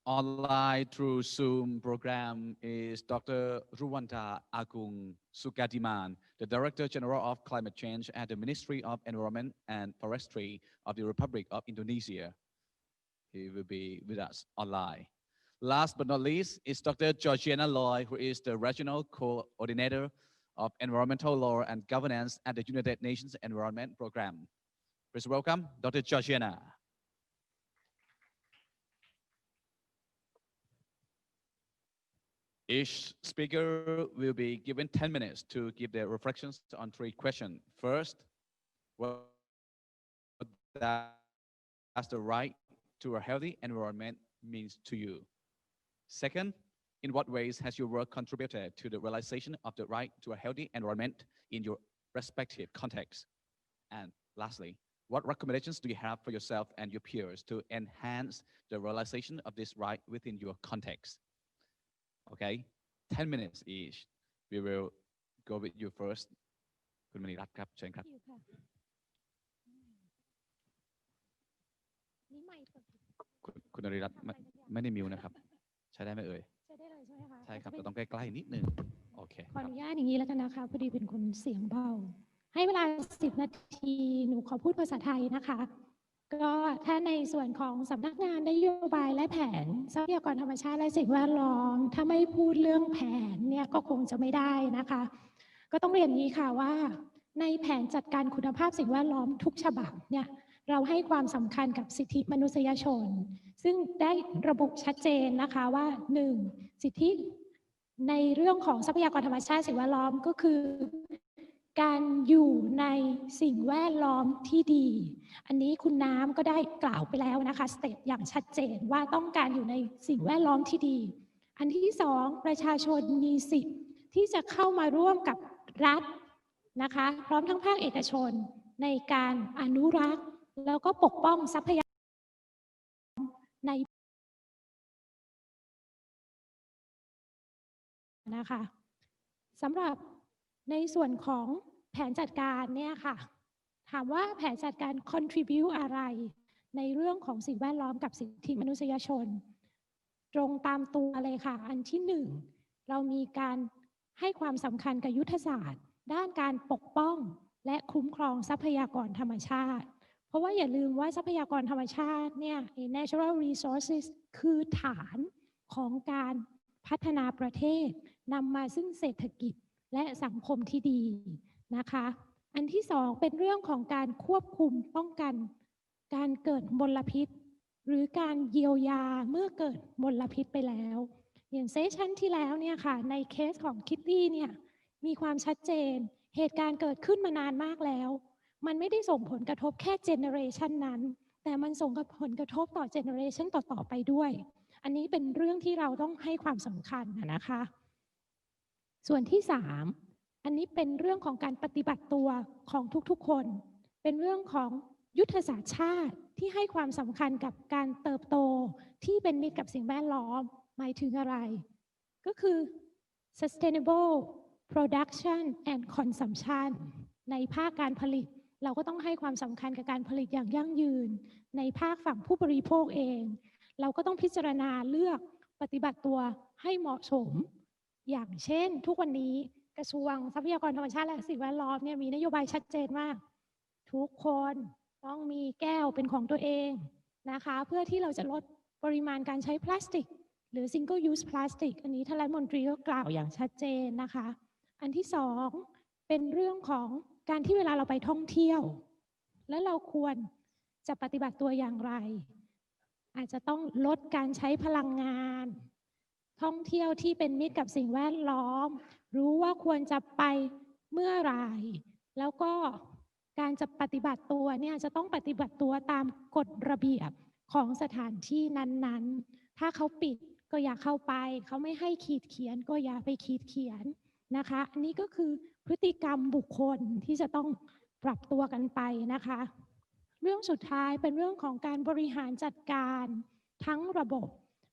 Speaker 6: online through Zoom program is Dr. Ruwanta Agung Sukadiman, the Director General of Climate Change at the Ministry of Environment and Forestry of the Republic of Indonesia. He will be with us online. Last but not least is Dr. Georgiana Loy, who is the Regional Coordinator of Environmental Law and Governance at the United Nations Environment Program. Please welcome Dr. Georgiana. Each speaker will be given 10 minutes to give their reflections on 3 questions. First, what does the right to a healthy environment means to you? Second, in what ways has your work contributed to the realization of the right to a healthy environment in your respective contexts? And lastly, what recommendations do you have for yourself and your peers to enhance the realization of this right within your context? Okay, 10 minutes each. We will go with you first. คุณมณีรัตน์ครับ เชิญครับ คุณนริรัตน์ไม่ได้มิวนะครับ ใช้ได้ไหมเอ่ย ใช้ได้เลยใช่ไหมคะ ใช่ครับแต่ต้องใกล้ๆนิดนึง โอเค ขออนุญาตอย่างนี้แล้วกันนะคะพอดีเป็นคนเสียงเบาให้เวลา10 นาทีหนูขอพูดภาษาไทยนะคะก็ถ้าในส่วนของสำนักงานนโยบายและแผนทรัพยากรธรรมชาติและสิ่งแวดล้อมถ้าไม่พูดเรื่องแผนเนี่ยก็คงจะไม่ได้นะคะก็ต้องเรียนนี้ค่ะว่าในแผนจัดการคุณภาพสิ่งแวดล้อมทุกฉบับเนี่ยเราให้ความสำคัญกับสิทธิมนุษยชนซึ่งได้ระบุชัดเจนนะคะว่า 1. สิทธิในเรื่องของทรัพยากรธรรมชาติสิ่งแวดล้อมก็คือการอยู่ในสิ่งแวดล้อมที่ดีอันนี้คุณน้ำก็ได้กล่าวไปแล้วนะคะสเตทอย่างชัดเจนว่าต้องการอยู่ในสิ่งแวดล้อมที่ดีอันที่ 2. ประชาชนมีสิทธิ์ที่จะเข้ามาร่วมกับรัฐนะคะพร้อมทั้งภาคเอกชนในการอนุรักษ์แล้วก็ปกป้องทรัพยากรในนะคะสำหรับในส่วนของแผนจัดการเนี่ยค่ะถามว่าแผนจัดการ contribute อะไรในเรื่องของสิ่งแวดล้อมกับสิทธิมนุษยชนตรงตามตัวเลยค่ะอันที่ 1เรามีการให้ความสำคัญกับยุทธศาสตร์ด้านการปกป้องและคุ้มครองทรัพยากรธรรมชาติเพราะว่าอย่าลืมว่าทรัพยากรธรรมชาติเนี่ย natural resources คือฐานของการพัฒนาประเทศนำมาซึ่งเศรษฐกิจและสังคมที่ดีนะคะอันที่ 2เป็นเรื่องของการควบคุมป้องกันการเกิดมลพิษหรือการเยียวยาเมื่อเกิดมลพิษไปแล้วอย่างเซสชั่นที่แล้วเนี่ยค่ะในเคสของคิตตี้เนี่ยมีความชัดเจนเหตุการณ์เกิดขึ้นมานานมากแล้วมันไม่ได้ส่งผลกระทบแค่เจเนอเรชันนั้นแต่มันส่งผลกระทบต่อเจเนอเรชันต่อๆไปด้วยอันนี้เป็นเรื่องที่เราต้องให้ความสำคัญนะคะส่วนที่ 3อันนี้เป็นเรื่องของการปฏิบัติตัวของทุกๆคนเป็นเรื่องของยุทธศาสตร์ชาติที่ให้ความสำคัญกับการเติบโตที่เป็นมิตรกับสิ่งแวดล้อมหมายถึงอะไรก็คือ sustainable production and consumption ในภาคการผลิตเราก็ต้องให้ความสำคัญกับการผลิตอย่างยั่งยืนในภาคฝั่งผู้บริโภคเองเราก็ต้องพิจารณาเลือกปฏิบัติตัวให้เหมาะสมอย่างเช่นทุกวันนี้เก
Speaker 15: ระทรวงทรัพยากรธรรมชาติและสิ่งแวดล้อมเนี่ยมีนโยบายชัดเจนมากทุกคนต้องมีแก้วเป็นของตัวเองนะคะเพื่อที่เราจะลดปริมาณการใช้พลาสติกหรือ single use plastic อันนี้ท่านรัฐมนตรีก็กล่าวอย่างชัดเจนนะคะอันที่สองเป็นเรื่องของการที่เวลาเราไปท่องเที่ยวแล้วเราควรจะปฏิบัติตัวอย่างไรอาจจะต้องลดการใช้พลังงานท่องเที่ยวที่เป็นมิตรกับสิ่งแวดล้อมรู้ว่าควรจะไปเมื่อไหร่แล้วก็การจะปฏิบัติตัวเนี่ยจะต้องปฏิบัติตัวตามกฎระเบียบของสถานที่นั้นๆถ้าเขาปิดก็อย่าเข้าไปเขาไม่ให้ขีดเขียนก็อย่าไปขีดเขียนนะคะอันนี้ก็คือพฤติกรรมบุคคลที่จะต้องปรับตัวกันไปนะคะเรื่องสุดท้ายเป็นเรื่องของการบริหารจัดการทั้งระบบ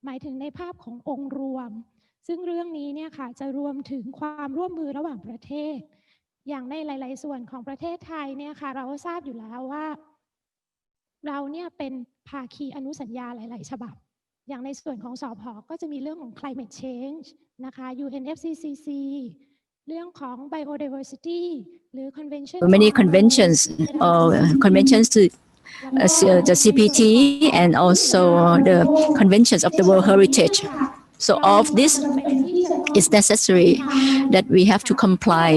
Speaker 15: หมายถึงในภาพขององค์รวมซึ่งเรื่องนี้เนี่ยค่ะจะรวมถึงความร่วมมือระหว่างประเทศอย่างในหลายๆส่วนของประเทศไทยเนี่ยค่ะเราทราบอยู่แล้วว่าเราเนี่ยเป็นภาคีอนุสัญญาหลายๆฉบับอย่างในส่วนของสผ.ก็จะมีเรื่องของ climate change นะคะ UNFCCC เรื่องของ biodiversity หรือ convention
Speaker 16: many conventions conventions to the CPT and also the conventions of the World Heritage. So all of this is necessary that we have to comply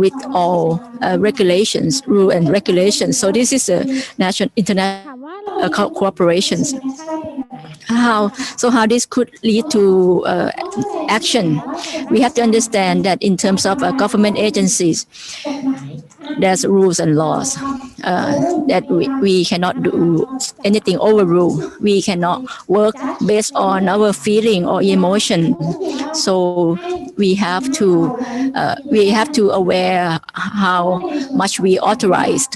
Speaker 16: with all regulations, rule and regulations. So this is a national international cooperations. How this could lead to action? We have to understand that in terms of government agencies, there's rules and laws that we cannot do anything overrule. We cannot work based on our feeling or emotion. So we have to aware how much we authorized.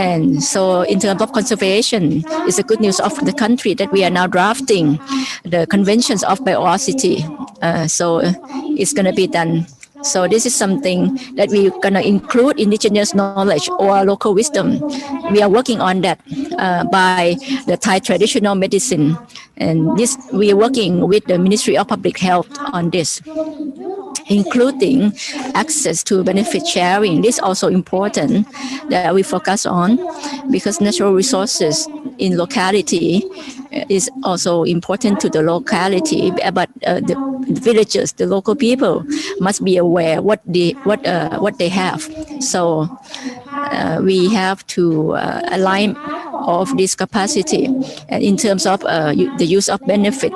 Speaker 16: And so in terms of conservation, it's a good news of the country that we are now drafting the conventions of biodiversity. So it's going to be done. So this is something that we're going to include indigenous knowledge or local wisdom. We are working on that by the Thai traditional medicine. And this we are working with the Ministry of Public Health on this, including access to benefit sharing. This is also important that we focus on because natural resources in locality is also important to the locality, but the villagers, the local people must be aware what they have. So we have to align of this capacity. And in terms of the use of benefit,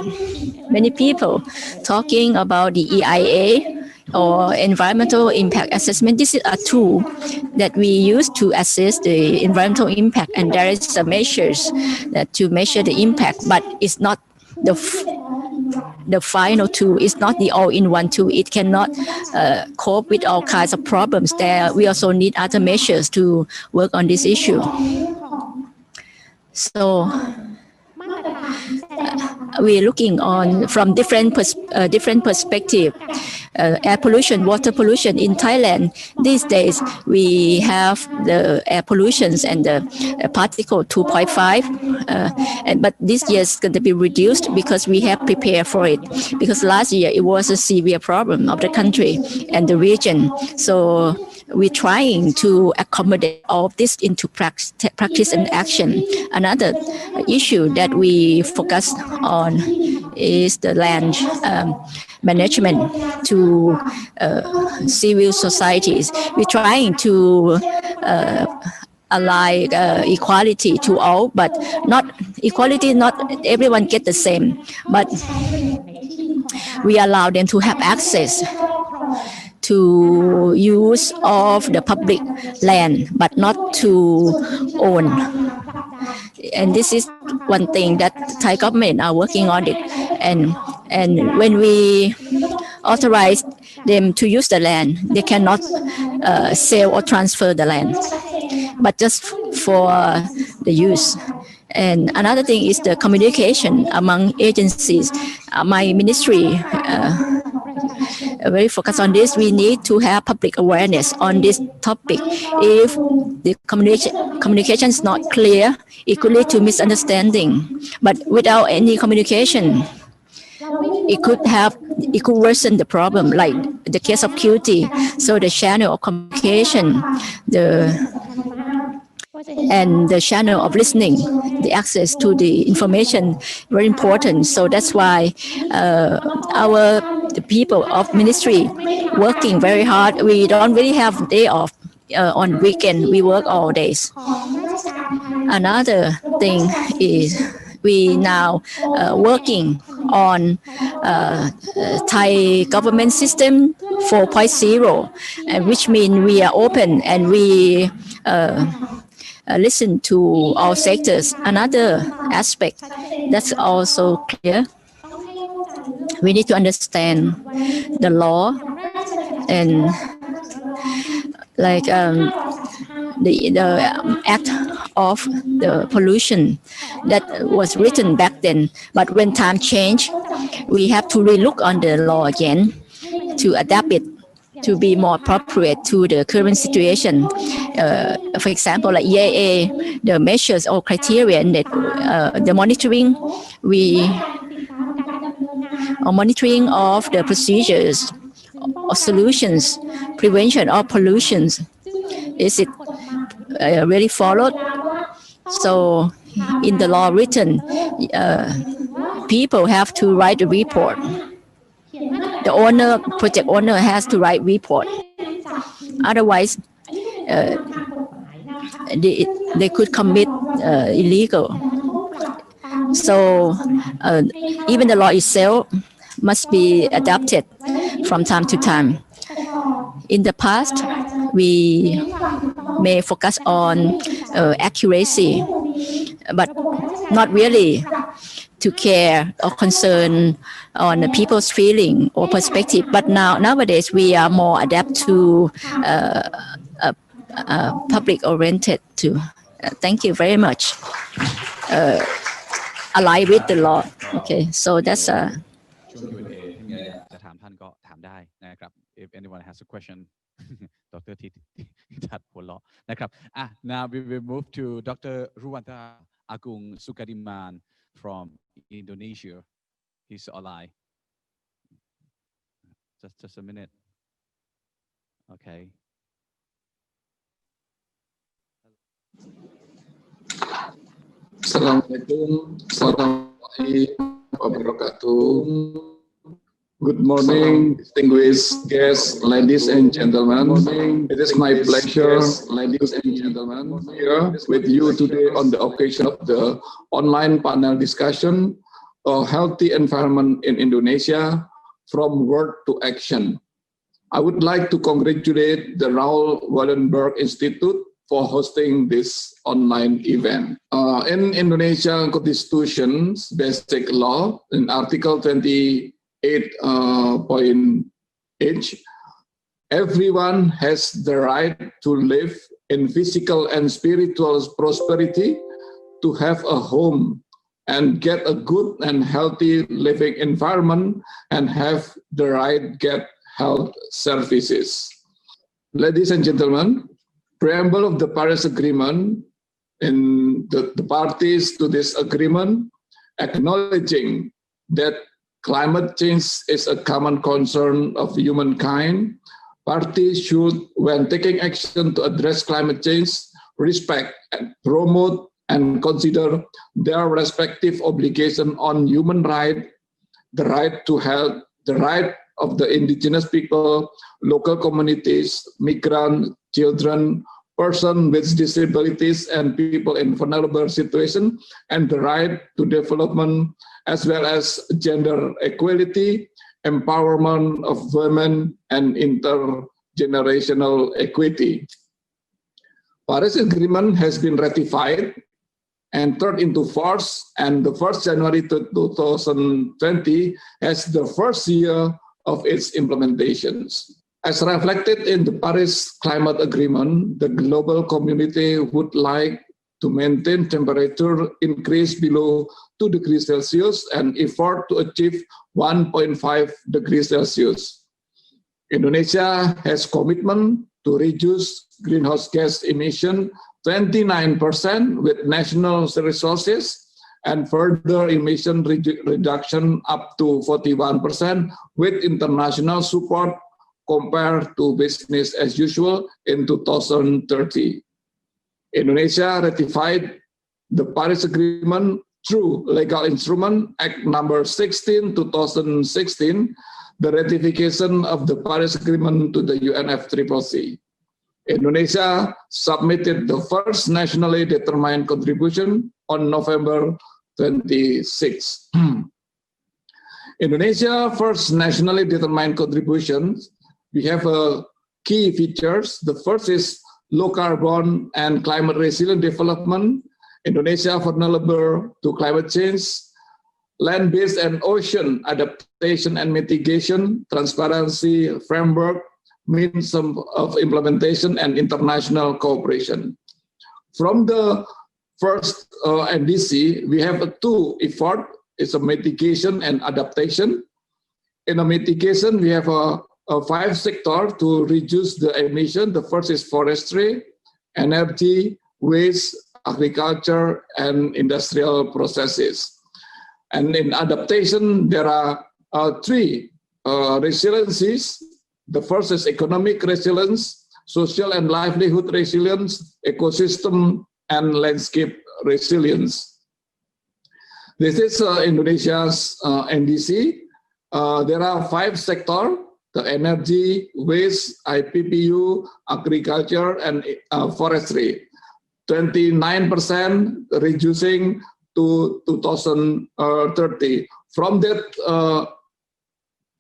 Speaker 16: many people talking about the EIA or environmental impact assessment. This is a tool that we use to assess the environmental impact, and there is some measures that to measure the impact, but it's not the final tool. It's not the all-in-one tool. It cannot cope with all kinds of problems. There, we also need other measures to work on this issue. So we're looking on from different perspective. Air pollution, water pollution in Thailand. These days, we have the air pollutions and the particle 2.5. But this year is going to be reduced because we have prepared for it. Because last year, it was a severe problem of the country and the region. So we're trying to accommodate all of this into practice and action. Another issue that we focus on is the land management to civil societies. We're trying to align equality to all, but not equality, not everyone get the same, but we allow them to have access to use of the public land, but not to own. And this is one thing that Thai government are working on it. And when we authorize them to use the land, they cannot sell or transfer the land, but just for the use. And another thing is the communication among agencies. My ministry very focused on this. We need to have public awareness on this topic. If the communication is not clear, it could lead to misunderstanding. But without any communication, it could have it could worsen the problem, like the case of QT. So the channel of communication, and the channel of listening, the access to the information, very important. So that's why the people of ministry working very hard. We don't really have day off. On weekend, we work all days. Another thing is we now working on Thai government system 4.0, which means we are open and we listen to all sectors. Another aspect that's also clear, we need to understand the law and like the act of the pollution that was written back then. But when time changed, we have to relook on the law again to adapt it to be more appropriate to the current situation. For example, like EIA, the measures or criteria that the monitoring, we are monitoring of the procedures or solutions, prevention of pollutions. Is it really followed? So in the law written, people have to write a report. The owner, project owner has to write report. Otherwise, they could commit illegal. So even the law itself must be adapted from time to time. In the past, we may focus on accuracy, but not really to care or concern on the people's feeling or perspective. But nowadays, we are more adapt to public-oriented too. Thank you very much. Align with the law. Okay, so that's
Speaker 6: If anyone has a question, Dr. Tat หัวเราะนะครับ Now we will move to Dr. Ruwanta Agung Sukadiman from Indonesia. He's online. Just a minute. Okay.
Speaker 17: Assalamualaikum warahmatullahi wabarakatuh. Good morning, distinguished guests, ladies and gentlemen. It is my pleasure, ladies and gentlemen, here with you today on the occasion of the online panel discussion, A Healthy Environment in Indonesia, From Word to Action. I would like to congratulate the Raoul Wallenberg Institute for hosting this online event. In Indonesian Constitution's Basic Law, in Article 28.h, everyone has the right to live in physical and spiritual prosperity, to have a home and get a good and healthy living environment, and have the right get health services. Ladies and gentlemen, preamble of the Paris Agreement, in the parties to this agreement acknowledging that climate change is a common concern of humankind, parties should, when taking action to address climate change, respect and promote and consider their respective obligation on human rights, the right to health, the right of the indigenous people, local communities, migrants, children, persons with disabilities, and people in vulnerable situations, and the right to development, as well as gender equality, empowerment of women, and intergenerational equity. Paris Agreement has been ratified and entered into force, and the 1st January 2020 as the first year of its implementations. As reflected in the Paris Climate Agreement, the global community would like to maintain temperature increase below 2 degrees Celsius and effort to achieve 1.5 degrees Celsius. Indonesia has commitment to reduce greenhouse gas emission 29% with national resources and further emission reduction up to 41% with international support compared to business as usual in 2030. Indonesia ratified the Paris Agreement through legal instrument Act number 16, 2016, the ratification of the Paris Agreement to the UNFCCC. Indonesia submitted the first nationally determined contribution on November 26. Indonesia first nationally determined contributions. We have key features. The first is low carbon and climate resilient development. Indonesia vulnerable to climate change, land-based and ocean adaptation and mitigation, transparency framework, means of implementation, and international cooperation. From the first NDC, we have two efforts. It's a mitigation and adaptation. In a mitigation, we have a 5 sectors to reduce the emission. The first is forestry, energy, waste, agriculture, and industrial processes. And in adaptation, there are 3 resiliencies. The first is economic resilience, social and livelihood resilience, ecosystem, and landscape resilience. This is Indonesia's NDC. There are 5 sectors: the energy, waste, IPPU, agriculture, and forestry. 29% reducing to 2030. From that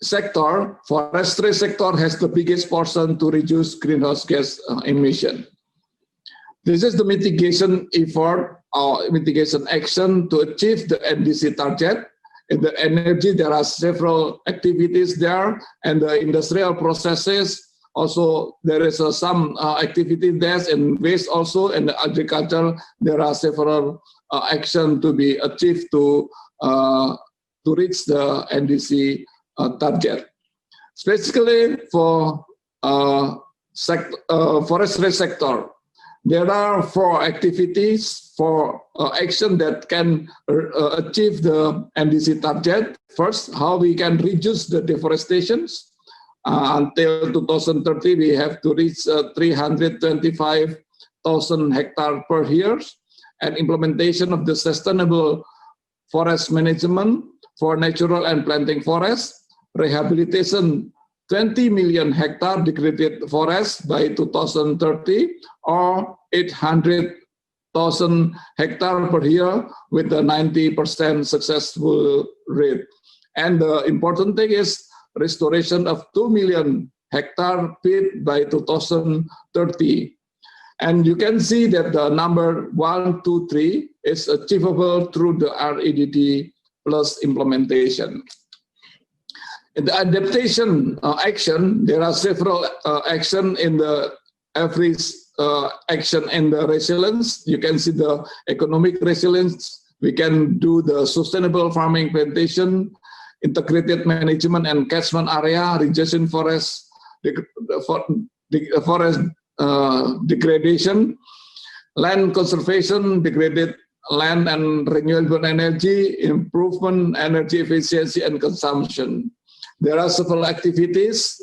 Speaker 17: sector, forestry sector has the biggest portion to reduce greenhouse gas emission. This is the mitigation effort or mitigation action to achieve the NDC target. In the energy, there are several activities there, and the industrial processes also there is some activity there, and waste also, and the agriculture there are several action to be achieved to reach the NDC target. Specifically for forestry sector, there are 4 activities for action that can achieve the NDC target. First, how we can reduce the deforestations. Until 2030, we have to reach 325,000 hectares per year, and implementation of the sustainable forest management for natural and planting forests, rehabilitation 20 million hectare degraded forests by 2030, or 800,000 hectare per year with a 90% successful rate. And the important thing is restoration of 2 million hectare peat by 2030. And you can see that the number 1, 2, 3 is achievable through the REDD plus implementation. In the adaptation action, there are several action in the every action in the resilience. You can see the economic resilience. We can do the sustainable farming plantation, integrated management and catchment area, reducing forest degradation, land conservation, degraded land and renewable energy, improvement energy efficiency and consumption. There are several activities,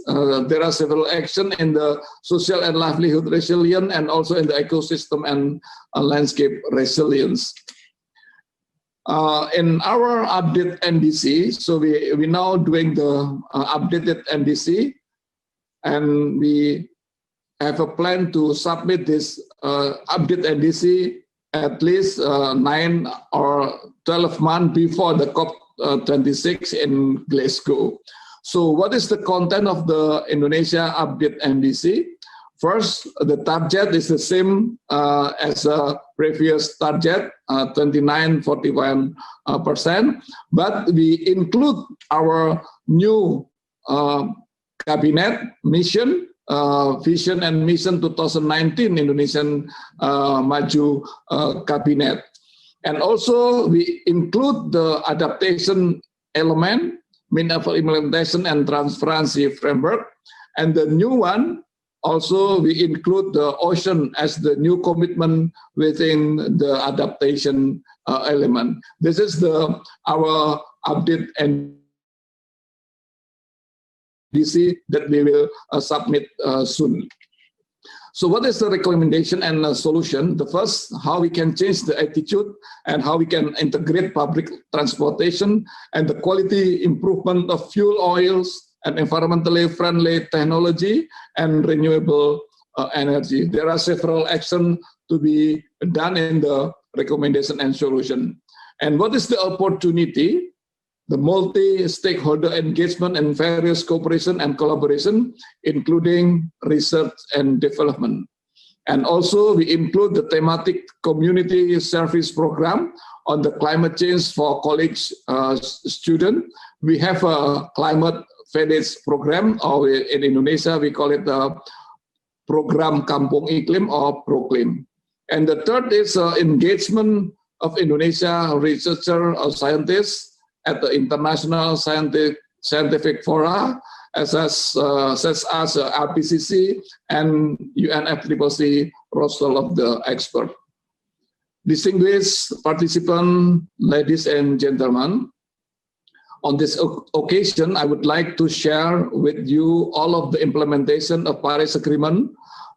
Speaker 17: there are several actions in the social and livelihood resilience, and also in the ecosystem and landscape resilience. In our update NDC, so we now doing the updated NDC, and we have a plan to submit this update NDC at least 9 or 12 months before the COP26 in Glasgow. So what is the content of the Indonesia update NDC? First, the target is the same as a previous target, 29-41%, but we include our new cabinet mission, Vision and Mission 2019 Indonesian Maju Cabinet. And also we include the adaptation element, meaningful implementation and transparency framework. And the new one, Also, we include the ocean as the new commitment within the adaptation element. This is our update and DC that we will submit soon. So what is the recommendation and solution? The first, how we can change the attitude and how we can integrate public transportation and the quality improvement of fuel oils and environmentally friendly technology and renewable energy. There are several actions to be done in the recommendation and solution. And what is the opportunity? The multi-stakeholder engagement and various cooperation and collaboration, including research and development. And also we include the thematic community service program on the climate change for college students. We have a climate village program, or in Indonesia, we call it the Program Kampung Iklim or Proklim. And the third is engagement of Indonesia researchers or scientists at the international scientific fora, such as IPCC and UNFCCC roster of the expert. Distinguished participants, ladies and gentlemen, on this occasion, I would like to share with you all of the implementation of Paris Agreement,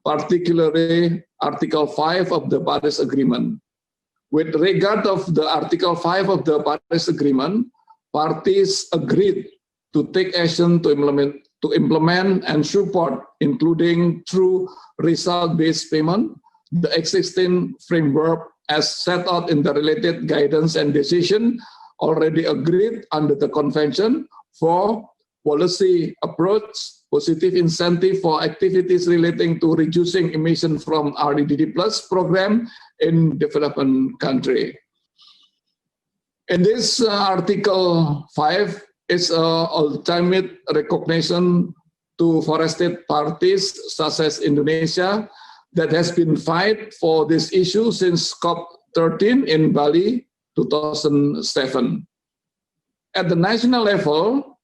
Speaker 17: particularly Article 5 of the Paris Agreement. With regard of the Article 5 of the Paris Agreement, parties agreed to take action to implement and support, including through result-based payment, the existing framework as set out in the related guidance and decision already agreed under the Convention for policy approach, positive incentive for activities relating to reducing emissions from REDD+ program in developing country. In this Article 5 is ultimate recognition to forested parties such as Indonesia that has been fight for this issue since COP13 in Bali 2007. At the national level,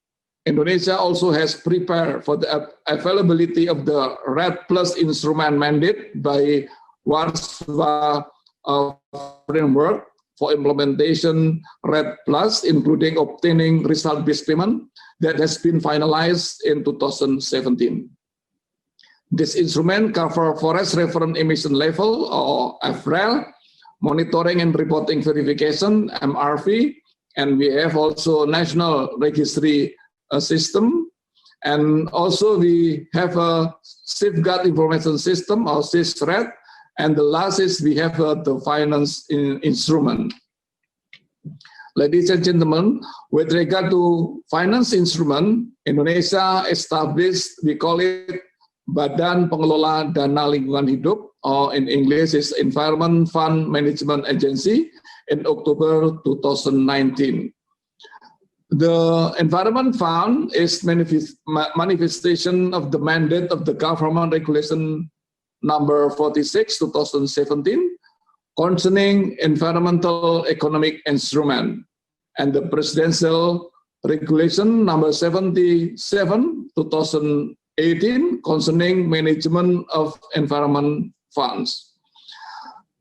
Speaker 17: Indonesia also has prepared for the availability of the REDD+ instrument mandate by Warsaw framework for implementation REDD+, including obtaining result-based payment that has been finalized in 2017. This instrument covers forest reference emission level, or FREL, monitoring and reporting verification, MRV, and we have also national registry system, and also we have a safeguard information system, or SISRED, and the last is we have the finance instrument. Ladies and gentlemen, with regard to finance instrument, Indonesia established, we call it Badan Pengelola Dana Lingkungan Hidup, or in English is Environment Fund Management Agency, in October 2019. The Environment Fund is manifestation of the mandate of the Government Regulation number 46, 2017, concerning environmental economic instrument, and the Presidential Regulation number 77, 2018, concerning management of environment funds.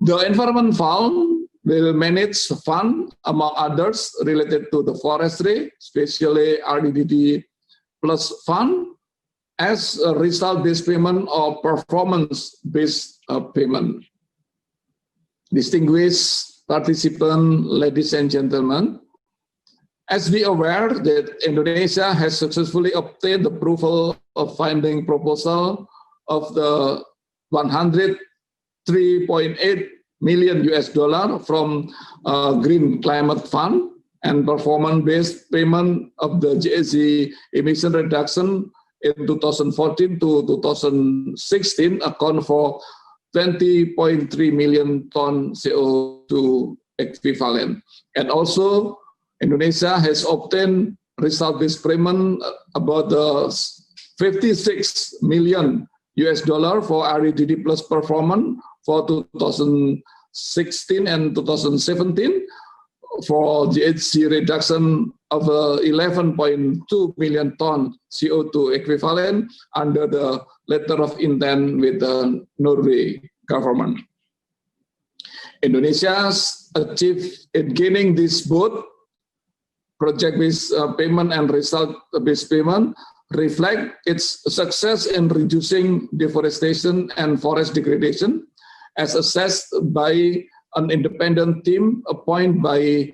Speaker 17: The Environment Fund will manage fund, among others, related to the forestry, especially REDD+ fund, as a result-based payment or performance-based payment. Distinguished participants, ladies and gentlemen, as we are aware that Indonesia has successfully obtained approval of funding proposal of the $103.8 million from Green Climate Fund, and performance-based payment of the GHG emission reduction in 2014 to 2016 account for 20.3 million ton CO2 equivalent. And also, Indonesia has obtained result-based payment about $56 million for REDD+ performance for 2016 and 2017 for GHG reduction of 11.2 million ton CO2 equivalent under the letter of intent with the Norway government. Indonesia's achieved in gaining this both project-based payment and result-based payment reflect its success in reducing deforestation and forest degradation as assessed by an independent team appointed by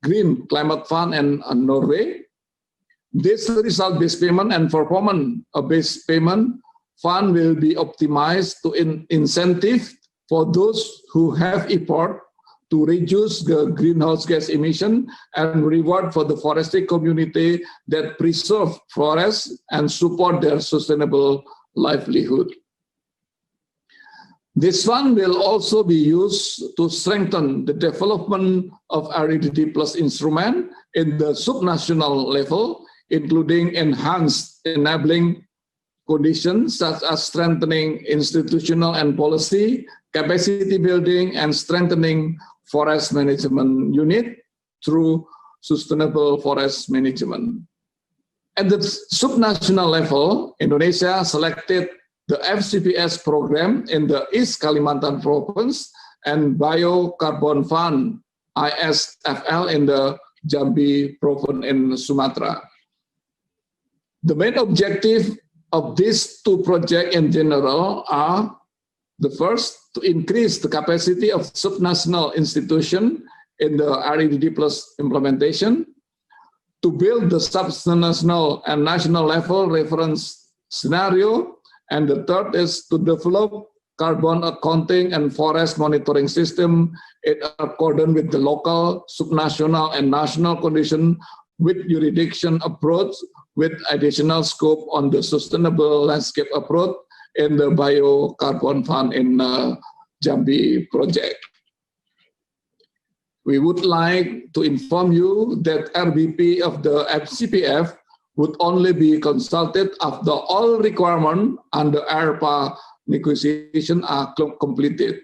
Speaker 17: Green Climate Fund and Norway. This result-based payment and performance-based payment fund will be optimized to incentive for those who have effort to reduce the greenhouse gas emission and reward for the forestry community that preserve forests and support their sustainable livelihood. This fund will also be used to strengthen the development of REDD plus instrument in the subnational level, including enhanced enabling conditions such as strengthening institutional and policy, capacity building, and strengthening forest management unit through sustainable forest management. At the subnational level, Indonesia selected the FCPS program in the East Kalimantan province and Biocarbon Fund ISFL in the Jambi province in Sumatra. The main objective of these two projects in general are the first, to increase the capacity of subnational institutions in the REDD plus implementation, to build the subnational and national level reference scenario, and the third is to develop carbon accounting and forest monitoring system in accordance with the local, subnational, and national condition with jurisdiction approach with additional scope on the sustainable landscape approach in the Biocarbon Fund in Jambi project. We would like to inform you that RBP of the FCPF would only be consulted after all requirements under ARPA negotiation are completed.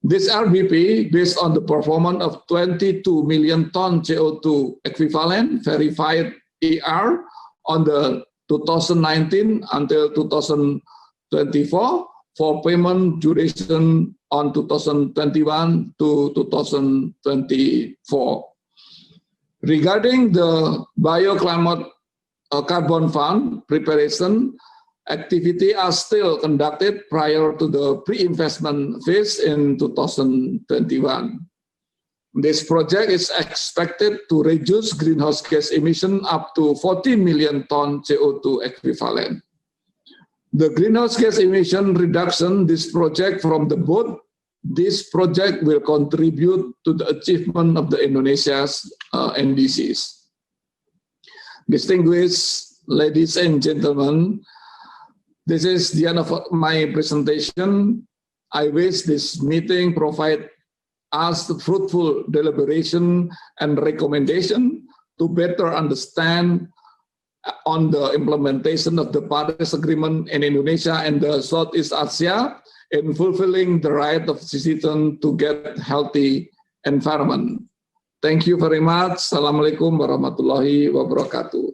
Speaker 17: This RBP, based on the performance of 22 million ton CO2 equivalent verified ER on the 2019 until 2024 for payment duration on 2021 to 2024. Regarding the Bioclimate Carbon Fund preparation, activity are still conducted prior to the pre-investment phase in 2021. This project is expected to reduce greenhouse gas emission up to 40 million ton CO2 equivalent. The greenhouse gas emission reduction this project from the boat, this project will contribute to the achievement of the Indonesia's NDCs. Distinguished ladies and gentlemen, this is the end of my presentation. I wish this meeting provide us the fruitful deliberation and recommendation to better understand on the implementation of the Paris Agreement in Indonesia and the Southeast Asia in fulfilling the right of citizens to get healthy environment. Thank you very much. Assalamualaikum warahmatullahi wabarakatuh.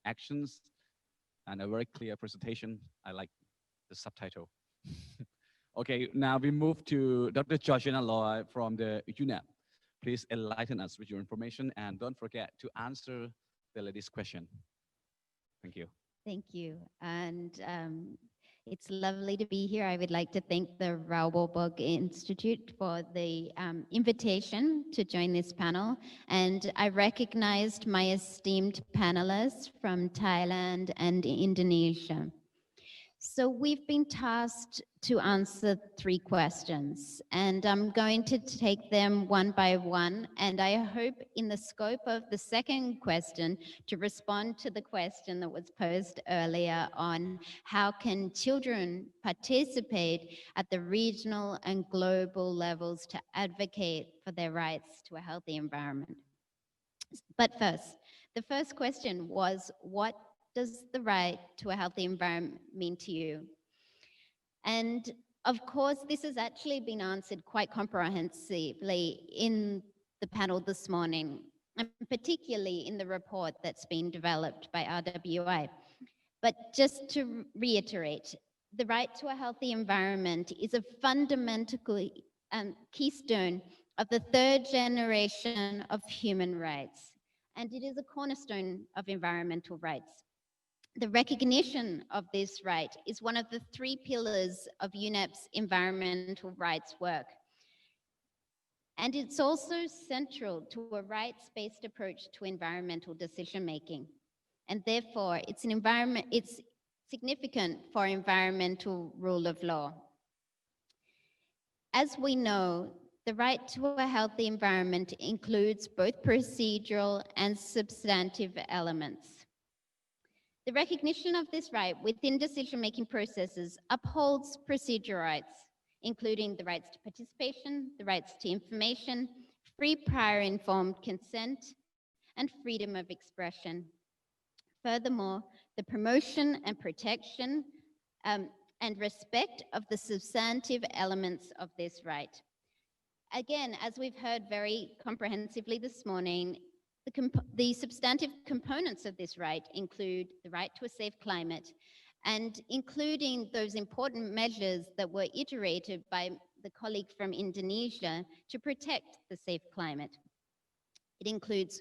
Speaker 6: Actions and a very clear presentation. I like the subtitle. Okay, now we move to Dr. Georgina Loy from the UNEP. Please enlighten us with your information and don't forget to answer the lady's question. Thank you.
Speaker 18: Thank you. And it's lovely to be here. I would like to thank the Raoul Wallenberg Institute for the invitation to join this panel. And I recognized my esteemed panelists from Thailand and Indonesia. So we've been tasked to answer 3 questions, and I'm going to take them one by one. And I hope in the scope of the second question to respond to the question that was posed earlier on how can children participate at the regional and global levels to advocate for their rights to a healthy environment. But first, the first question was, what does the right to a healthy environment mean to you? And Of course, this has actually been answered quite comprehensively in the panel this morning, and particularly in the report that's been developed by RWI. But just to reiterate, the right to a healthy environment is a fundamental keystone of the third generation of human rights, and it is a cornerstone of environmental rights. The recognition of this right is one of the 3 pillars of UNEP's environmental rights work. And it's also central to a rights-based approach to environmental decision-making. And therefore, it's significant for environmental rule of law. As we know, the right to a healthy environment includes both procedural and substantive elements. The recognition of this right within decision-making processes upholds procedural rights, including the rights to participation, the rights to information, free prior informed consent, and freedom of expression. Furthermore, the promotion and protection and respect of the substantive elements of this right. Again, as we've heard very comprehensively this morning, the substantive components of this right include the right to a safe climate, and including those important measures that were iterated by the colleague from Indonesia to protect the safe climate. It includes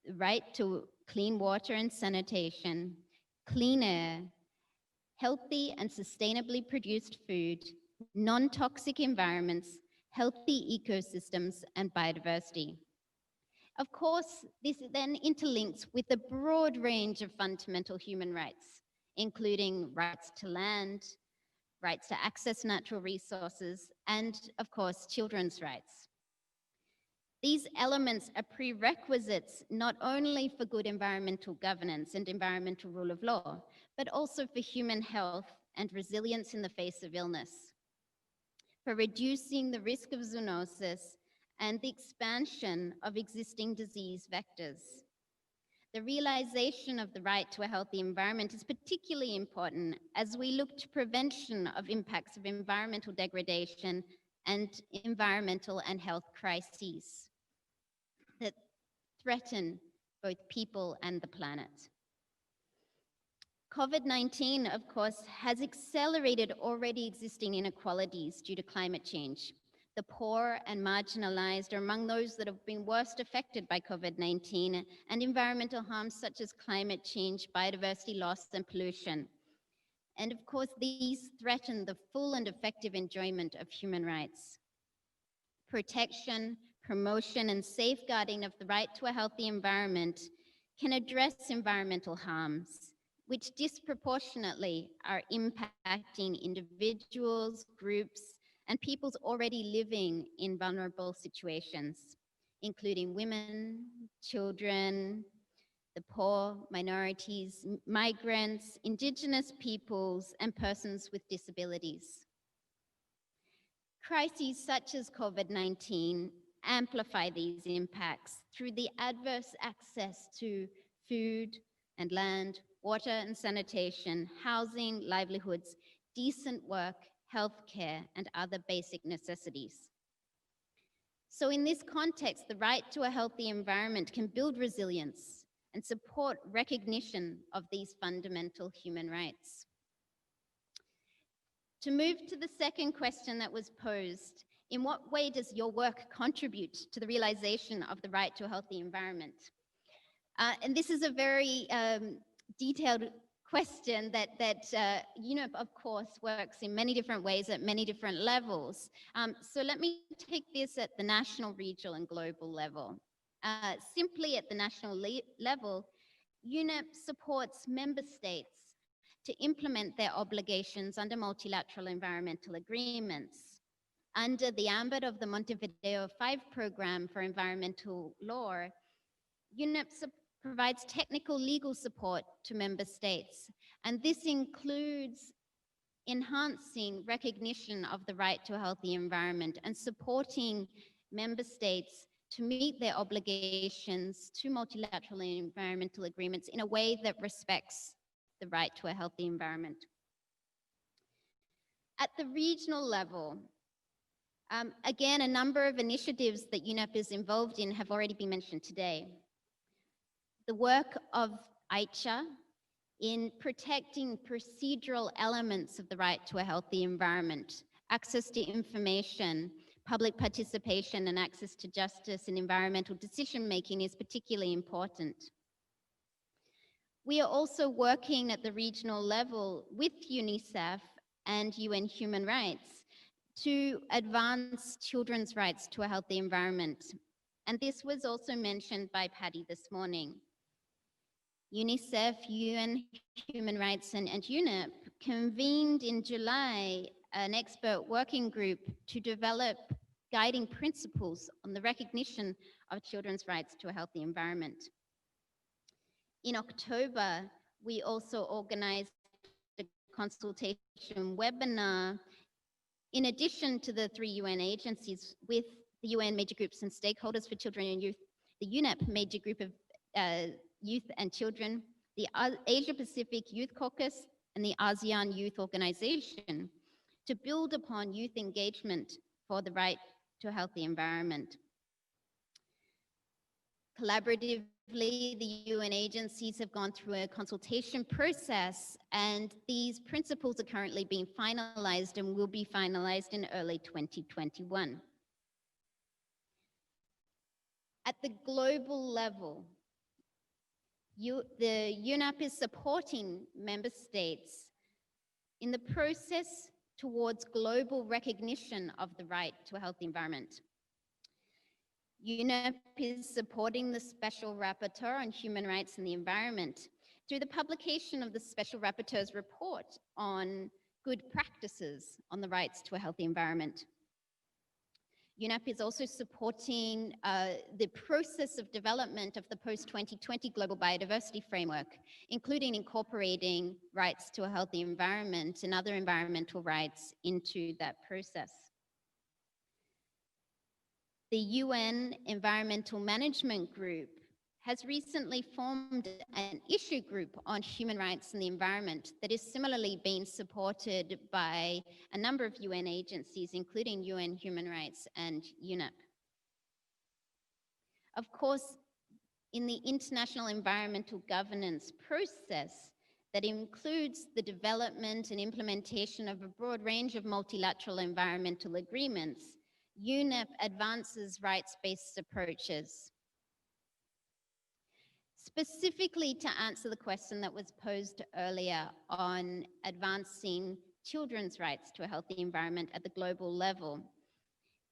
Speaker 18: the right to clean water and sanitation, clean air, healthy and sustainably produced food, non-toxic environments, healthy ecosystems, and biodiversity. Of course, this then interlinks with a broad range of fundamental human rights, including rights to land, rights to access natural resources, and of course, children's rights. These elements are prerequisites not only for good environmental governance and environmental rule of law, but also for human health and resilience in the face of illness, for reducing the risk of zoonosis and the expansion of existing disease vectors. The realization of the right to a healthy environment is particularly important as we look to prevention of impacts of environmental degradation and environmental and health crises that threaten both people and the planet. COVID-19, of course, has accelerated already existing inequalities due to climate change. The poor and marginalized are among those that have been worst affected by COVID-19 and environmental harms such as climate change, biodiversity loss, and pollution. And of course, these threaten the full and effective enjoyment of human rights. Protection, promotion, and safeguarding of the right to a healthy environment can address environmental harms, which disproportionately are impacting individuals, groups, and peoples already living in vulnerable situations, including women, children, the poor, minorities, migrants, indigenous peoples, and persons with disabilities. Crises such as COVID-19 amplify these impacts through the adverse access to food and land, water and sanitation, housing, livelihoods, decent work, healthcare, and other basic necessities. So in this context, the right to a healthy environment can build resilience and support recognition of these fundamental human rights. To move to the second question that was posed, in what way does your work contribute to the realization of the right to a healthy environment? And this is a very detailed question that UNEP, of course, works in many different ways at many different levels. So let me take this at the national, regional, and global level. Simply at the national level, UNEP supports member states to implement their obligations under multilateral environmental agreements. Under the ambit of the Montevideo 5 program for environmental law, UNEP provides technical legal support to member states, and this includes enhancing recognition of the right to a healthy environment and supporting member states to meet their obligations to multilateral environmental agreements in a way that respects the right to a healthy environment. At the regional level, again, a number of initiatives that UNEP is involved in have already been mentioned today. The work of AICHA in protecting procedural elements of the right to a healthy environment, access to information, public participation, and access to justice and environmental decision-making is particularly important. We are also working at the regional level with UNICEF and UN Human Rights to advance children's rights to a healthy environment. And this was also mentioned by Patty this morning. UNICEF, UN Human Rights, and UNEP convened in July an expert working group to develop guiding principles on the recognition of children's rights to a healthy environment. In October, we also organized a consultation webinar in addition to the 3 UN agencies with the UN major groups and stakeholders for children and youth, the UNEP major group of youth and children, the Asia Pacific Youth Caucus, and the ASEAN Youth Organization to build upon youth engagement for the right to a healthy environment. Collaboratively, the UN agencies have gone through a consultation process, and these principles are currently being finalized and will be finalized in early 2021. At the global level, the UNEP is supporting member states in the process towards global recognition of the right to a healthy environment. UNEP is supporting the Special Rapporteur on Human Rights and the Environment through the publication of the Special Rapporteur's report on good practices on the rights to a healthy environment. UNEP is also supporting the process of development of the post-2020 Global Biodiversity Framework, including incorporating rights to a healthy environment and other environmental rights into that process. The UN Environmental Management Group has recently formed an issue group on human rights and the environment that is similarly being supported by a number of UN agencies, including UN Human Rights and UNEP. Of course, in the international environmental governance process that includes the development and implementation of a broad range of multilateral environmental agreements, UNEP advances rights-based approaches. Specifically to answer the question that was posed earlier on advancing children's rights to a healthy environment at the global level,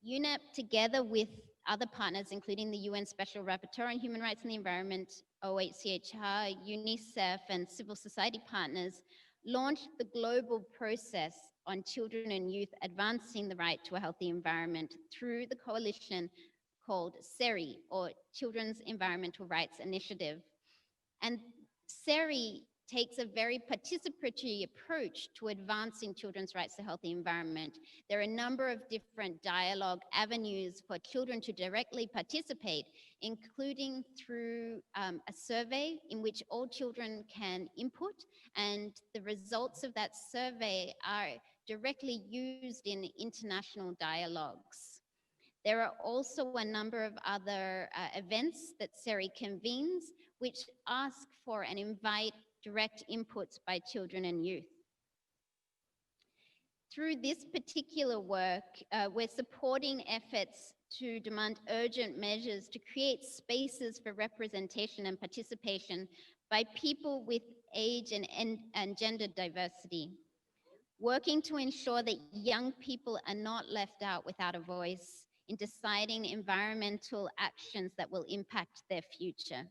Speaker 18: UNEP, together with other partners, including the UN Special Rapporteur on Human Rights and the Environment, OHCHR, UNICEF, and civil society partners, launched the global process on children and youth advancing the right to a healthy environment through the coalition called CERI, or Children's Environmental Rights Initiative. And CERI takes a very participatory approach to advancing children's rights to a healthy environment. There are a number of different dialogue avenues for children to directly participate, including through a survey in which all children can input, and the results of that survey are directly used in international dialogues. There are also a number of other events that CERI convenes which ask for and invite direct inputs by children and youth. Through this particular work, we're supporting efforts to demand urgent measures to create spaces for representation and participation by people with age and gender diversity, working to ensure that young people are not left out without a voice in deciding environmental actions that will impact their future,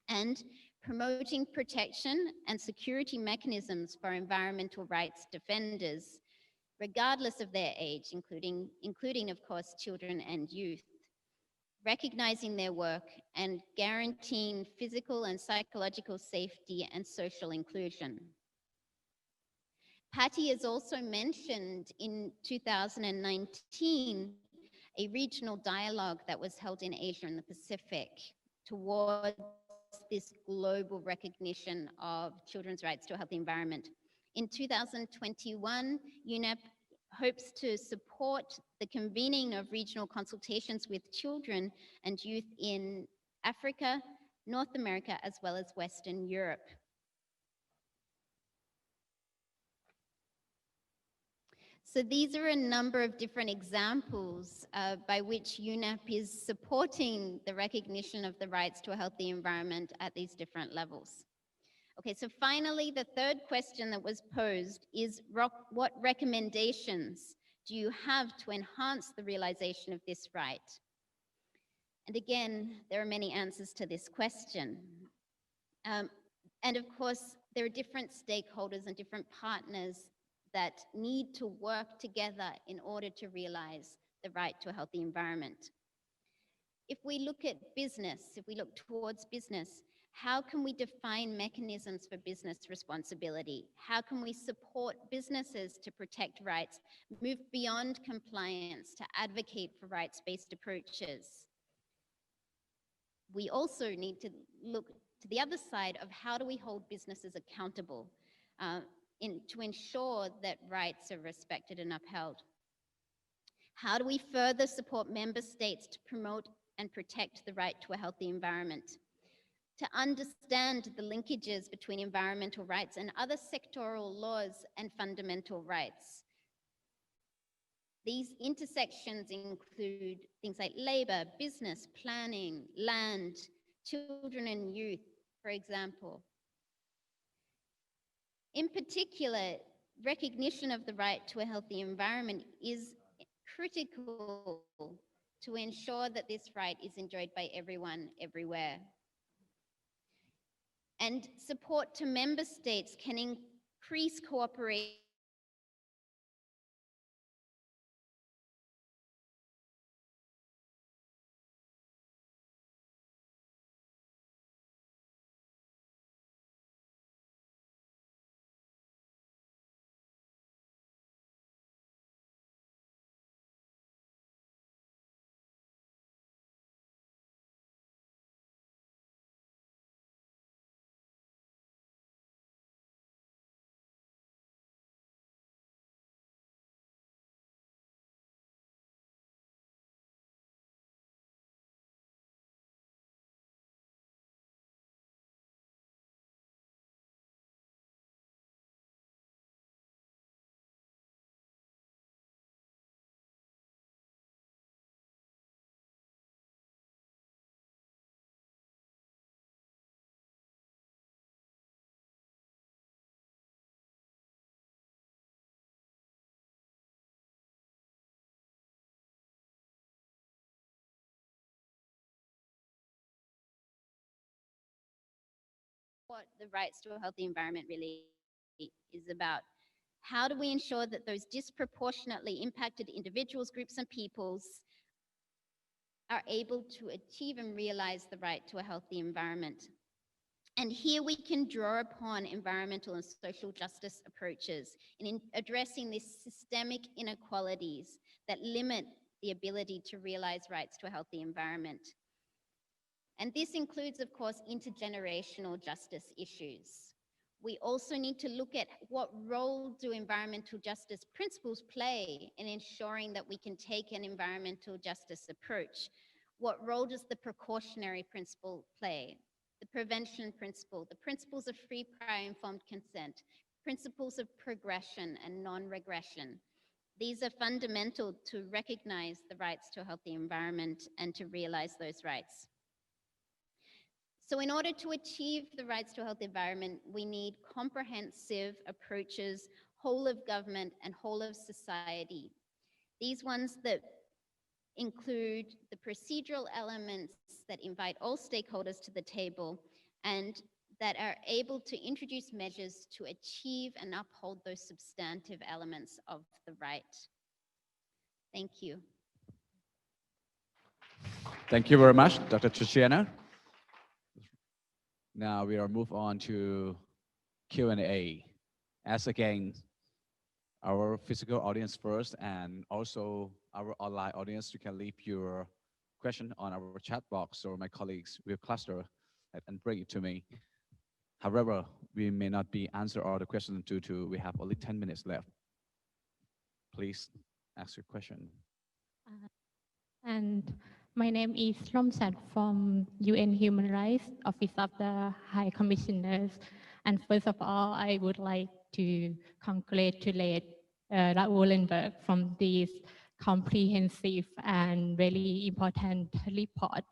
Speaker 18: and promoting protection and security mechanisms for environmental rights defenders, regardless of their age, including of course, children and youth, recognizing their work and guaranteeing physical and psychological safety and social inclusion. Patty has also mentioned in 2019 a regional dialogue that was held in Asia and the Pacific towards this global recognition of children's rights to a healthy environment. In 2021, UNEP hopes to support the convening of regional consultations with children and youth in Africa, North America, as well as Western Europe. So these are a number of different examples by which UNEP is supporting the recognition of the rights to a healthy environment at these different levels. Okay, so finally, the third question that was posed is what recommendations do you have to enhance the realization of this right? And again, there are many answers to this question. And of course, there are different stakeholders and different partners that need to work together in order to realize the right to a healthy environment. If we look at business, if we look towards business, how can we define mechanisms for business responsibility? How can we support businesses to protect rights, move beyond compliance to advocate for rights-based approaches? We also need to look to the other side of how do we hold businesses accountable to ensure that rights are respected and upheld. How do we further support member states to promote and protect the right to a healthy environment? To understand the linkages between environmental rights and other sectoral laws and fundamental rights. These intersections include things like labor, business, planning, land, children and youth, for example. In particular, recognition of the right to a healthy environment is critical to ensure that this right is enjoyed by everyone, everywhere. And support to member states can increase cooperation what the rights to a healthy environment really is about. How do we ensure that those disproportionately impacted individuals, groups, and peoples are able to achieve and realize the right to a healthy environment? And here we can draw upon environmental and social justice approaches in addressing these systemic inequalities that limit the ability to realize rights to a healthy environment. And this includes, of course, intergenerational justice issues. We also need to look at what role do environmental justice principles play in ensuring that we can take an environmental justice approach. What role does the precautionary principle play? The prevention principle, the principles of free, prior, informed consent, principles of progression and non-regression. These are fundamental to recognize the rights to a healthy environment and to realize those rights. So in order to achieve the rights to a healthy environment, we need comprehensive approaches, whole of government and whole of society. These ones that include the procedural elements that invite all stakeholders to the table and that are able to introduce measures to achieve and uphold those substantive elements of the right. Thank you.
Speaker 6: Thank you very much, Dr. Tatiana. Now we are move on to Q&A. As again, our physical audience first, and also our online audience, you can leave your question on our chat box, or my colleagues will cluster it and bring it to me. However, we may not be answer all the questions due to we have only 10 minutes left. Please ask your question.
Speaker 19: And my name is Romsat from UN Human Rights Office of the High Commissioners. And first of all, I would like to congratulate Raoul Wallenberg from this comprehensive and very important report.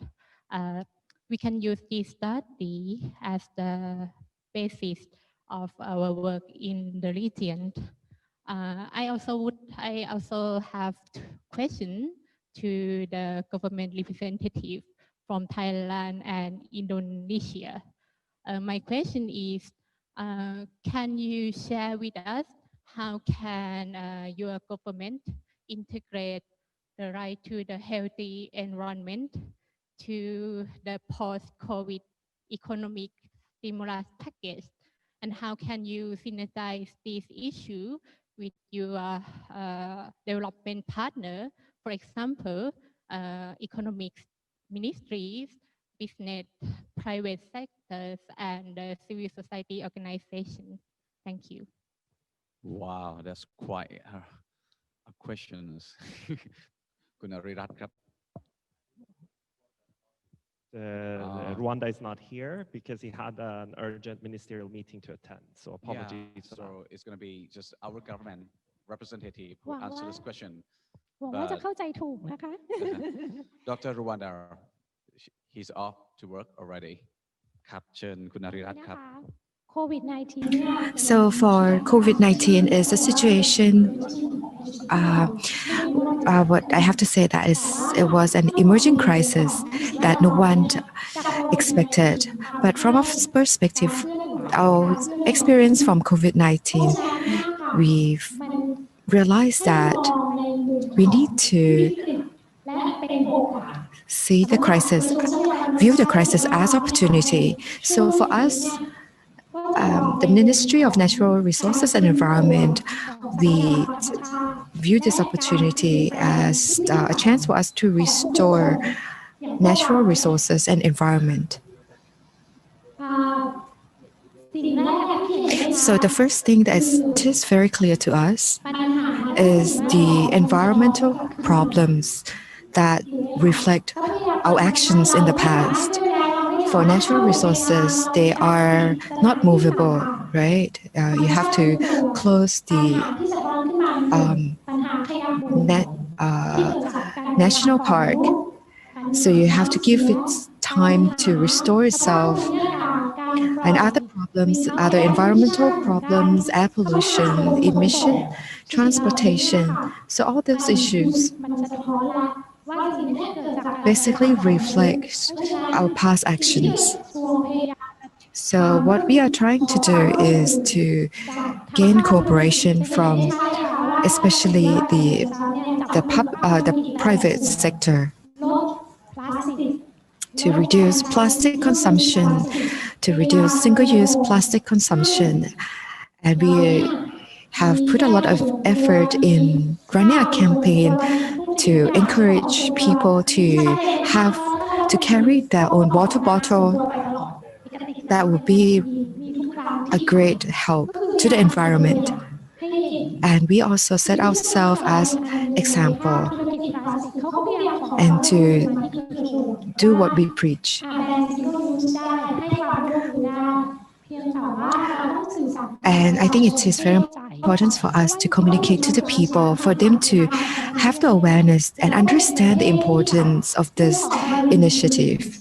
Speaker 19: We can use this study as the basis of our work in the region. I also have question to the government representative from Thailand and Indonesia. My question is, can you share with us how can your government integrate the right to the healthy environment to the post-COVID economic stimulus package? And how can you synergize this issue with your development partner, for example, economic ministries, business, private sectors, and civil society organizations? Thank you.
Speaker 6: Wow, that's quite a question.
Speaker 1: Rwanda is not here because he had an urgent ministerial meeting to attend. So apologies.
Speaker 6: Yeah, so it's going to be just our government representative who
Speaker 15: Wow.
Speaker 6: answer this question.
Speaker 15: หวังว่าจะเข้าใจถูกนะคะ
Speaker 6: Dr. Rwanda, he's off to work already. ครับเชิญคุณนริรัตน์ครับ
Speaker 15: COVID-19
Speaker 20: So for COVID-19 is a situation, what I have to say that is it was an emerging crisis that no one expected. But from our perspective, our experience from COVID-19, we've realized that we need to see the crisis, view the crisis as opportunity. So for us, the Ministry of Natural Resources and Environment, we view this opportunity as a chance for us to restore natural resources and environment. So the first thing that is just very clear to us is the environmental problems that reflect our actions in the past. For natural resources, they are not movable, right? You have to close the national park. So you have to give it time to restore itself. And other problems, other environmental problems, air pollution, emission, transportation. So all those issues basically reflect our past actions. So what we are trying to do is to gain cooperation from especially the private sector to reduce plastic consumption, to reduce single-use plastic consumption. And we have put a lot of effort in running a campaign to encourage people to carry their own water bottle. That would be a great help to the environment. And we also set ourselves as example and to do what we preach. And I think it is very important for us to communicate to the people, for them to have the awareness and understand the importance of this initiative.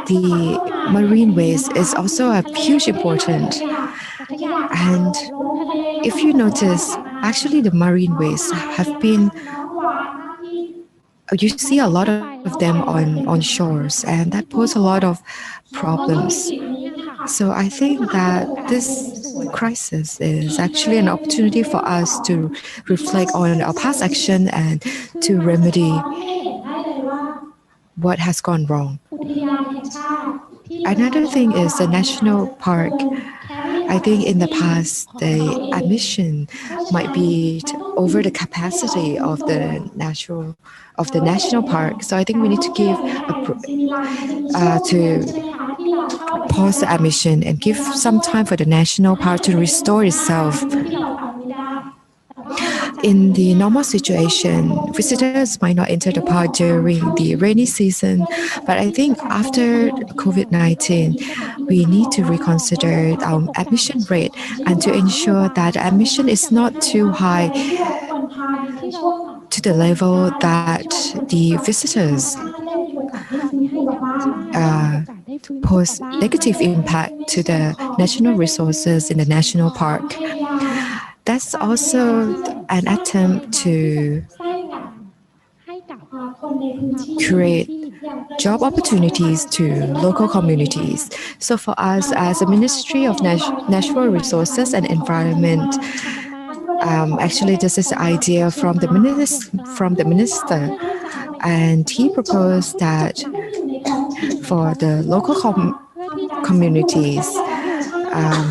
Speaker 20: The marine waste is also a huge important. And if you notice, actually the marine waste have been, you see a lot of them on shores, and that poses a lot of problems. So I think that this crisis is actually an opportunity for us to reflect on our past action and to remedy what has gone wrong. Another thing is the national park I think in the past, the emission might be over the capacity of the national park. So I think we need to give to pause the emission and give some time for the national park to restore itself. In the normal situation, visitors might not enter the park during the rainy season, but I think after COVID-19, we need to reconsider our admission rate and to ensure that admission is not too high to the level that the visitors pose negative impact to the natural resources in the national park. That's also an attempt to create job opportunities to local communities. So for us as a Ministry of Natural Resources and Environment, actually this is the idea from the minister, and he proposed that for the local communities,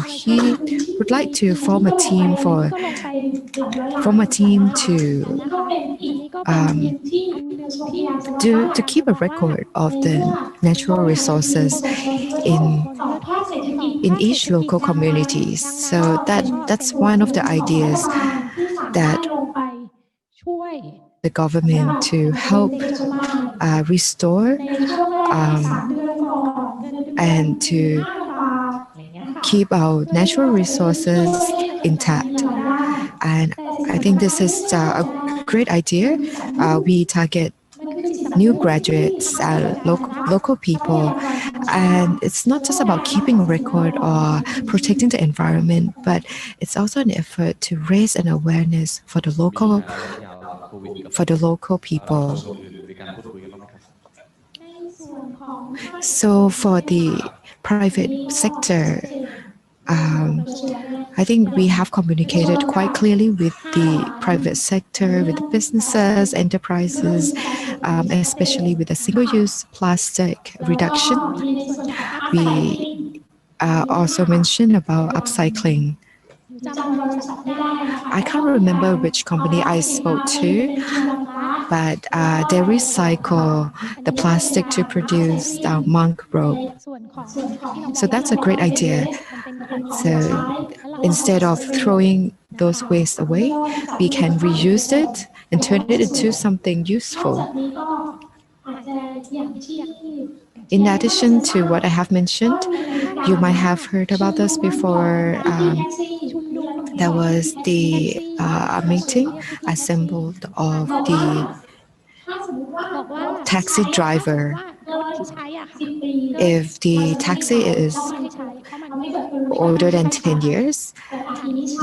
Speaker 20: he would like to form a team to keep a record of the natural resources in each local communities. So that's one of the ideas that the government to help restore and to keep our natural resources intact. And I think this is a great idea. We target new graduates, local people, and it's not just about keeping a record or protecting the environment, but it's also an effort to raise an awareness for the local people. So for the private sector, I think we have communicated quite clearly with the private sector, with the businesses, enterprises, especially with the single-use plastic reduction. We also mentioned about upcycling. I can't remember which company I spoke to, but they recycle the plastic to produce monk rope. So that's a great idea. So instead of throwing those waste away, we can reuse it and turn it into something useful. In addition to what I have mentioned, you might have heard about this before. There was the meeting assembled of the taxi driver. If the taxi is older than 10 years,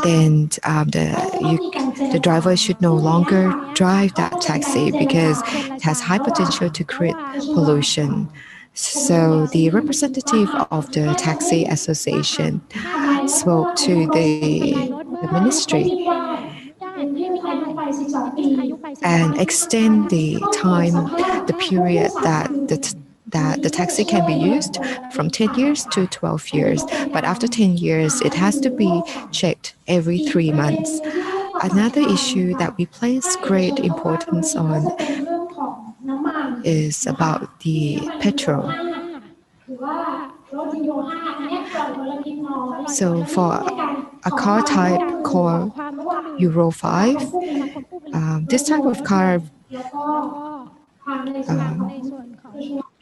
Speaker 20: then the driver should no longer drive that taxi because it has high potential to create pollution. So the representative of the taxi association spoke to the ministry and extend the period that the taxi can be used from 10 years to 12 years. But after 10 years, it has to be checked every 3 months. Another issue that we place great importance on is about the petrol. So for a car type called Euro 5, this type of car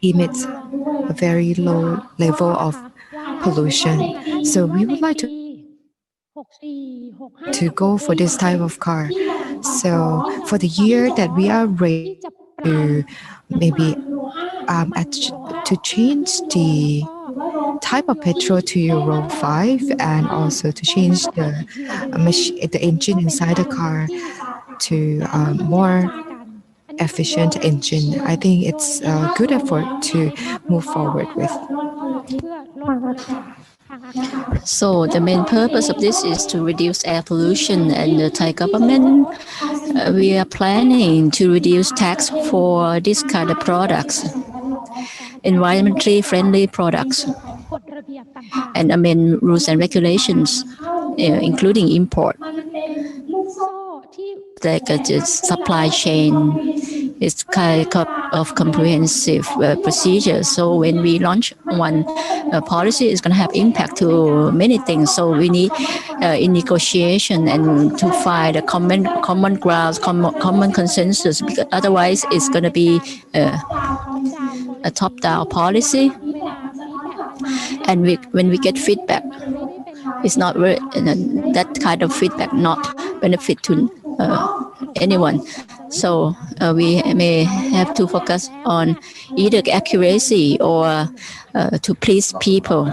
Speaker 20: emits a very low level of pollution. So we would like to go for this type of car. So for the year that we are ready to maybe to change the type of petrol to Euro 5 and also to change the engine inside the car to more efficient engine. I think it's a good effort to move forward with.
Speaker 16: So the main purpose of this is to reduce air pollution, and the Thai government, we are planning to reduce tax for this kind of products, environmentally friendly products. and amend rules and regulations, including import. Like the supply chain is kind of comprehensive procedure. So when we launch one policy, it's going to have impact to many things. So we need in negotiation and to find a common grounds, common consensus, because otherwise it's going to be a top-down policy. And when we get feedback, it's not very, that kind of feedback not benefit to anyone. So we may have to focus on either accuracy or to please people.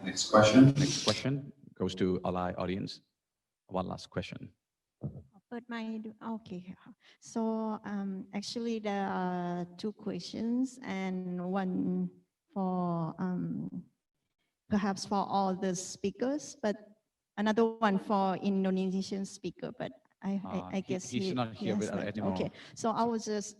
Speaker 6: Next question. Next question goes to our audience. One last question.
Speaker 12: But okay. So actually there are two questions and one for perhaps for all the speakers, but another one for Indonesian speaker, but I guess
Speaker 6: he's not here with us anymore.
Speaker 12: Okay, so I will just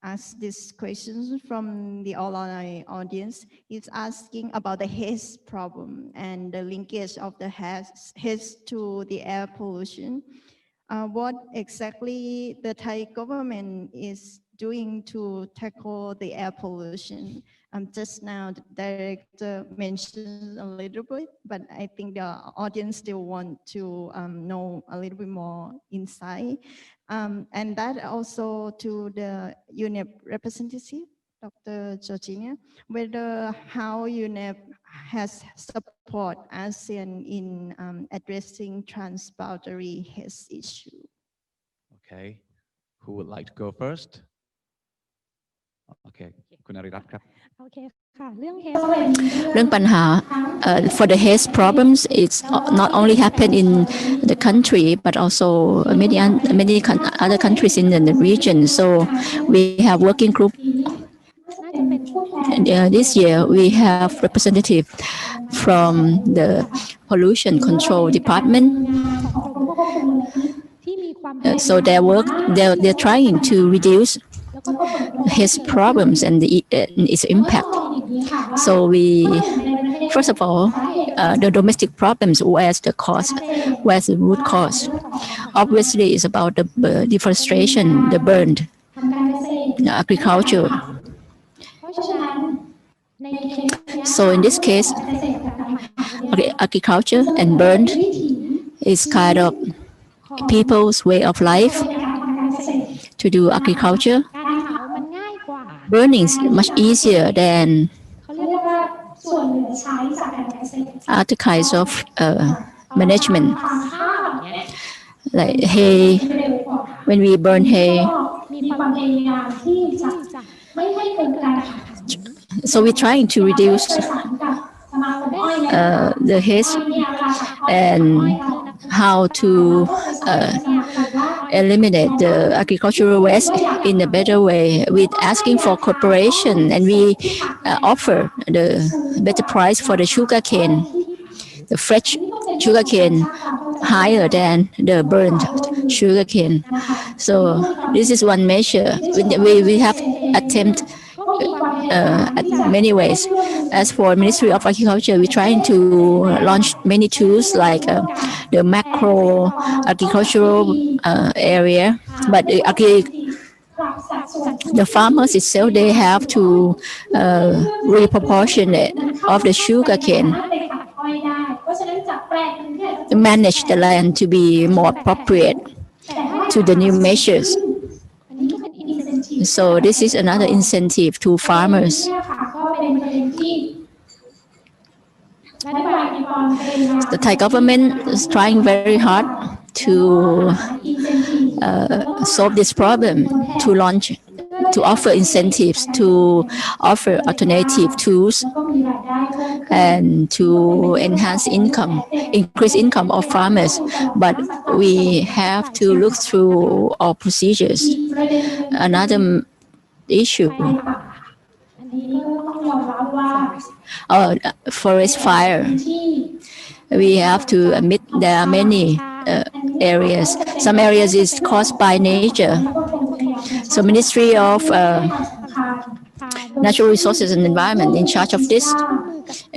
Speaker 12: ask these questions from the online audience. He's asking about the haze problem and the linkage of the haze to the air pollution. What exactly the Thai government is doing to tackle the air pollution? Just now, the director mentioned a little bit, but I think the audience still want to know a little bit more insight. And that also to the UNEP representative, Dr. Georgina, whether how UNEP has support ASEAN in addressing transboundary haze issue.
Speaker 6: Okay, who would like to go first? Okay,คุณอาริรัตน์ครับ
Speaker 15: Okay ค่ะเรื่อง haze
Speaker 16: เรื่องปัญหา for the haze problems, it's not only happen in the country but also many other countries in the region. So we have working group. This year we have representative from the pollution control department. So they're trying to reduce his problems and its impact. So we, first of all, the domestic problems, where's the cause, where's the root cause? Obviously, it's about the deforestation, the burned, agriculture. So in this case, agriculture and burned is kind of people's way of life to do agriculture. Burning is much easier than other kinds of management, like hay. When we burn hay, so we're trying to reduce the haze and how to eliminate the agricultural waste in a better way with asking for cooperation, and we offer the better price for the sugarcane, the fresh sugarcane higher than the burned sugarcane. So this is one measure. We have attempted at many ways. As for Ministry of Agriculture, we're trying to launch many tools like the macro agricultural area, but the farmers itself, they have to reproportionate of the sugar cane to manage the land to be more appropriate to the new measures. So this is another incentive to farmers. The Thai government is trying very hard to solve this problem, to offer incentives, to offer alternative tools, and to enhance income, increase income of farmers. But we have to look through our procedures. Another issue, forest fire. We have to admit there are many areas. Some areas is caused by nature. So Ministry of Natural Resources and Environment in charge of this.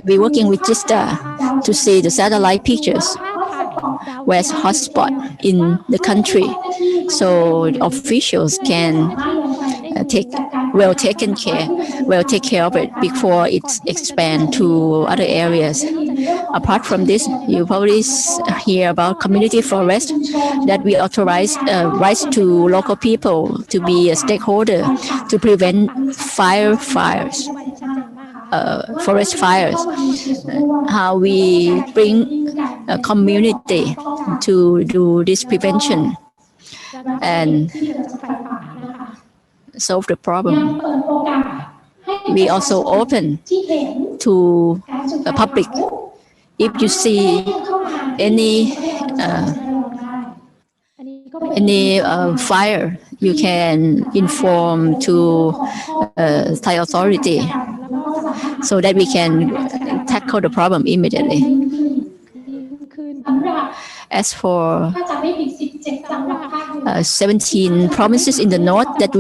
Speaker 16: We're working with JISTA to see the satellite pictures where's hotspot in the country, so officials can take care of it before it's expand to other areas. Apart from this, you probably hear about community forest that we authorize rights to local people to be a stakeholder to prevent forest fires. How we bring a community to do this prevention and solve the problem. We also open to the public. If you see any fire, you can inform to Thai authority so that we can tackle the problem immediately. As for 17 provinces in the north that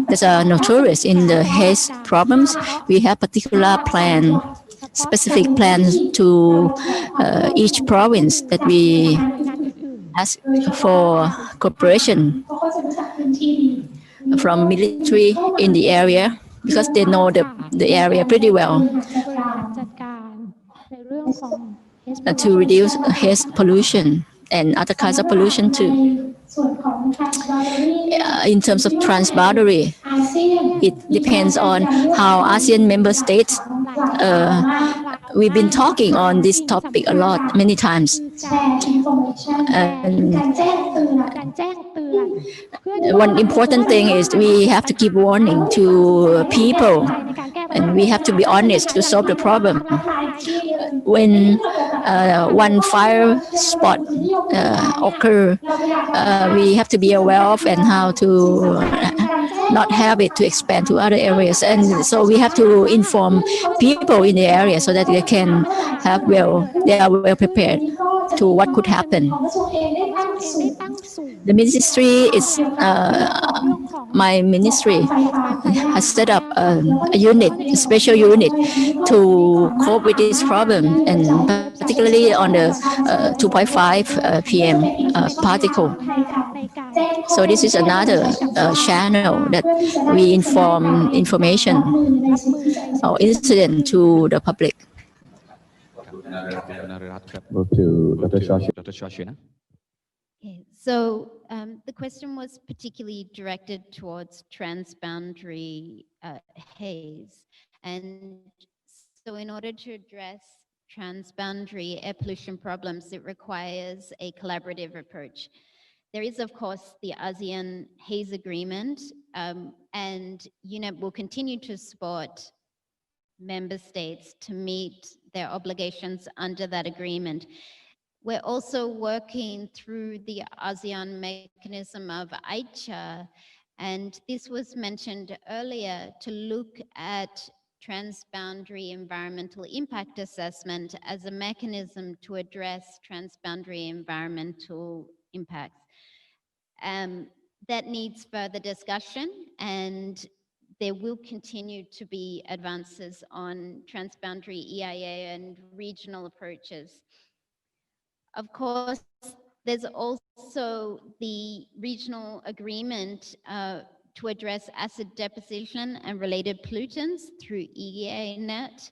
Speaker 16: there's a notorious in the haze problems, we have particular specific plans to each province that we ask for cooperation from military in the area because they know the area pretty well to reduce haze pollution and other kinds of pollution too. In terms of transboundary, it depends on how ASEAN member states. We've been talking on this topic a lot, many times. And one important thing is we have to keep warning to people, and we have to be honest to solve the problem. When one fire spot occur, we have to be aware of and how to not have it to expand to other areas. And so we have to inform people in the area so that they can they are well prepared to what could happen. The ministry is, my ministry has set up a special unit to cope with this problem, and particularly on the 2.5 PM particle. So this is another channel that we inform information or incident to the public.
Speaker 1: Move to Dr.
Speaker 6: Shashina.
Speaker 18: Okay, so the question was particularly directed towards transboundary haze. And so in order to address transboundary air pollution problems, it requires a collaborative approach. There is, of course, the ASEAN Haze Agreement, and UNEP will continue to support member states to meet their obligations under that agreement. We're also working through the ASEAN mechanism of AICHA, and this was mentioned earlier, to look at transboundary environmental impact assessment as a mechanism to address transboundary environmental impacts. That needs further discussion, and there will continue to be advances on transboundary EIA and regional approaches. Of course, there's also the regional agreement to address acid deposition and related pollutants through EANet,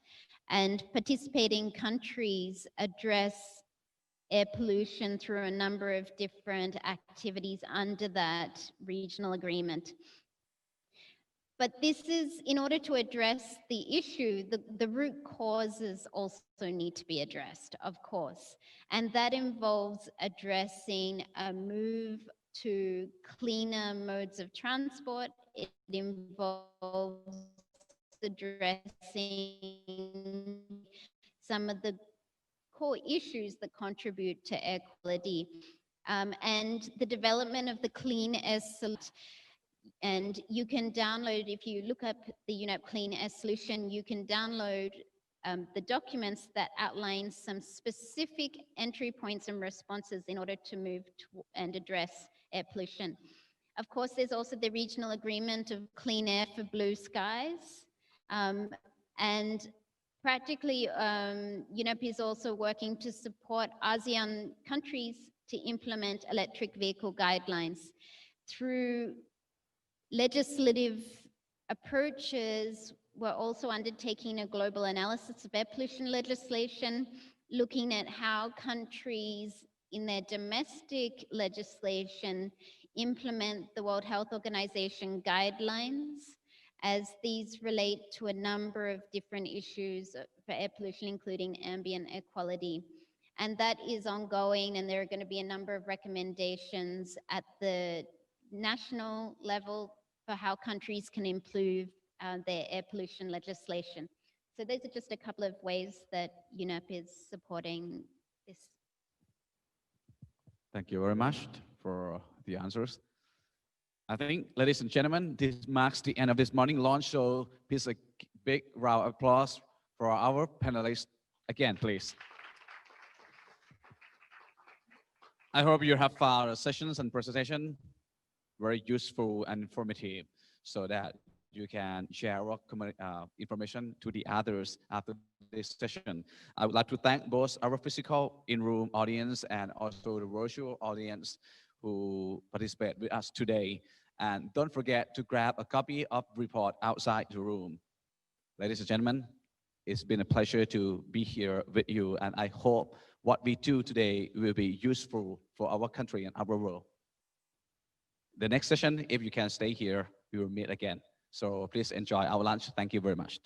Speaker 18: and participating countries address air pollution through a number of different activities under that regional agreement. But this is, in order to address the issue, the root causes also need to be addressed, of course. And that involves addressing a move to cleaner modes of transport. It involves addressing some of the core issues that contribute to air quality, and the development of the clean air solution. And you can download, if you look up the UNEP Clean Air Solution, you can download the documents that outline some specific entry points and responses in order to move to and address air pollution. Of course, there's also the regional agreement of clean air for blue skies. And practically, UNEP is also working to support ASEAN countries to implement electric vehicle guidelines. Through legislative approaches, we're also undertaking a global analysis of air pollution legislation, looking at how countries in their domestic legislation implement the World Health Organization guidelines, as these relate to a number of different issues for air pollution, including ambient air quality. And that is ongoing, and there are going to be a number of recommendations at the national level for how countries can improve their air pollution legislation. So those are just a couple of ways that UNEP is supporting this.
Speaker 6: Thank you very much for the answers. I think, ladies and gentlemen, this marks the end of this morning launch, so please a big round of applause for our panelists again, please. I hope you have found sessions and presentation very useful and informative, so that you can share our information to the others after this session. I would like to thank both our physical in-room audience and also the virtual audience who participate with us today. And don't forget to grab a copy of the report outside the room. Ladies and gentlemen, it's been a pleasure to be here with you, and I hope what we do today will be useful for our country and our world. The next session, if you can stay here, we will meet again. So please enjoy our lunch. Thank you very much.